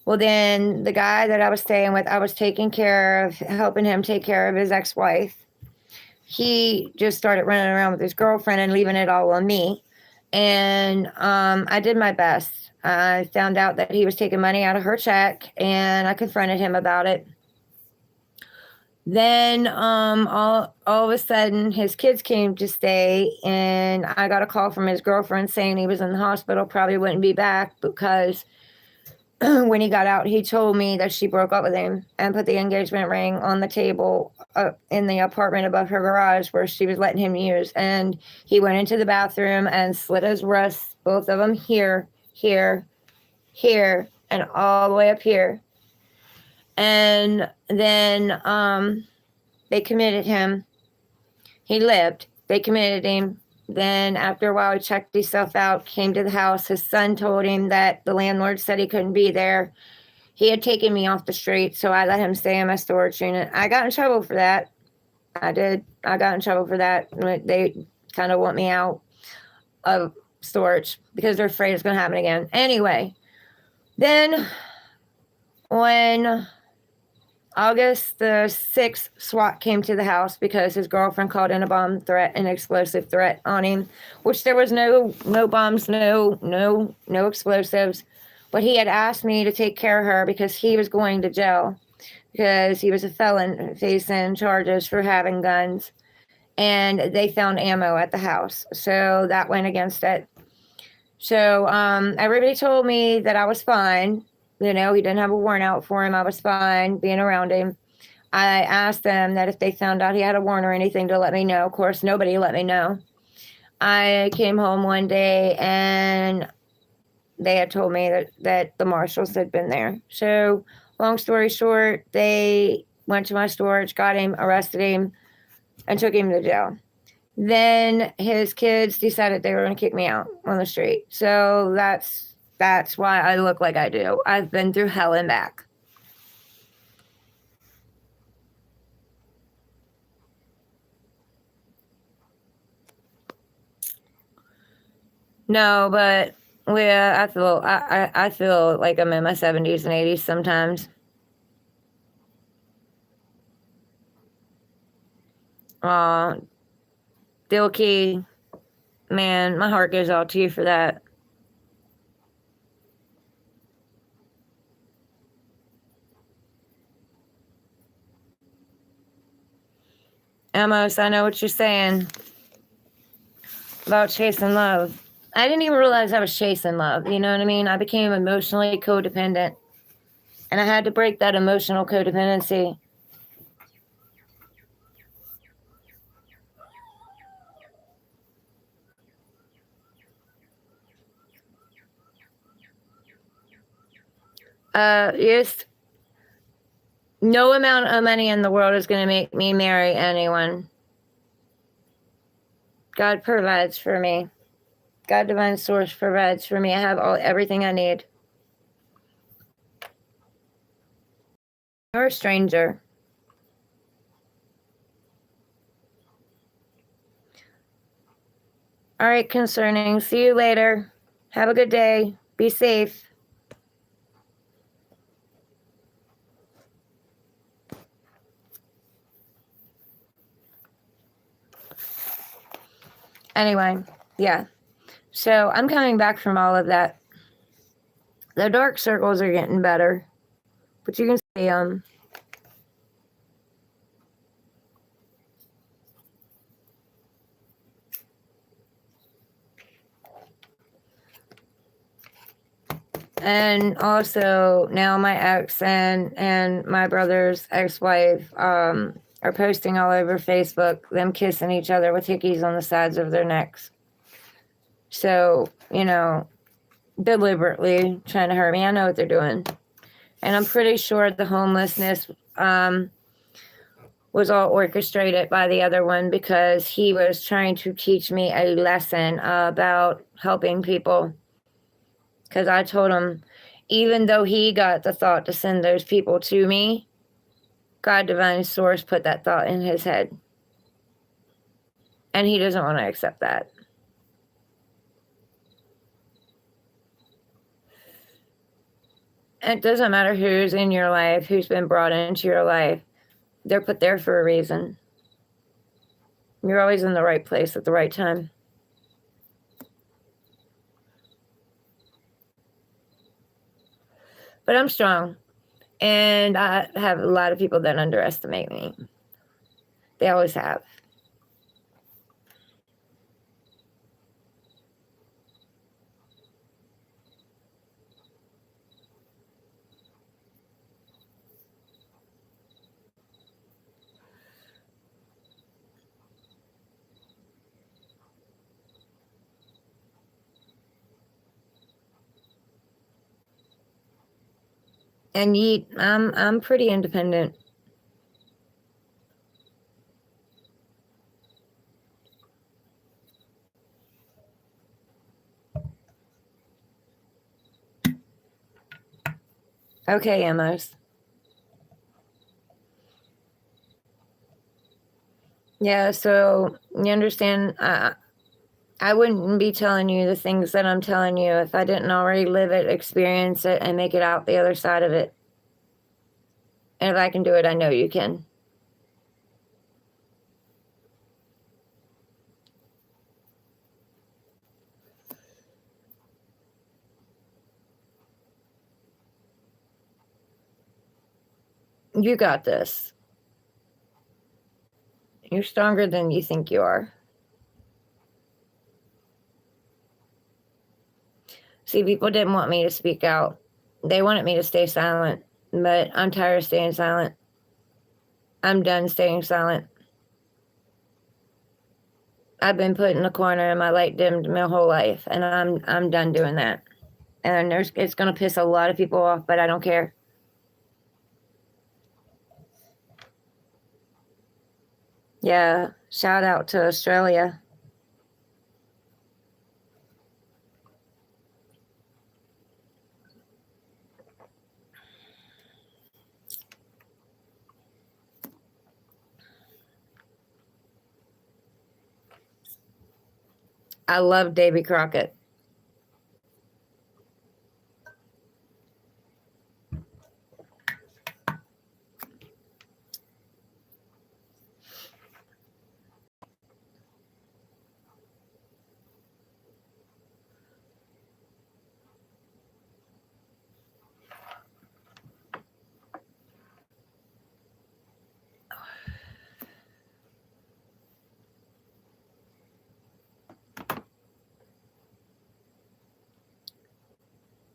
Well, then the guy that I was staying with, I was helping him take care of his ex-wife. He just started running around with his girlfriend and leaving it all on me. And I did my best. I found out that he was taking money out of her check, and I confronted him about it. Then all of a sudden his kids came to stay, and I got a call from his girlfriend saying he was in the hospital, probably wouldn't be back because when he got out, he told me that she broke up with him and put the engagement ring on the table in the apartment above her garage where she was letting him use. And he went into the bathroom and slit his wrists, both of them here, here, here, and all the way up here. And then they committed him. He lived. They committed him. Then after a while, he checked himself out, came to the house. His son told him that the landlord said he couldn't be there. He had taken me off the street, so I let him stay in my storage unit. I got in trouble for that. I did. I got in trouble for that. They kind of want me out of storage because they're afraid it's going to happen again. Anyway, then when August the 6th, SWAT came to the house because his girlfriend called in a bomb threat, an explosive threat on him, which there was no bombs, no explosives. But he had asked me to take care of her because he was going to jail because he was a felon facing charges for having guns. And they found ammo at the house. So that went against it. So everybody told me that I was fine. You know, he didn't have a warrant out for him. I was fine being around him. I asked them that if they found out he had a warrant or anything to let me know. Of course, nobody let me know. I came home one day and they had told me that the marshals had been there. So long story short, they went to my storage, got him, arrested him, and took him to jail. Then his kids decided they were going to kick me out on the street. So that's why I look like I do. I've been through hell and back. No, but I feel like I'm in my 70s and 80s sometimes. Aw, Dilky, man, my heart goes out to you for that. Amos, I know what you're saying about chasing love. I didn't even realize I was chasing love. You know what I mean? I became emotionally codependent, and I had to break that emotional codependency. Just no amount of money in the world is going to make me marry anyone. God provides for me. God divine source provides for me. I have everything I need. You're a stranger. All right, concerning. See you later. Have a good day. Be safe. Anyway, yeah. So I'm coming back from all of that. The dark circles are getting better, but you can see them. And also now my ex and my brother's ex-wife are posting all over Facebook them kissing each other with hickeys on the sides of their necks. So, you know, deliberately trying to hurt me. I know what they're doing. And I'm pretty sure the homelessness was all orchestrated by the other one because he was trying to teach me a lesson about helping people. Because I told him, even though he got the thought to send those people to me, God divine source put that thought in his head. And he doesn't want to accept that. It doesn't matter who's in your life, who's been brought into your life. They're put there for a reason. You're always in the right place at the right time. But I'm strong. And I have a lot of people that underestimate me. They always have. And I'm pretty independent. Okay, Amos. Yeah, so you understand, I wouldn't be telling you the things that I'm telling you if I didn't already live it, experience it, and make it out the other side of it. And if I can do it, I know you can. You got this. You're stronger than you think you are. See, people didn't want me to speak out. They wanted me to stay silent, but I'm tired of staying silent. I'm done staying silent. I've been put in a corner and my light dimmed my whole life, and I'm done doing that. And it's gonna piss a lot of people off, but I don't care. Yeah, shout out to Australia. I love Davy Crockett.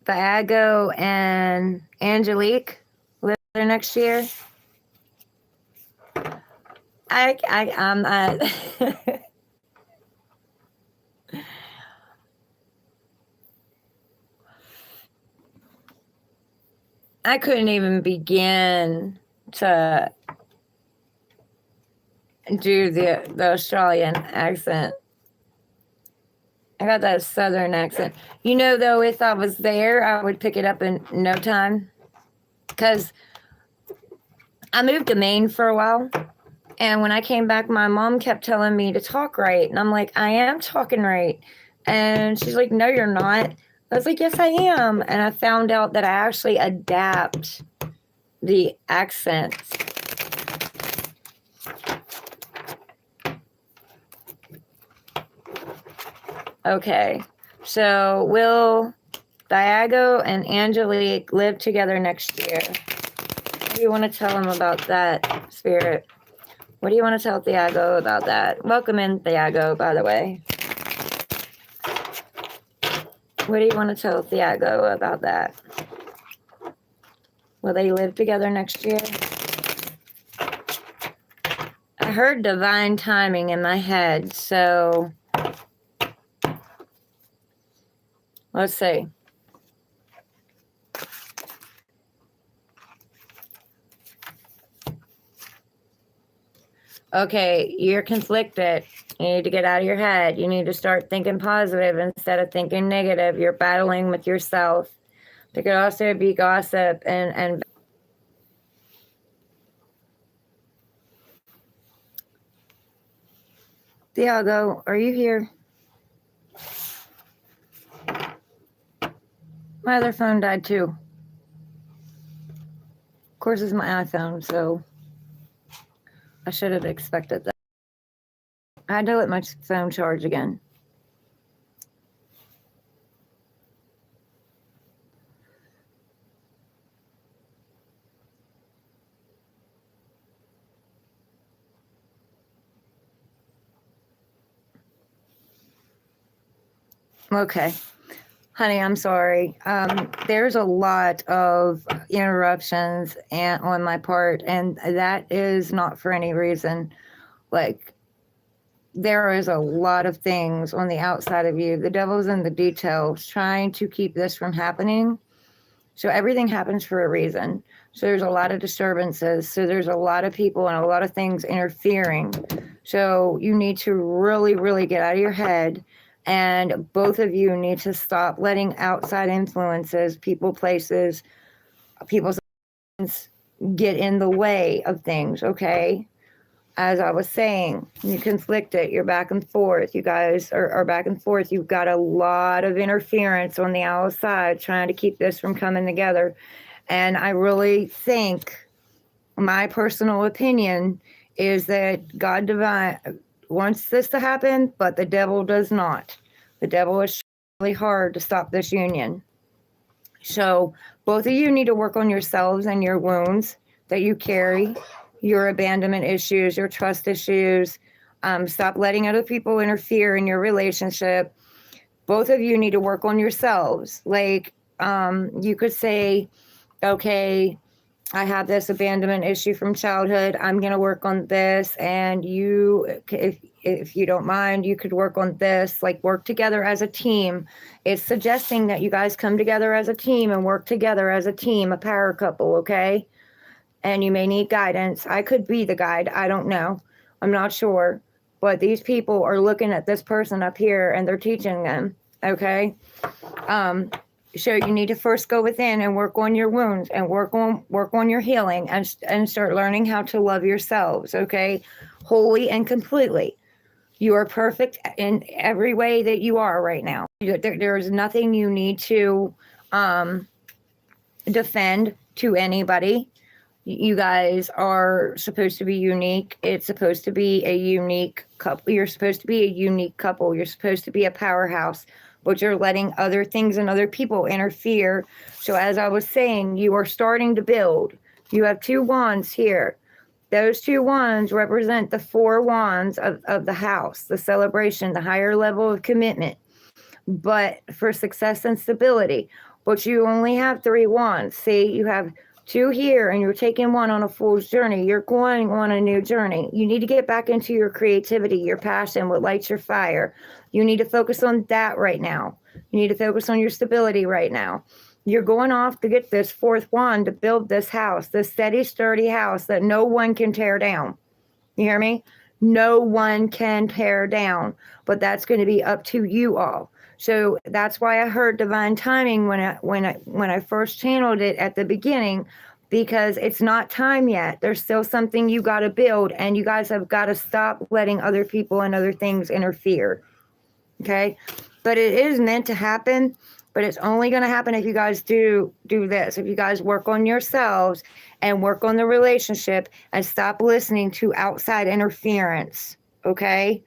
Thiago and Angelique live there next year. I'm I couldn't even begin to do the Australian accent. I got that southern accent. You know, though, if I was there, I would pick it up in no time. Because I moved to Maine for a while. And when I came back, my mom kept telling me to talk right. And I'm like, I am talking right. And she's like, no, you're not. I was like, yes, I am. And I found out that I actually adapt the accents. Okay. So will Diago and Angelique live together next year? What do you want to tell them about that, Spirit? What do you want to tell Thiago about that? Welcome in, Thiago, by the way. What do you want to tell Thiago about that? Will they live together next year? I heard divine timing in my head, so let's see. Okay, you're conflicted. You need to get out of your head. You need to start thinking positive instead of thinking negative. You're battling with yourself. There could also be gossip and Thiago, are you here? My other phone died too. Of course, it's my iPhone, so I should have expected that. I had to let my phone charge again. Okay. Honey, I'm sorry. There's a lot of interruptions on my part, and that is not for any reason. Like, there is a lot of things on the outside of you. The devil's in the details trying to keep this from happening. So everything happens for a reason. So there's a lot of disturbances. So there's a lot of people and a lot of things interfering. So you need to really, really get out of your head. And both of you need to stop letting outside influences, people, places, people's get in the way of things, okay? As I was saying, you conflict it, you're back and forth. You guys are back and forth. You've got a lot of interference on the outside trying to keep this from coming together. And I really think, my personal opinion is that God divine wants this to happen, but the devil does not. The devil is really hard to stop this union. So both of you need to work on yourselves and your wounds that you carry, your abandonment issues, your trust issues. Stop letting other people interfere in your relationship. Both of you need to work on yourselves. Like, you could say, okay, I have this abandonment issue from childhood. I'm going to work on this. And you, if you don't mind, you could work on this, like work together as a team. It's suggesting that you guys come together as a team and work together as a team, a power couple, okay? And you may need guidance. I could be the guide. I don't know. I'm not sure. But these people are looking at this person up here and they're teaching them, okay? So you need to first go within and work on your wounds and work on your healing and start learning how to love yourselves, okay? Wholly and completely. You are perfect in every way that you are right now. There is nothing you need to defend to anybody. You guys are supposed to be unique. It's supposed to be a unique couple. You're supposed to be a unique couple. You're supposed to be a powerhouse, but you're letting other things and other people interfere. So as I was saying, you are starting to build. You have 2 wands here. Those 2 wands represent the 4 wands of the house, the celebration, the higher level of commitment, but for success and stability. But you only have 3 wands. See, you have 2 here and you're taking 1 on a fool's journey. You're going on a new journey. You need to get back into your creativity, your passion, what lights your fire. You need to focus on that right now. You need to focus on your stability right now. You're going off to get this 4th wand to build this house, this steady, sturdy house that no one can tear down. You hear me? No one can tear down, but that's going to be up to you all. So that's why I heard divine timing when I first channeled it at the beginning, because it's not time yet. There's still something you got to build, and you guys have got to stop letting other people and other things interfere. Okay? But it is meant to happen, but it's only going to happen if you guys do this. If you guys work on yourselves and work on the relationship and stop listening to outside interference. Okay?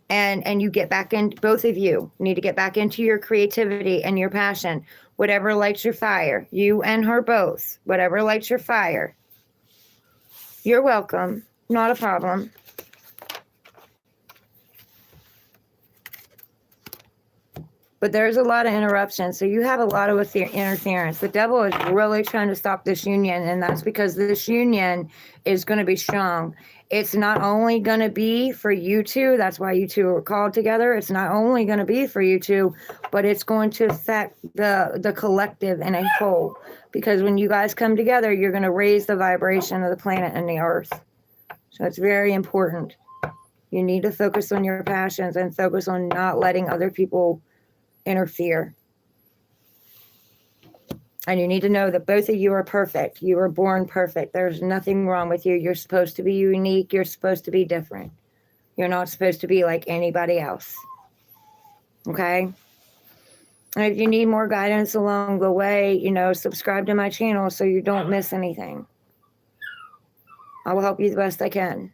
And you get back in, both of you need to get back into your creativity and your passion, whatever lights your fire, you and her both, whatever lights your fire. You're welcome. Not a problem. But there's a lot of interruptions. So you have a lot of interference. The devil is really trying to stop this union. And that's because this union is going to be strong. It's not only going to be for you two. That's why you two are called together. It's not only going to be for you two, but it's going to affect the collective in a whole. Because when you guys come together, you're going to raise the vibration of the planet and the earth. So it's very important. You need to focus on your passions and focus on not letting other people interfere. And you need to know that both of you are perfect. You were born perfect. There's nothing wrong with you. You're supposed to be unique. You're supposed to be different. You're not supposed to be like anybody else. Okay? And if you need more guidance along the way, subscribe to my channel so you don't miss anything. I will help you the best I can.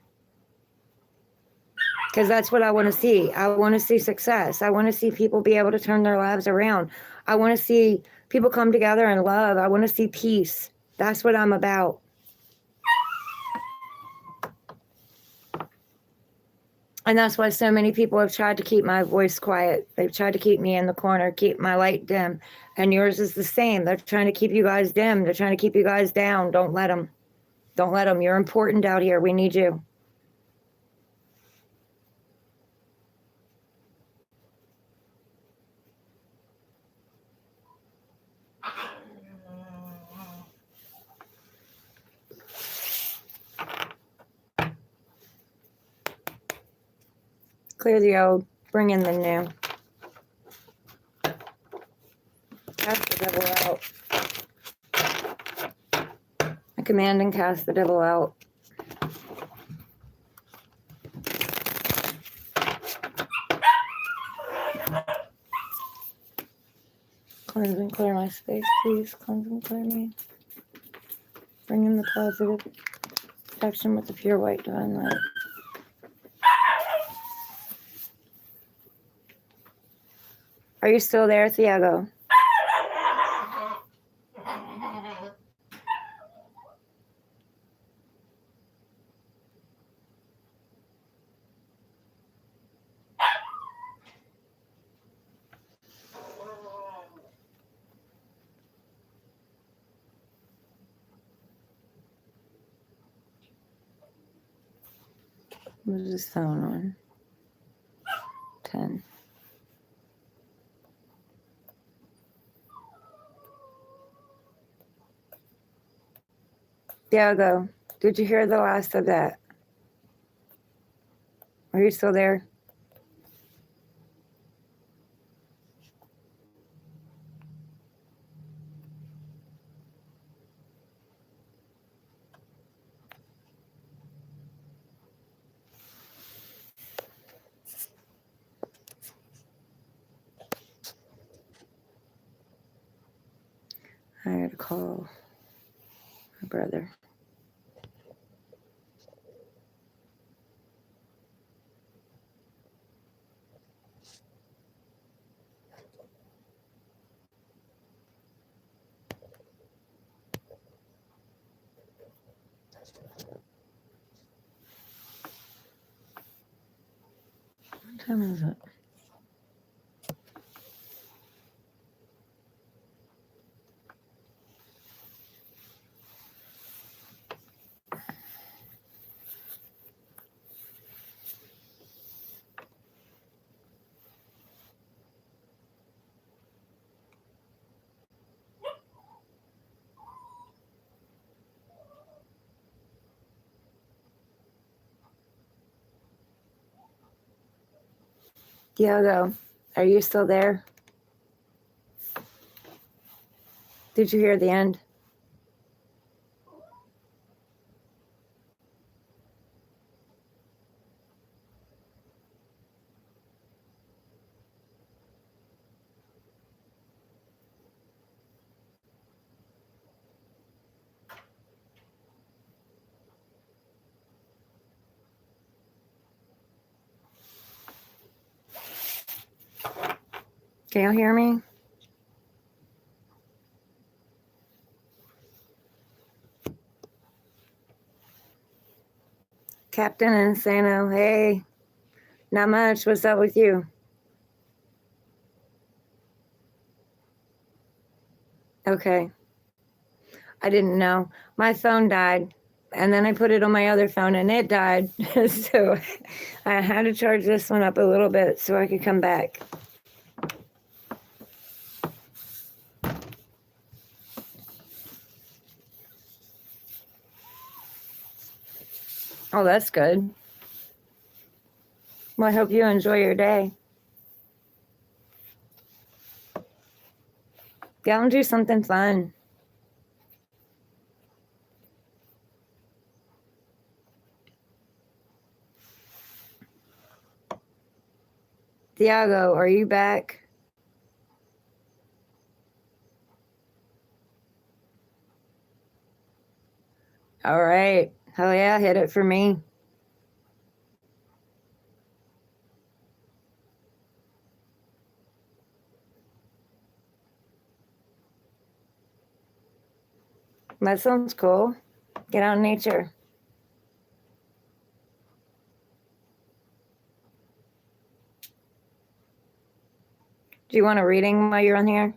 Because that's what I want to see. I want to see success. I want to see people be able to turn their lives around. I want to see people come together and love. I want to see peace. That's what I'm about. And that's why so many people have tried to keep my voice quiet. They've tried to keep me in the corner, keep my light dim. And yours is the same. They're trying to keep you guys dim. They're trying to keep you guys down. Don't let them. Don't let them. You're important out here. We need you. Clear the old, bring in the new. Cast the devil out. I command and cast the devil out. Cleanse and clear my space, please. Cleanse and clear me. Bring in the positive protection with the pure white divine light. Are you still there, Thiago? What is this phone on? 10. Thiago, did you hear the last of that? Are you still there? I gotta call my brother. What time is it? Thiago, are you still there? Did you hear the end? Can you hear me? Captain Insano, hey. Not much. What's up with you? Okay. I didn't know. My phone died. And then I put it on my other phone and it died. So I had to charge this one up a little bit so I could come back. Oh, that's good. Well, I hope you enjoy your day. Go and do something fun. Thiago, are you back? All right. Hell yeah, hit it for me. That sounds cool. Get out in nature. Do you want a reading while you're on here?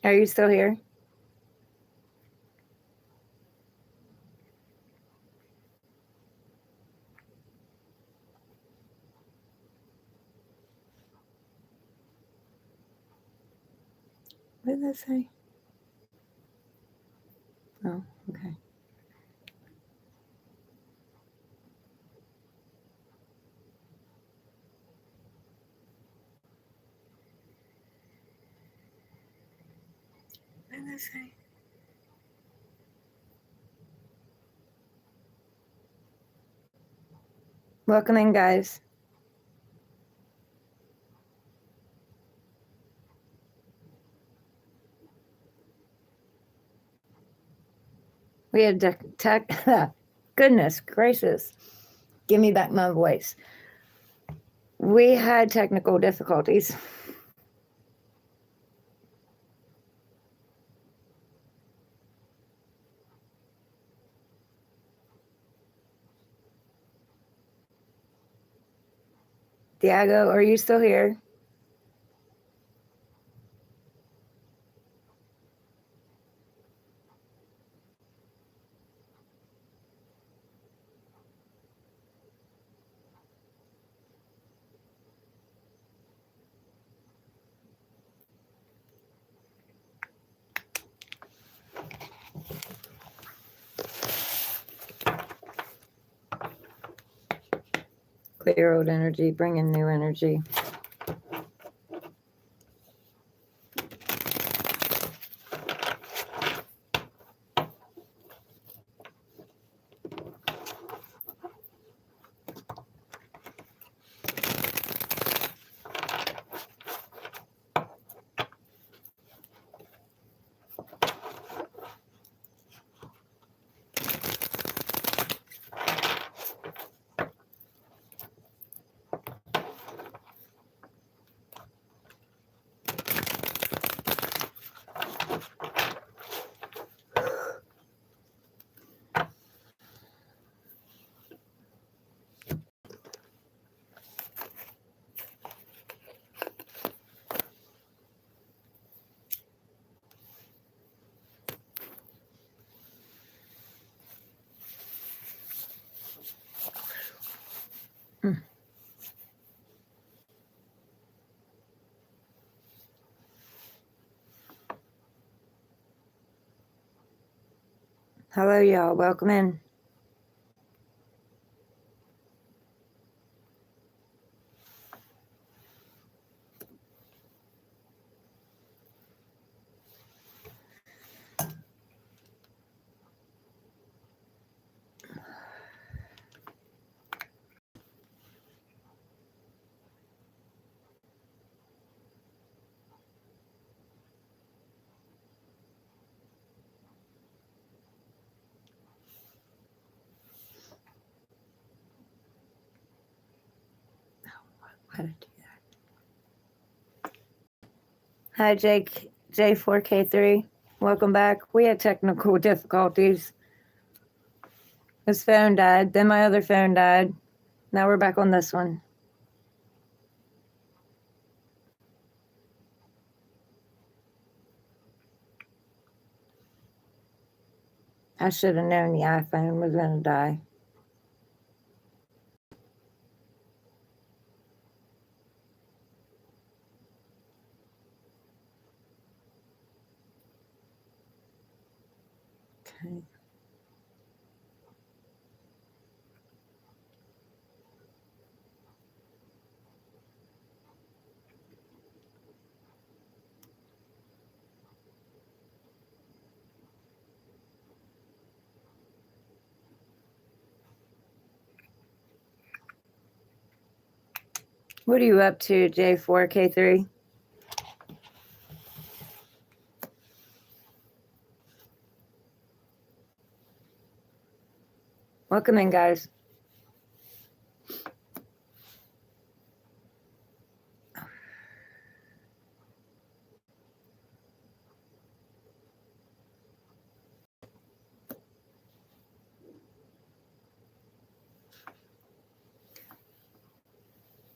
Are you still here? What did that say? Oh, okay. What did that say? Welcome in, guys. We had goodness gracious. Give me back my voice. We had technical difficulties. Diego, are you still here? Clear old energy, bring in new energy. Hello, y'all. Welcome in. How to do that? Hi, Jake. J4K3. Welcome back. We had technical difficulties. This phone died. Then my other phone died. Now we're back on this one. I should have known the iPhone was going to die. Okay. What are you up to, J4K3? Welcome in, guys.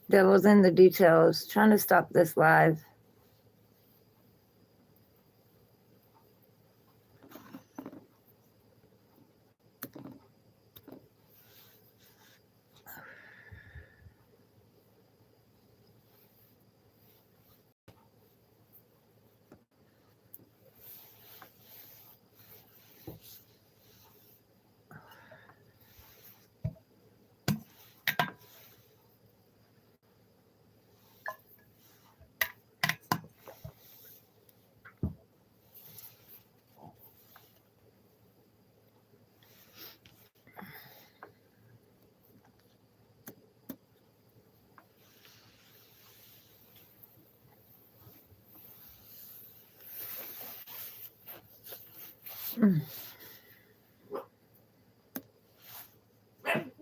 Devil's in the details. Trying to stop this live.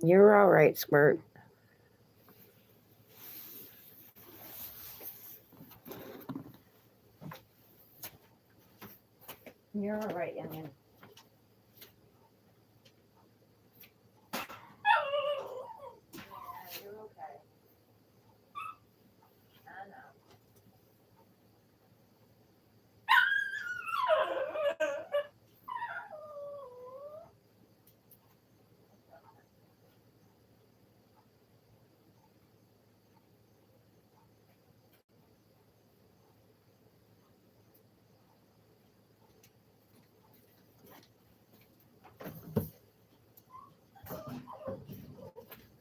You're all right, Squirt. You're all right, young man. You're okay. I know.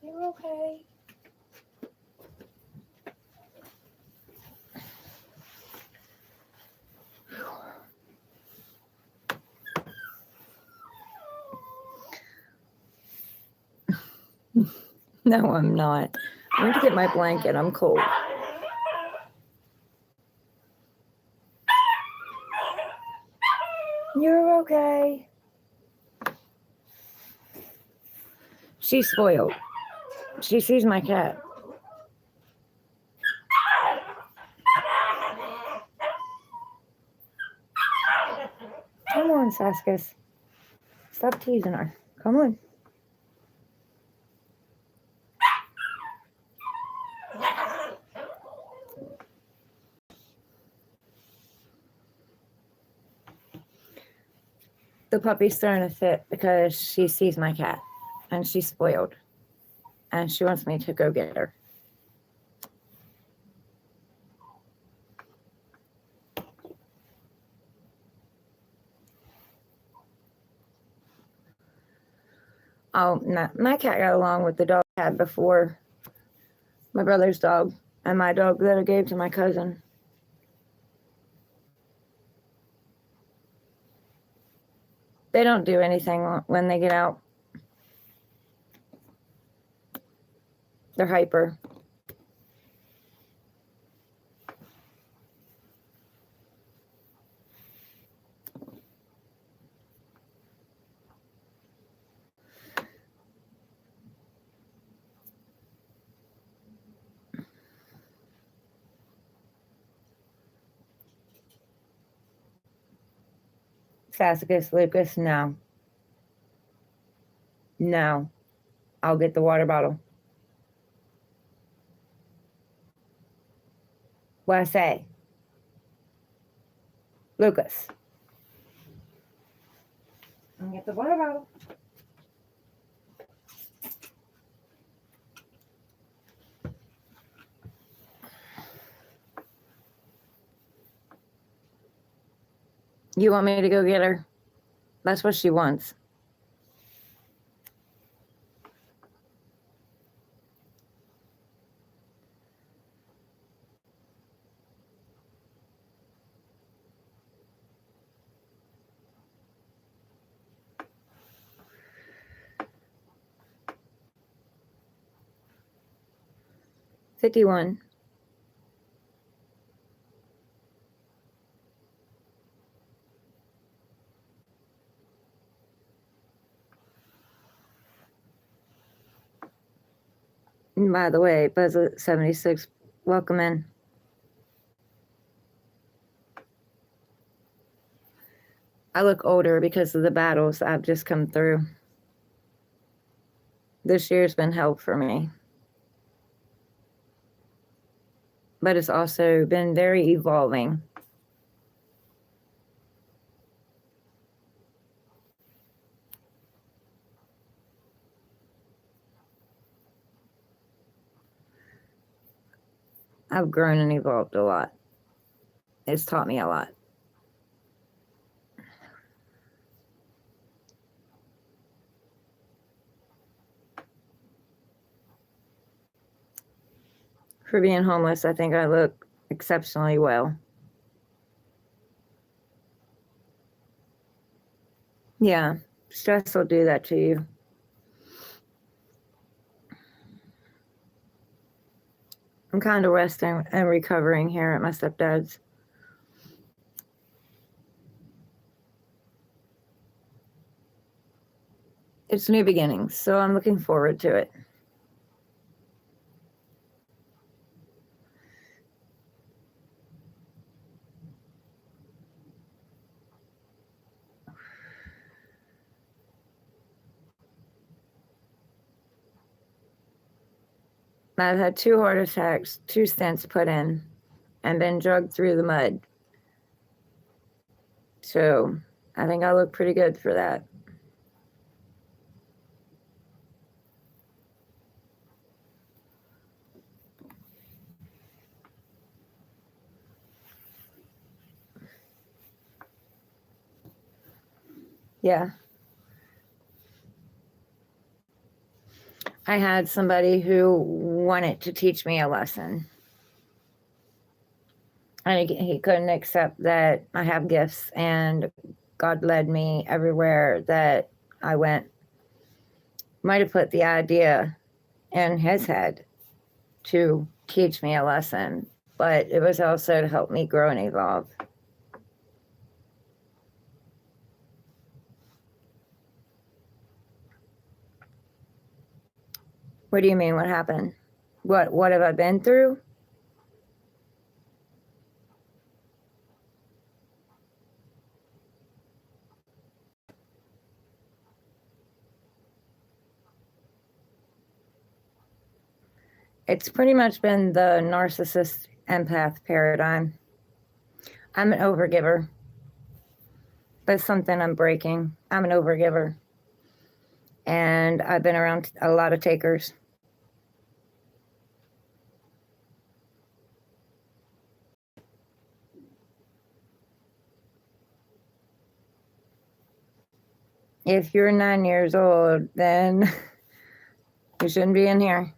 You're okay. No, I'm not. I need to get my blanket. I'm cold. You're okay. She's spoiled. She sees my cat. Come on, Saskus. Stop teasing her. Come on. The puppy's throwing a fit because she sees my cat and she's spoiled and she wants me to go get her. Oh, no, my cat got along with the dog I had before, my brother's dog and my dog that I gave to my cousin. They don't do anything when they get out. They're hyper. Sassicus, Lucas, no. No. I'll get the water bottle. What I say? Lucas. And get the water bottle. You want me to go get her? That's what she wants. $51. And by the way, Buzz at 76, welcome in. I look older because of the battles I've just come through. This year's been hell for me. But it's also been very evolving. I've grown and evolved a lot. It's taught me a lot. For being homeless, I think I look exceptionally well. Yeah, stress will do that to you. I'm kind of resting and recovering here at my stepdad's. It's new beginnings, so I'm looking forward to it. I've had 2 heart attacks, 2 stents put in, and been drugged through the mud. So I think I look pretty good for that. Yeah. I had somebody who wanted to teach me a lesson. And he couldn't accept that I have gifts, and God led me everywhere that I went. Might have put the idea in his head to teach me a lesson, but it was also to help me grow and evolve. What do you mean? What happened? What have I been through? It's pretty much been the narcissist empath paradigm. I'm an overgiver. That's something I'm breaking. I'm an overgiver. And I've been around a lot of takers. If you're 9 years old, then you shouldn't be in here.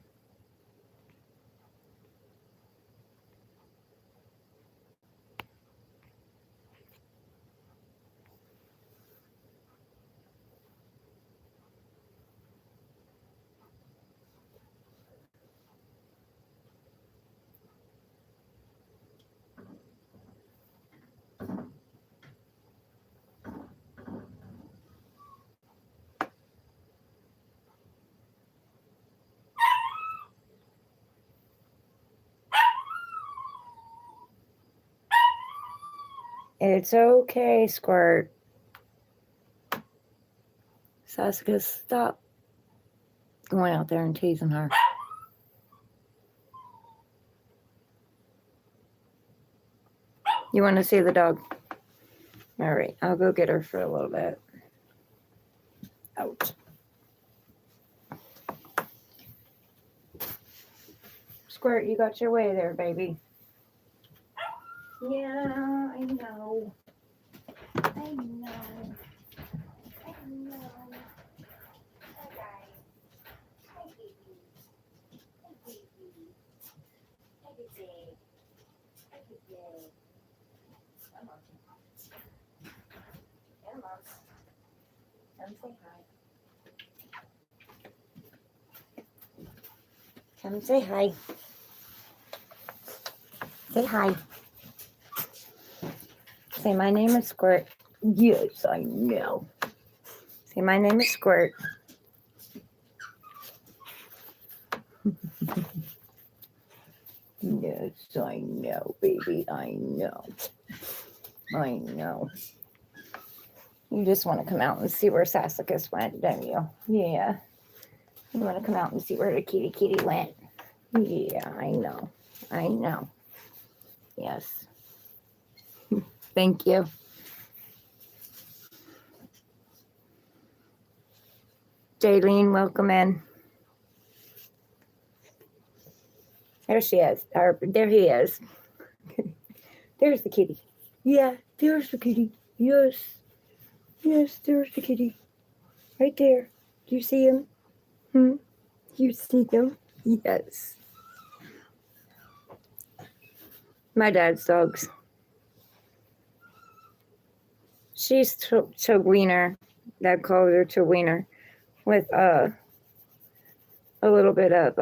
It's okay, Squirt. Saskia, stop going out there and teasing her. You want to see the dog? All right, I'll go get her for a little bit. Ouch. Squirt, you got your way there, baby. Yeah, I know. I know. I know. Hi, guys. Hi, baby. Hi, baby. Hi, baby. Hi, baby. Come on. Come on. Come say hi. Come say hi. Say hi. Say, my name is Squirt. Yes, I know. Say, my name is Squirt. Yes, I know, baby. I know. I know. You just want to come out and see where Sassacus went, don't you? Yeah. You want to come out and see where the kitty went? Yeah, I know. I know. Yes. Thank you. Jaylene, welcome in. There she is. Or, there he is. There's the kitty. Yeah, there's the kitty. Yes. Yes, there's the kitty. Right there. Do you see him? You see him? Yes. My dad's dogs. She's Chowiener. Dad calls her Chowiener with a little bit of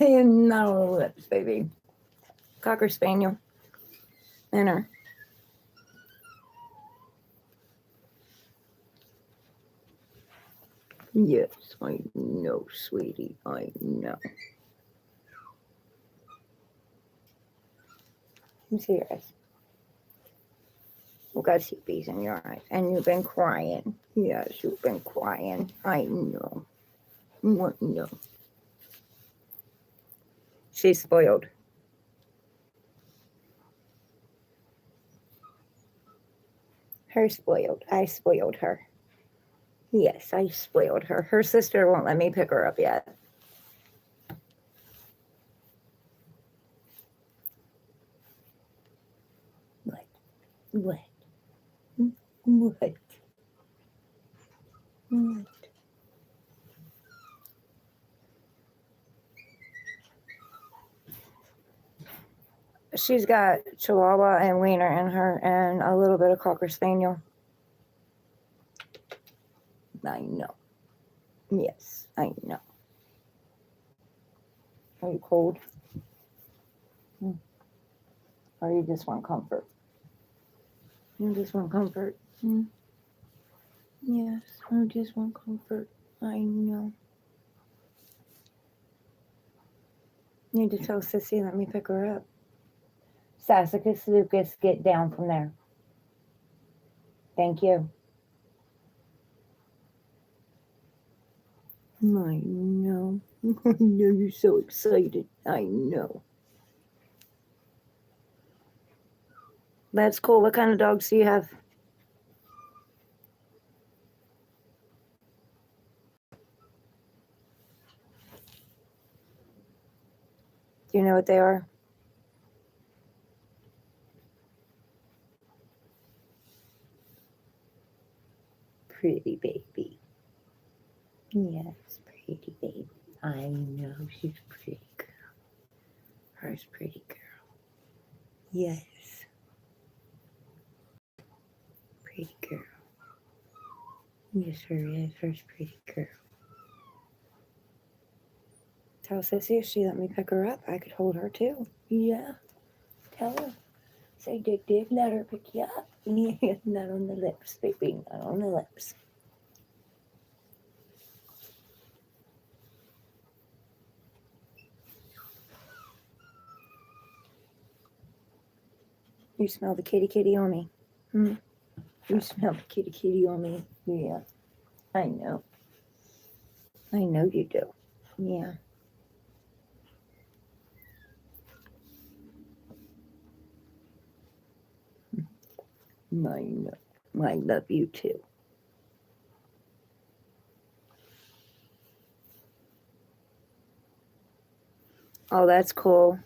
no lips, baby. Cocker Spaniel in her. Yes, I know, sweetie. I know. You see your eyes. You got sleepies in your eyes. And you've been crying. Yes, you've been crying. I know. What? No. She's spoiled. Her spoiled. I spoiled her. Yes, I spoiled her. Her sister won't let me pick her up yet. What? What? What? What? She's got Chihuahua and Wiener in her and a little bit of Cocker Spaniel. I know. Yes, I know. Are you cold? Or you just want comfort? You just want comfort? Yes, I just want comfort. I know. Need to tell Sissy, let me pick her up. Sassacus, Lucas, get down from there. Thank you. I know. I know you're so excited. I know. That's cool. What kind of dogs do you have? Do you know what they are? Pretty baby. Yes, pretty baby. I know she's pretty girl. Her's pretty girl. Yes. Pretty girl. Yes, her is. Her's pretty girl. Tell Sissy if she let me pick her up, I could hold her too. Yeah. Tell her. Say, Dick, let her pick you up. Yeah, not on the lips, baby. Not on the lips. You smell the kitty on me. You smell the kitty on me. Yeah. I know. I know you do. Yeah. I know. I love you too. Oh, that's cool.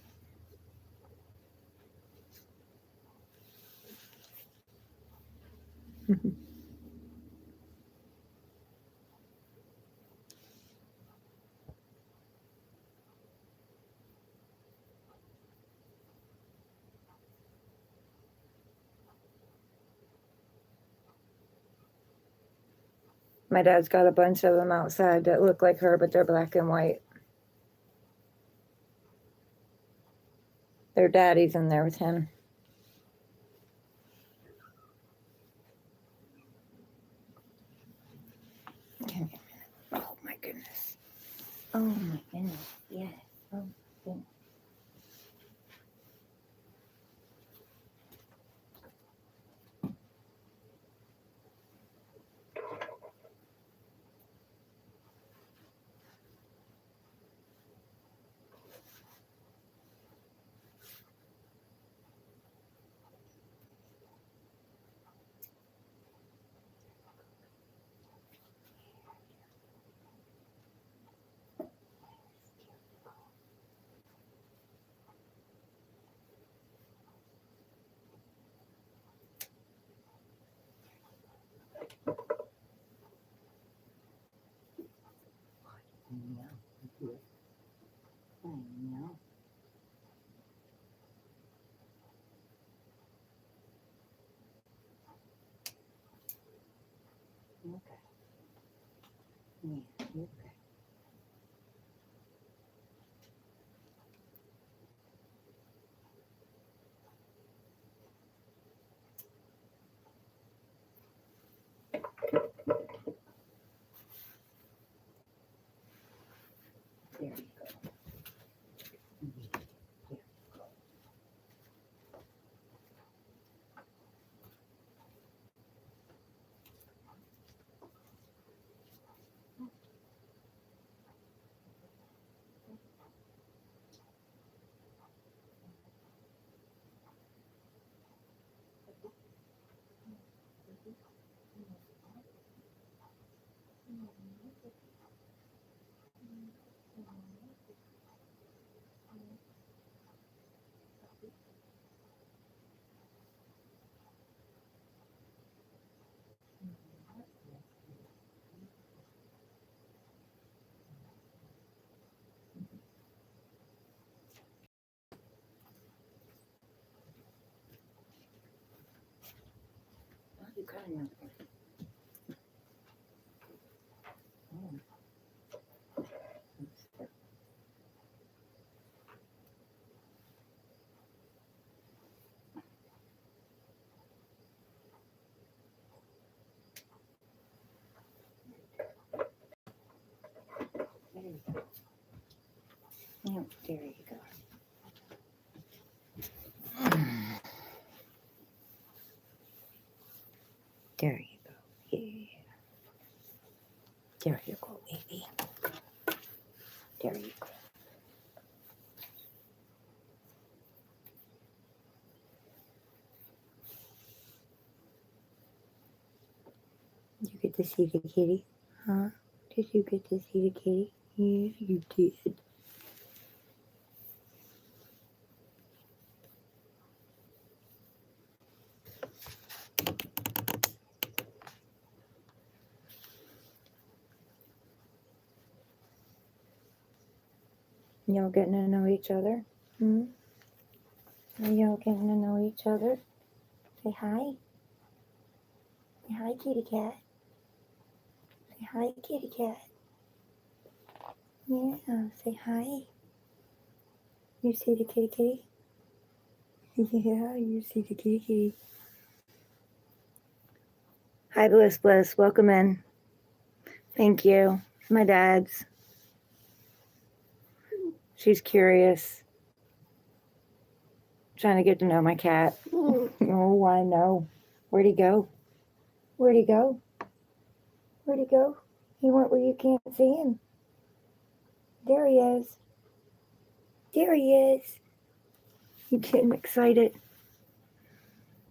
My dad's got a bunch of them outside that look like her, but they're black and white. Their daddy's in there with him. Give me a minute. Oh my goodness. Oh my goodness. Yes. Oh my goodness. Okay. Yeah, okay. There you go. What are you crying out for? There you go. Yeah, there you go. There you go. Yeah. There you go, baby. There you go. Did you get to see the kitty? Huh? Did you get to see the kitty? Yeah, you did. Y'all getting to know each other? Hmm? Are y'all getting to know each other? Say hi. Say hi, kitty cat. Say hi, kitty cat. Yeah, say hi. You see the kitty kitty? Yeah, you see the kitty kitty. Hi, Bliss Bliss. Welcome in. Thank you. My dad's. She's curious. Trying to get to know my cat. Oh, I know. Where'd he go? Where'd he go? Where'd he go? He went where you can't see him. There he is. There he is. You getting excited?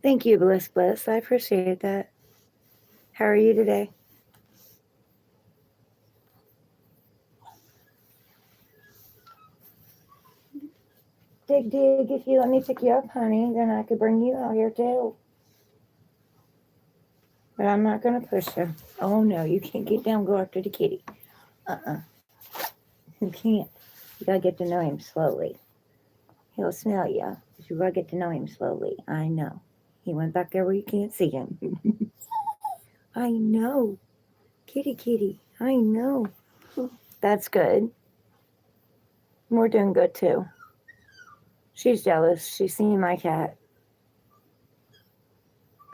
Thank you, Bliss Bliss. I appreciate that. How are you today? Dig, if you let me pick you up, honey, then I could bring you out here too. But I'm not going to push you. Oh, no, you can't get down, go after the kitty. You can't. You got to get to know him slowly. He'll smell you, but you got to get to know him slowly. I know. He went back there where you can't see him. I know. Kitty, I know. That's good. We're doing good too. She's jealous. She's seen my cat.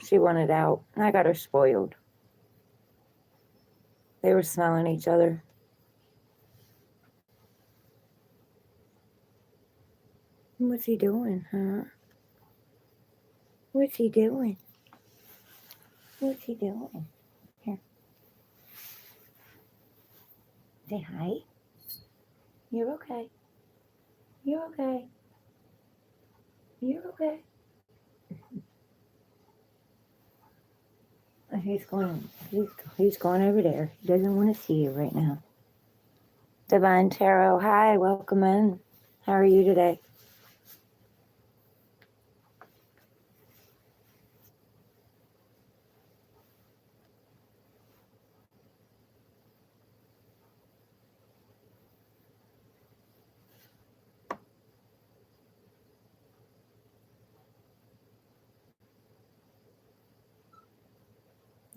She wanted out. I got her spoiled. They were smelling each other. What's he doing, huh? What's he doing? What's he doing? Here. Say hi. You're okay. You're okay. You're okay. He's going over there. He doesn't want to see you right now. Divine Tarot, hi, welcome in. How are you today?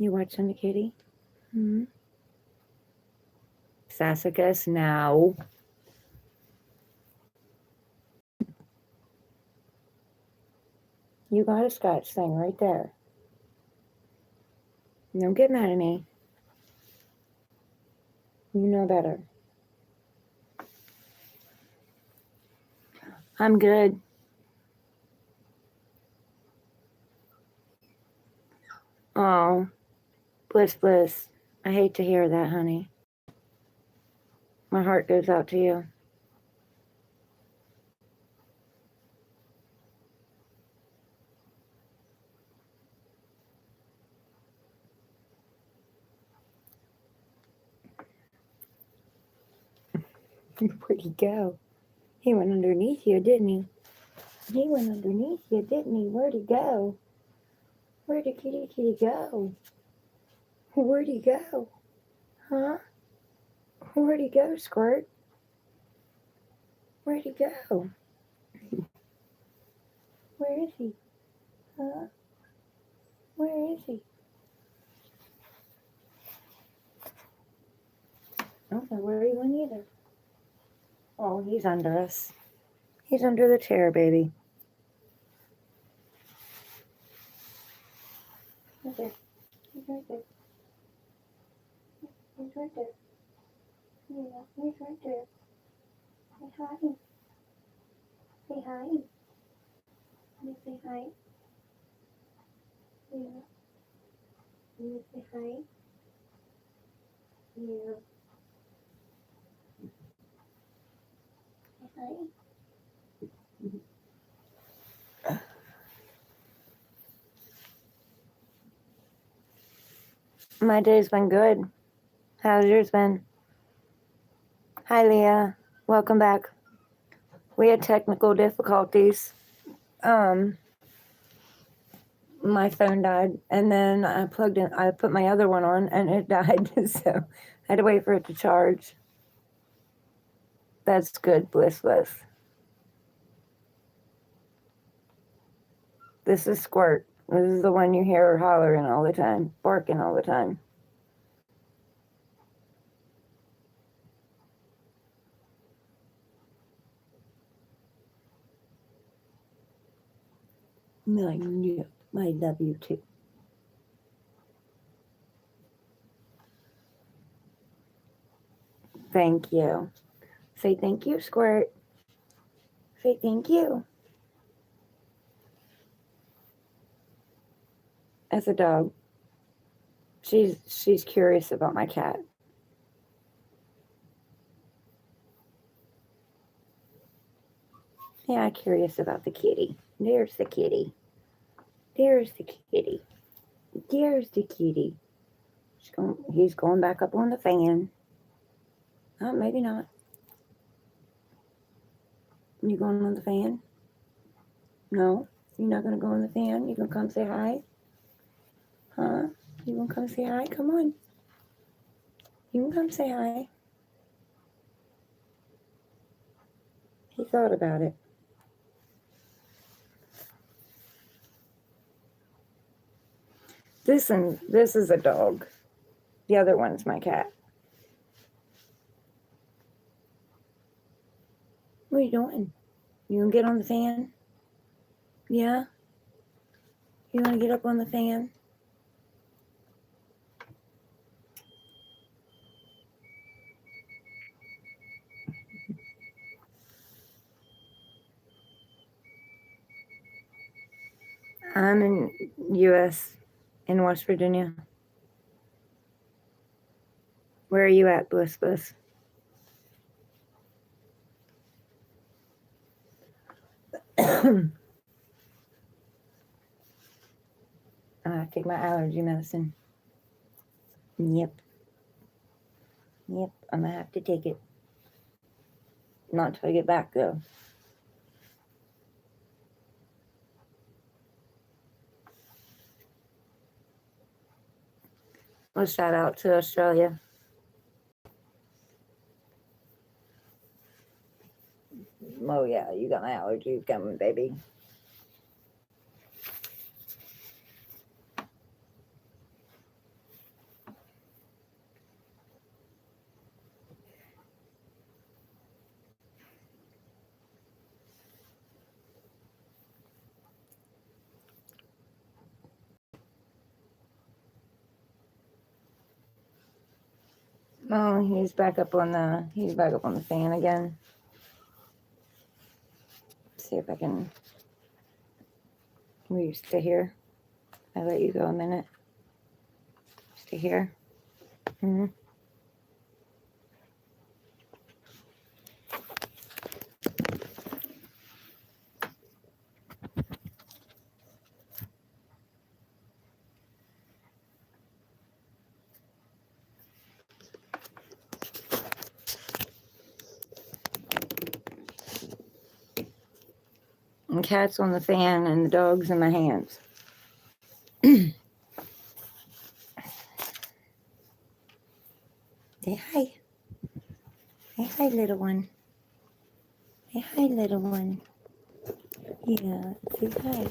You watching the kitty? Hmm? Sassacus, now. You got a scotch thing right there. Don't get mad at me. You know better. I'm good. Oh, bliss. I hate to hear that, honey. My heart goes out to you. Where'd he go? He went underneath you, didn't he? He went underneath you, didn't he? Where'd he go? Where'd the kitty go? Where'd he go? Huh? Where'd he go, Squirt? Where'd he go? Where is he? Huh? Where is he? I don't know where he went either. Oh, he's under us. He's under the chair, baby. Right there. He's right there. He's right there. Yeah, he's right there. Say hi. Say hi. You say hi. Yeah. You say hi. Yeah. Say hi. My day's been good. How's yours been? Hi, Leah. Welcome back. We had technical difficulties. My phone died, and then I put my other one on, and it died, so I had to wait for it to charge. That's good, bliss. This is Squirt. This is the one you hear hollering all the time, barking all the time. I love you too. Thank you. Say thank you, Squirt. Say thank you. As a dog, she's curious about my cat. Yeah, curious about the kitty. There's the kitty. There's the kitty. There's the kitty. He's going back up on the fan. Oh, maybe not. You going on the fan? No, you're not gonna go on the fan. You gonna come say hi? Huh? You gonna come say hi? Come on. You can come say hi. He thought about it. This is a dog. The other one's my cat. What are you doing? You gonna get on the fan? Yeah? You wanna get up on the fan? I'm in U.S. in West Virginia. Where are you at, Bliss Bliss? I take my allergy medicine. Yep. Yep, I'm gonna have to take it. Not till I get back, though. Let's shout out to Australia. Oh, yeah, you got my allergies coming, baby. Oh, he's back up on the fan again. See if I can. Will you stay here? I let you go a minute. Stay here. Mm-hmm. And cat's on the fan and the dog's in my hands. Say hi. Say hi, little one. Say hi, little one. Yeah, say hi.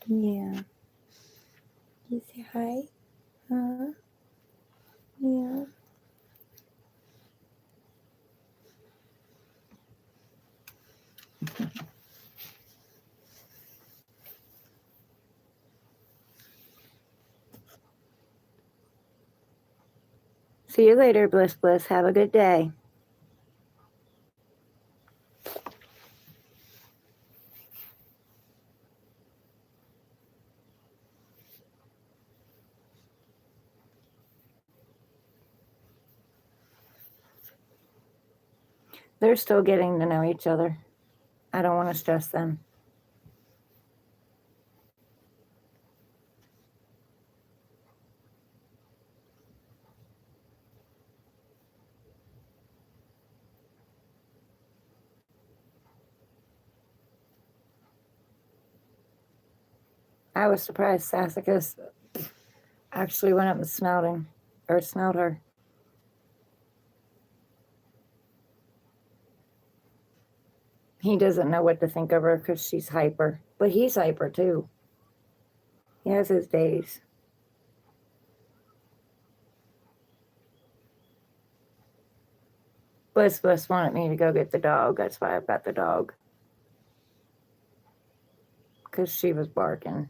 Yeah. You say hi? Huh? Yeah. See you later, Bliss Bliss. Have a good day. They're still getting to know each other. I don't want to stress them. I was surprised Sassicus actually went up and smelled her. He doesn't know what to think of her because she's hyper. But he's hyper too. He has his days. Bliss Bliss wanted me to go get the dog. That's why I've got the dog. Because she was barking.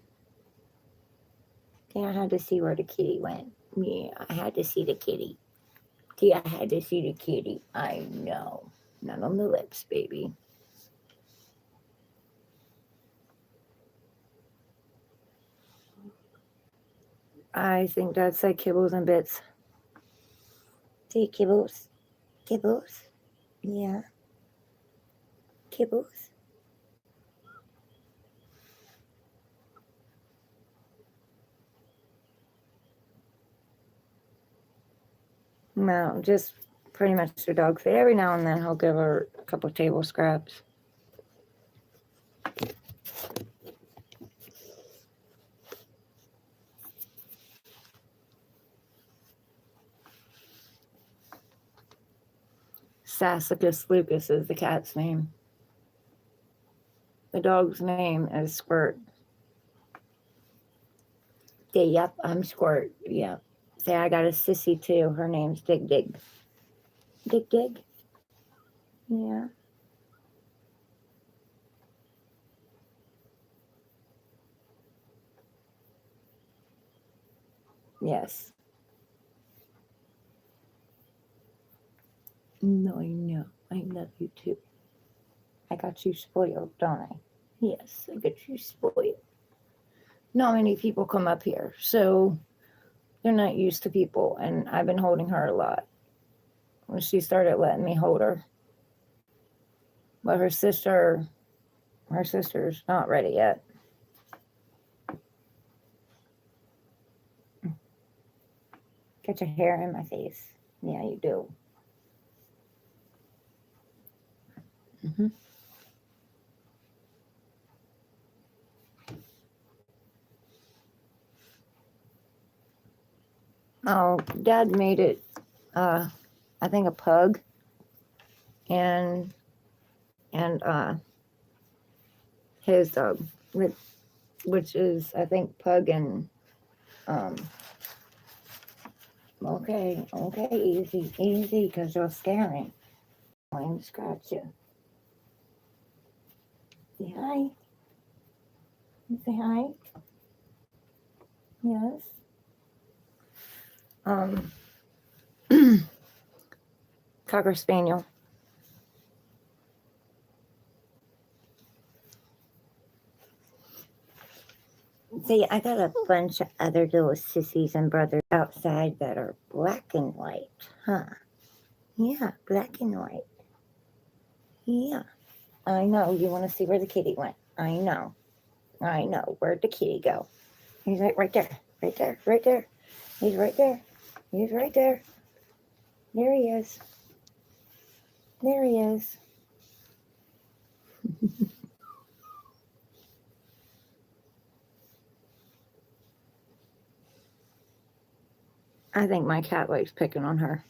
Yeah, I had to see where the kitty went. Yeah, I had to see the kitty. Yeah, I had to see the kitty. I know. Not on the lips, baby. I think that's like Kibbles and Bits. See, Kibbles. Kibbles. Yeah. Kibbles. No, just pretty much the dog food. Every now and then he'll give her a couple of table scraps. Sassicus Lucas is the cat's name. The dog's name is Squirt. Yeah, yep, I'm Squirt. Yep. Say, I got a sissy too. Her name's Dig Dig. Dig Dig? Yeah. Yes. No, I know. I love you too. I got you spoiled, don't I? Yes, I got you spoiled. Not many people come up here, so they're not used to people, and I've been holding her a lot. When she started letting me hold her. But her sister's not ready yet. Get your hair in my face. Yeah, you do. Mm-hmm. Oh, Dad made it, I think a pug, and his dog, which is, I think, pug and, okay, easy, because you're scaring. I'm scratch you. Say hi. Say hi. Yes. Cocker Spaniel. See, I got a bunch of other little sissies and brothers outside that are black and white, huh? Yeah, black and white. Yeah. I know. You want to see where the kitty went. I know. Where'd the kitty go? He's right there. Right there. Right there. He's right there. He's right there. There he is. There he is. I think my cat likes picking on her.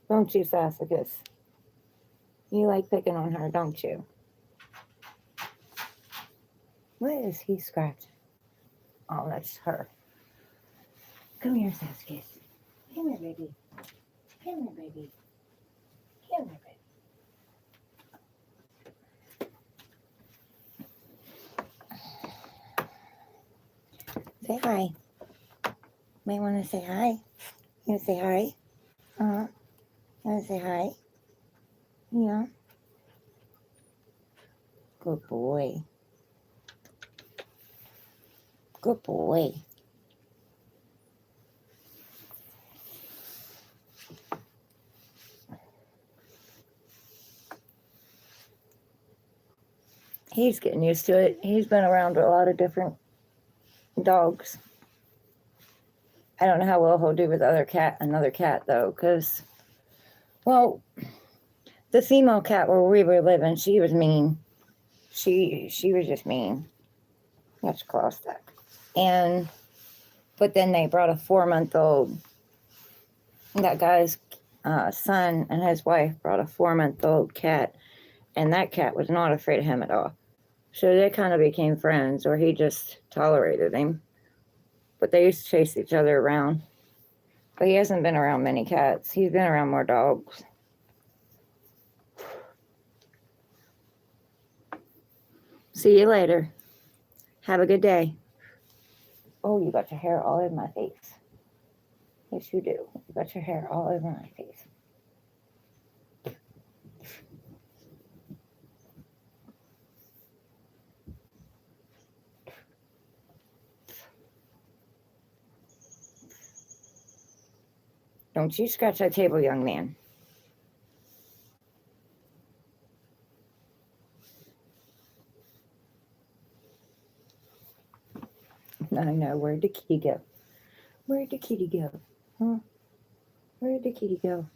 Don't you, Sassicus? You like picking on her, don't you? What is he scratching? Oh, that's her. Come here, Sassicus. Come here, baby. Come here, baby. Come here, baby. Say hi. May want to say hi. You say hi? Uh-huh. You want to say hi? Yeah. Good boy. Good boy. He's getting used to it. He's been around a lot of different dogs. I don't know how well he'll do with another cat though, because, well, the female cat where we were living, she was mean. She was just mean. That's cross that. But then they brought a 4-month-old. That guy's son and his wife brought a 4-month-old cat, and that cat was not afraid of him at all. So they kind of became friends, or he just tolerated him. But they used to chase each other around. But he hasn't been around many cats. He's been around more dogs. See you later. Have a good day. Oh, you got your hair all over my face. Yes, you do. You got your hair all over my face. Don't you scratch that table, young man. I know. Where'd the kitty go? Where'd the kitty go? Huh? Where'd the kitty go?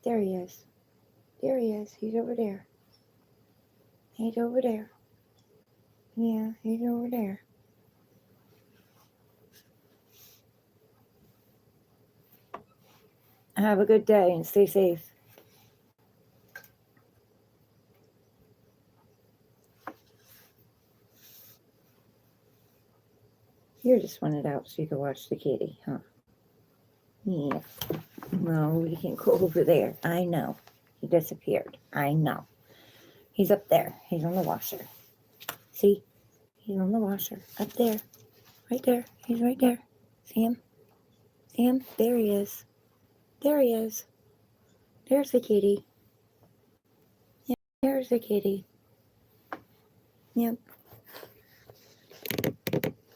There he is. There he is. He's over there. He's over there. Yeah, he's over there. Have a good day and stay safe. You just wanted out so you could watch the kitty, huh? Yeah. No, you can't go over there. I know. He disappeared. I know. He's up there. He's on the washer. See? He's on the washer. Up there. Right there. He's right there. See him? See him? There he is. There he is. There's the kitty. Yeah, there's the kitty. Yep.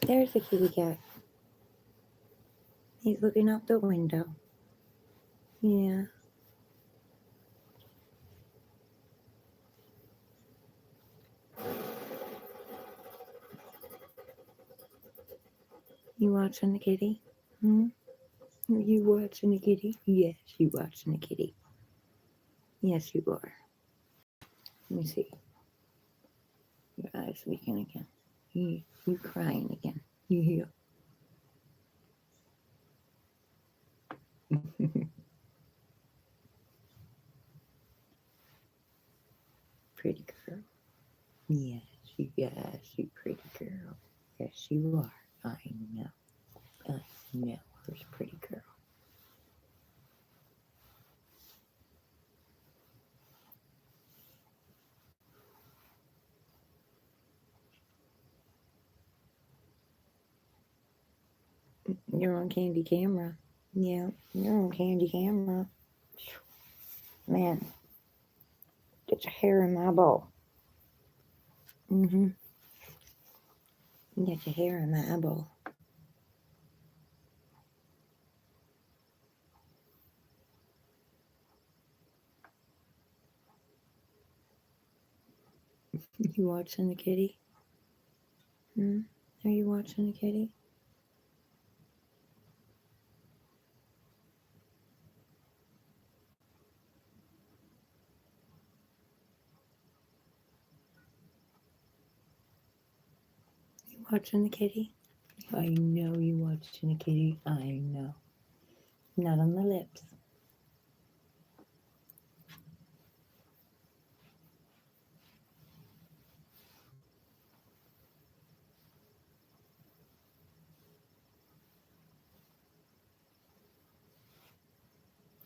There's the kitty cat. He's looking out the window. Yeah. You watching the kitty? Hmm? Are you watching the kitty? Yes, you watching the kitty. Yes, you are. Let me see. Your eyes leaking again. You crying again. You hear? Pretty girl. Yes, you pretty girl. Yes, you are. I know. Where's pretty girl? You're on candy camera. Yeah, you're on candy camera. Man, get your hair in my bowl. Mm-hmm. Get your hair in my eyeball. You watching the kitty? Hmm? Are you watching the kitty? You watching the kitty? I know you watching the kitty. I know. Not on the lips.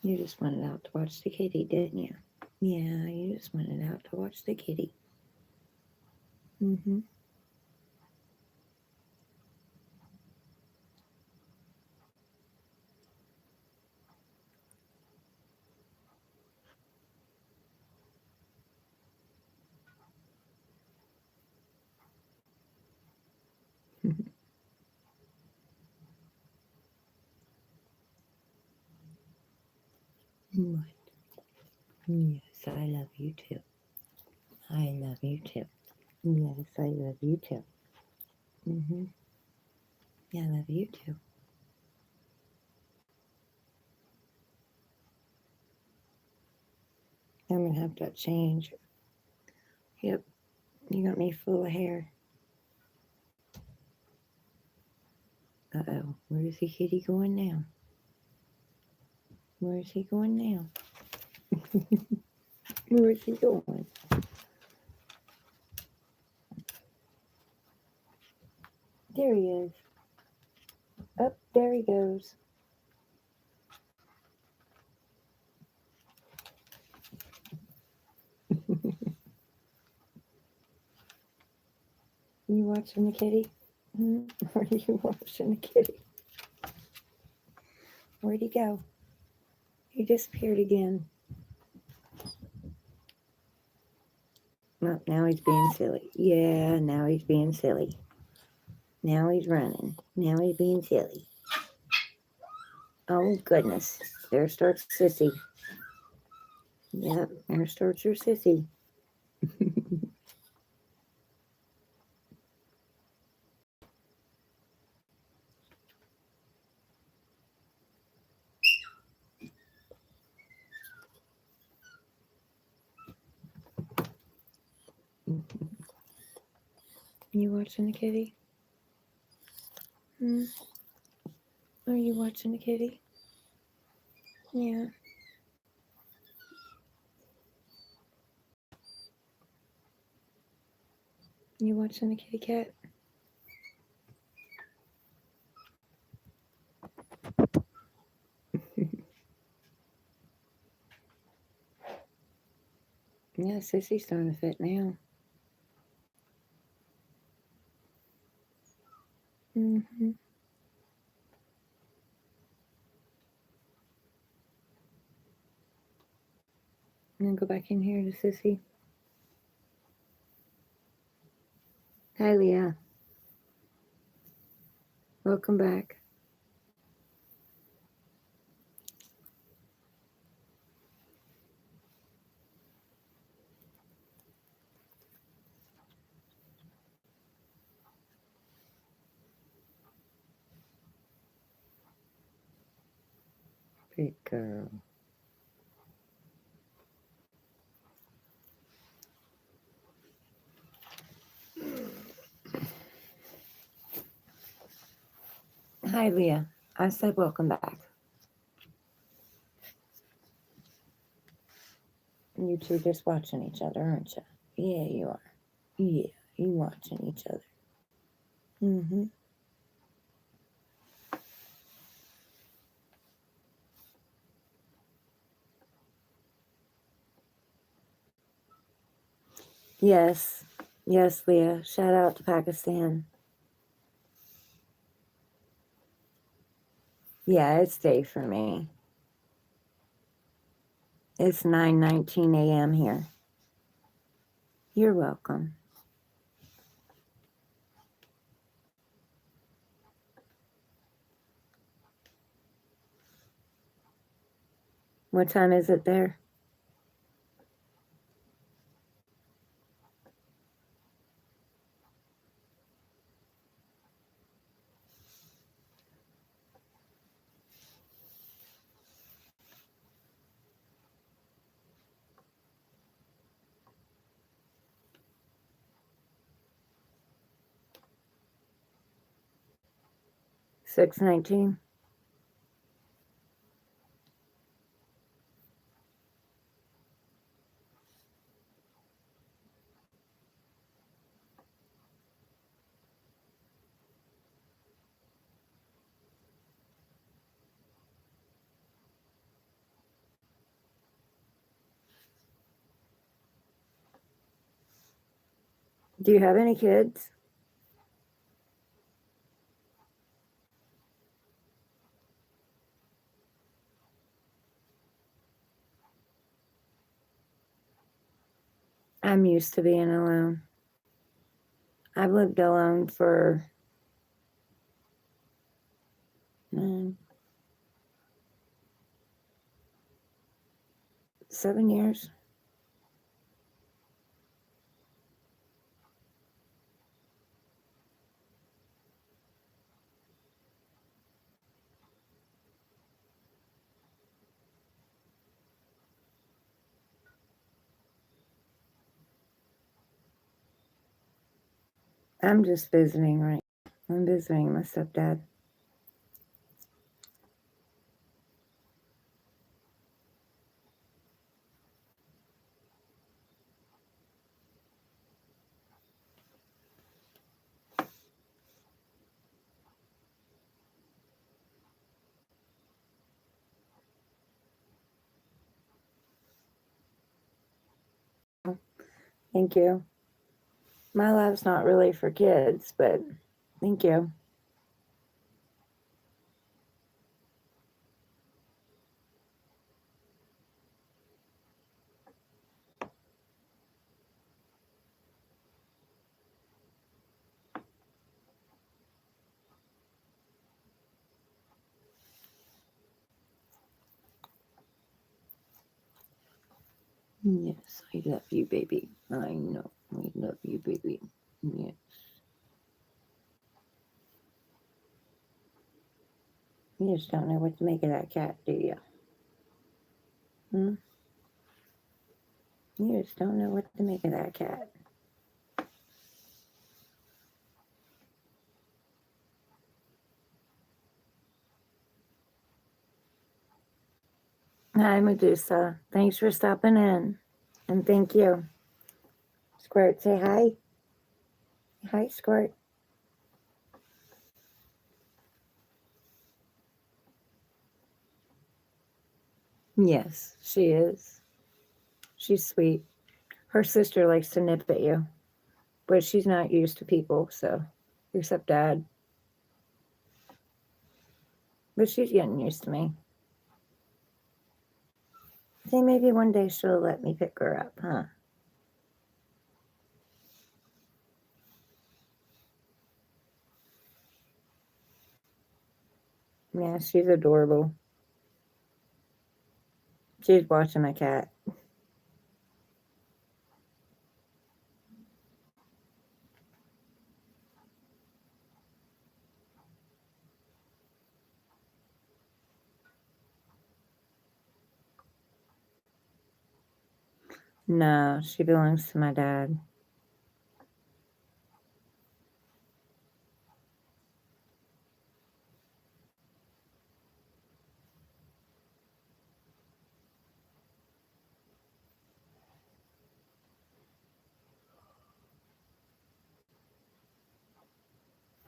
You just wanted out to watch the kitty, didn't you? Yeah, you just wanted out to watch the kitty. Mm-hmm. What? Yes, I love you too. I love you too. Yes, I love you too. Mm-hmm. Yeah, I love you too. I'm gonna have to change. Yep, you got me full of hair. Uh-oh, where's the kitty going now? Where's he going now? Where's he going? There he is. Up there he goes. You watching the kitty? Are you watching the kitty? Where'd he go? He disappeared again. Oh, now he's being silly. Yeah, now he's being silly. Now he's running. Now he's being silly. Oh, goodness. There starts Sissy. Yep, there starts your Sissy. You watching the kitty? Hmm? Are you watching the kitty? Yeah. You watching the kitty cat? Yeah, Sissy's starting to fit now. Mm-hmm. And then go back in here to Sissy. Hi, Leah. Welcome back. Big girl. Hi, Leah. I said welcome back. You two just watching each other, aren't you? Yeah, you are. Yeah, you watching each other. Mm-hmm. Yes. Yes, Leah. Shout out to Pakistan. Yeah, it's day for me. It's 9:19 a.m. here. You're welcome. What time is it there? $6:19. Do you have any kids? I'm used to being alone. I've lived alone for 7 years. I'm just visiting right now. I'm visiting my stepdad. Thank you. My love's not really for kids, but thank you. Yes, I love you, baby. I know. I love you, baby. Yes. You just don't know what to make of that cat, do you? You just don't know what to make of that cat. Hi, Medusa. Thanks for stopping in. And thank you. Squirt, say hi. Hi, Squirt. Yes, she is. She's sweet. Her sister likes to nip at you, but she's not used to people, so, except Dad. But she's getting used to me. See, maybe one day she'll let me pick her up, huh? Yeah, she's adorable. She's watching my cat. No, she belongs to my dad.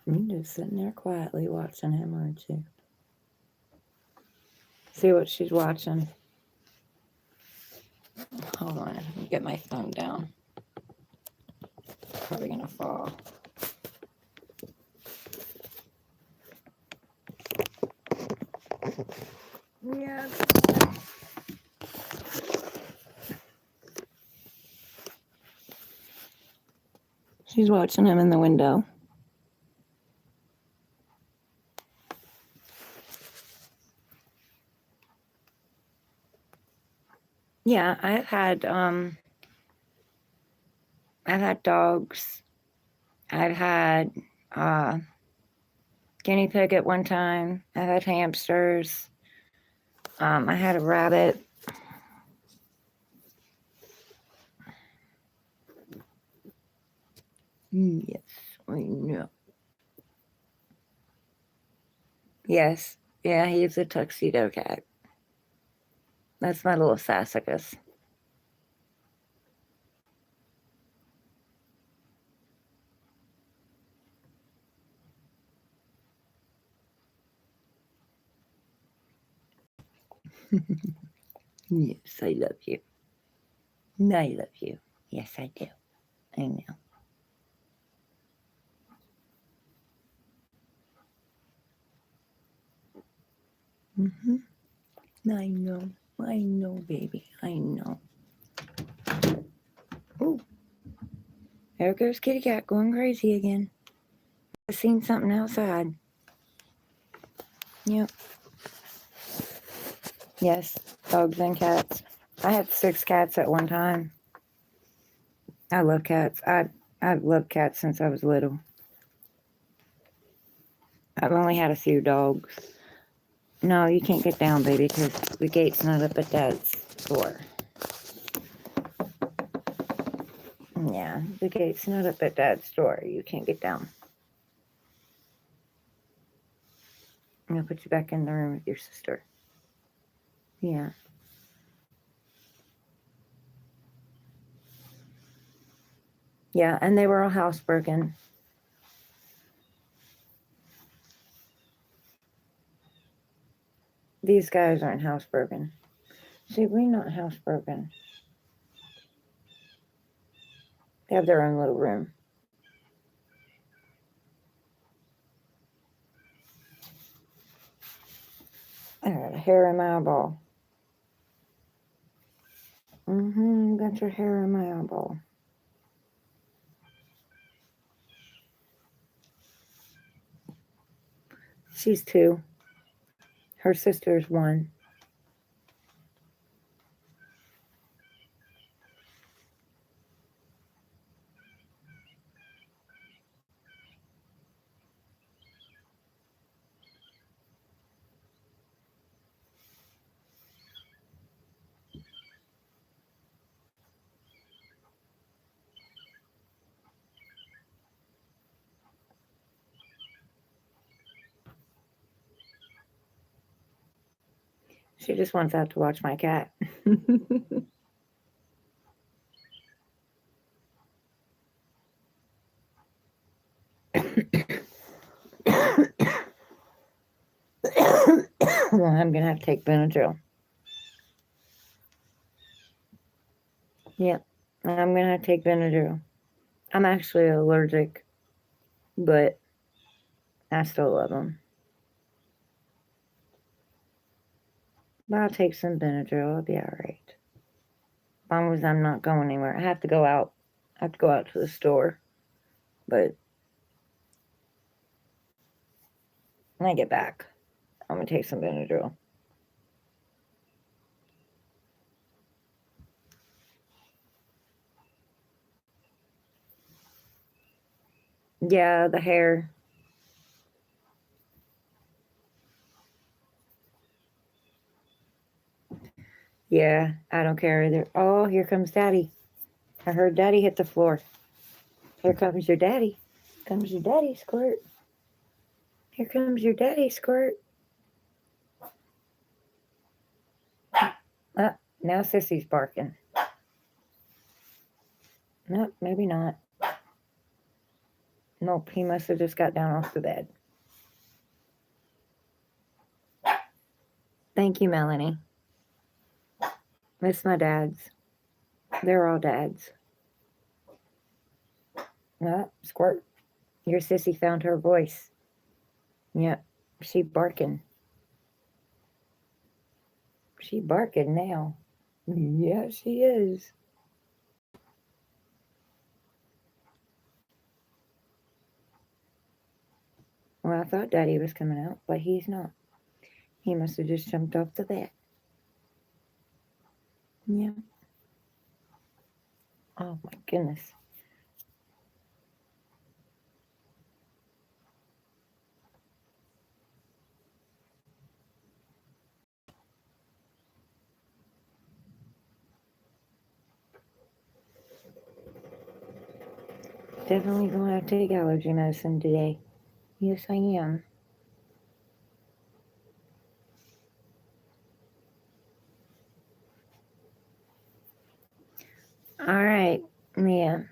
You're just sitting there quietly watching him, aren't you? See what she's watching. Hold on, let me get my phone down. Probably gonna fall. Yeah. She's watching him in the window. Yeah, I've had dogs. I've had guinea pig at one time. I've had hamsters. I had a rabbit. Yes, I know. Yes, yeah, he's a tuxedo cat. That's my little sassacus. Yes, I love you. I love you. Yes, I do. I know. I know. I know, baby. I know. Oh, there goes Kitty Cat going crazy again. I've seen something outside. Yep. Yes, dogs and cats. I had 6 cats at one time. I love cats. I've loved cats since I was little. I've only had a few dogs. No, you can't get down, baby, because the gate's not up at Dad's door. Yeah, the gate's not up at Dad's door. You can't get down. I'm going to put you back in the room with your sister. Yeah. Yeah, and they were all housebroken. These guys aren't housebroken. See, we're not housebroken. They have their own little room. I got a hair in my eyeball. Got your hair in my eyeball. She's 2. Her sister's 1. She just wants out to watch my cat. Well, I'm going to have to take Benadryl. Yep, I'm going to have to take Benadryl. I'm actually allergic, but I still love them. But I'll take some Benadryl. I'll be all right. As long as I'm not going anywhere. I have to go out. I have to go out to the store. But when I get back, I'm going to take some Benadryl. Yeah, the hair. Yeah, I don't care either. Oh, here comes Daddy. I heard Daddy hit the floor. Here comes your daddy. Here comes your daddy, Squirt. Here comes your daddy, Squirt. Now Sissy's barking. Nope, maybe not. Nope, he must have just got down off the bed. Thank you, Melanie. It's my dads. They're all dads. Squirt. Your Sissy found her voice. Yep, she barking. She barking now. Yeah, she is. Well, I thought Daddy was coming out, but he's not. He must have just jumped off the bed. Yeah. Oh my goodness. Definitely going to have to take allergy medicine today. Yes, I am. All right, Mia.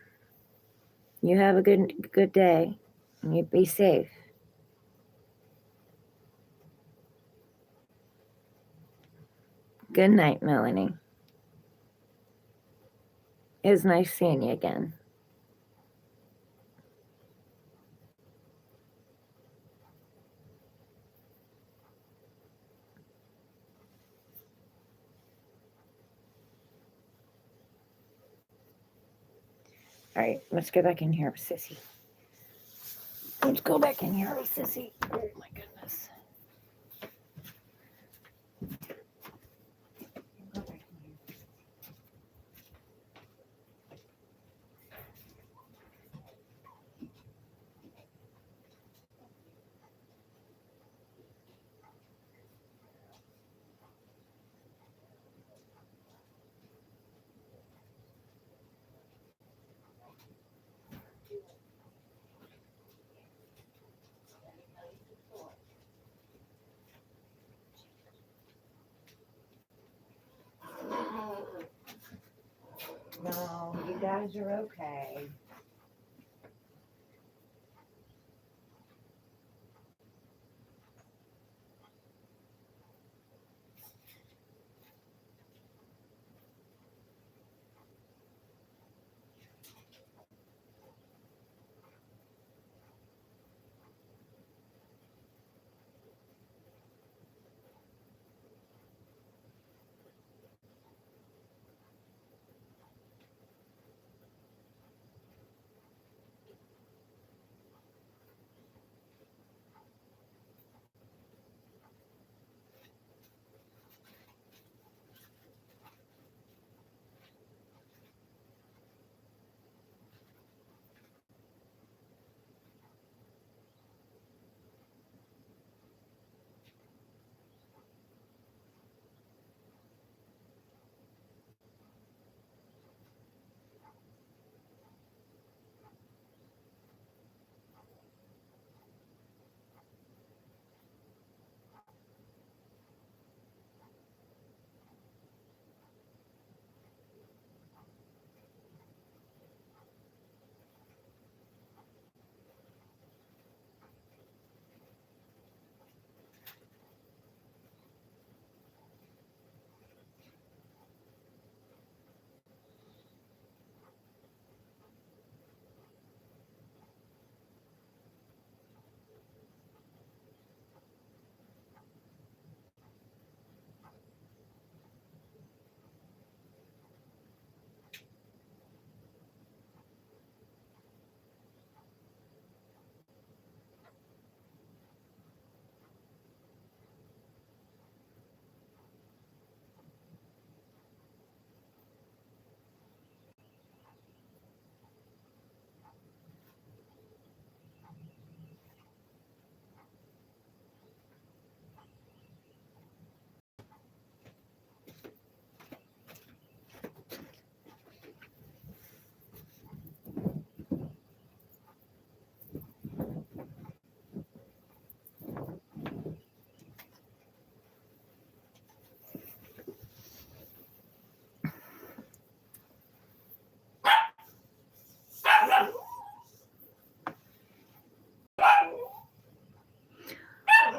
You have a good day. You be safe. Good night, Melanie. It was nice seeing you again. All right, let's go back in here with Sissy. Let's go back in here with Sissy. Oh my goodness. No, you guys are okay.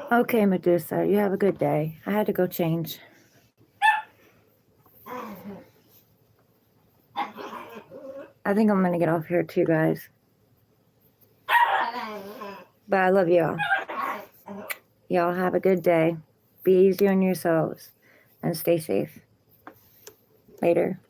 Okay, Medusa, you have a good day. I had to go change. I think I'm going to get off here too, guys. But I love y'all. Y'all have a good day. Be easy on yourselves and stay safe. Later.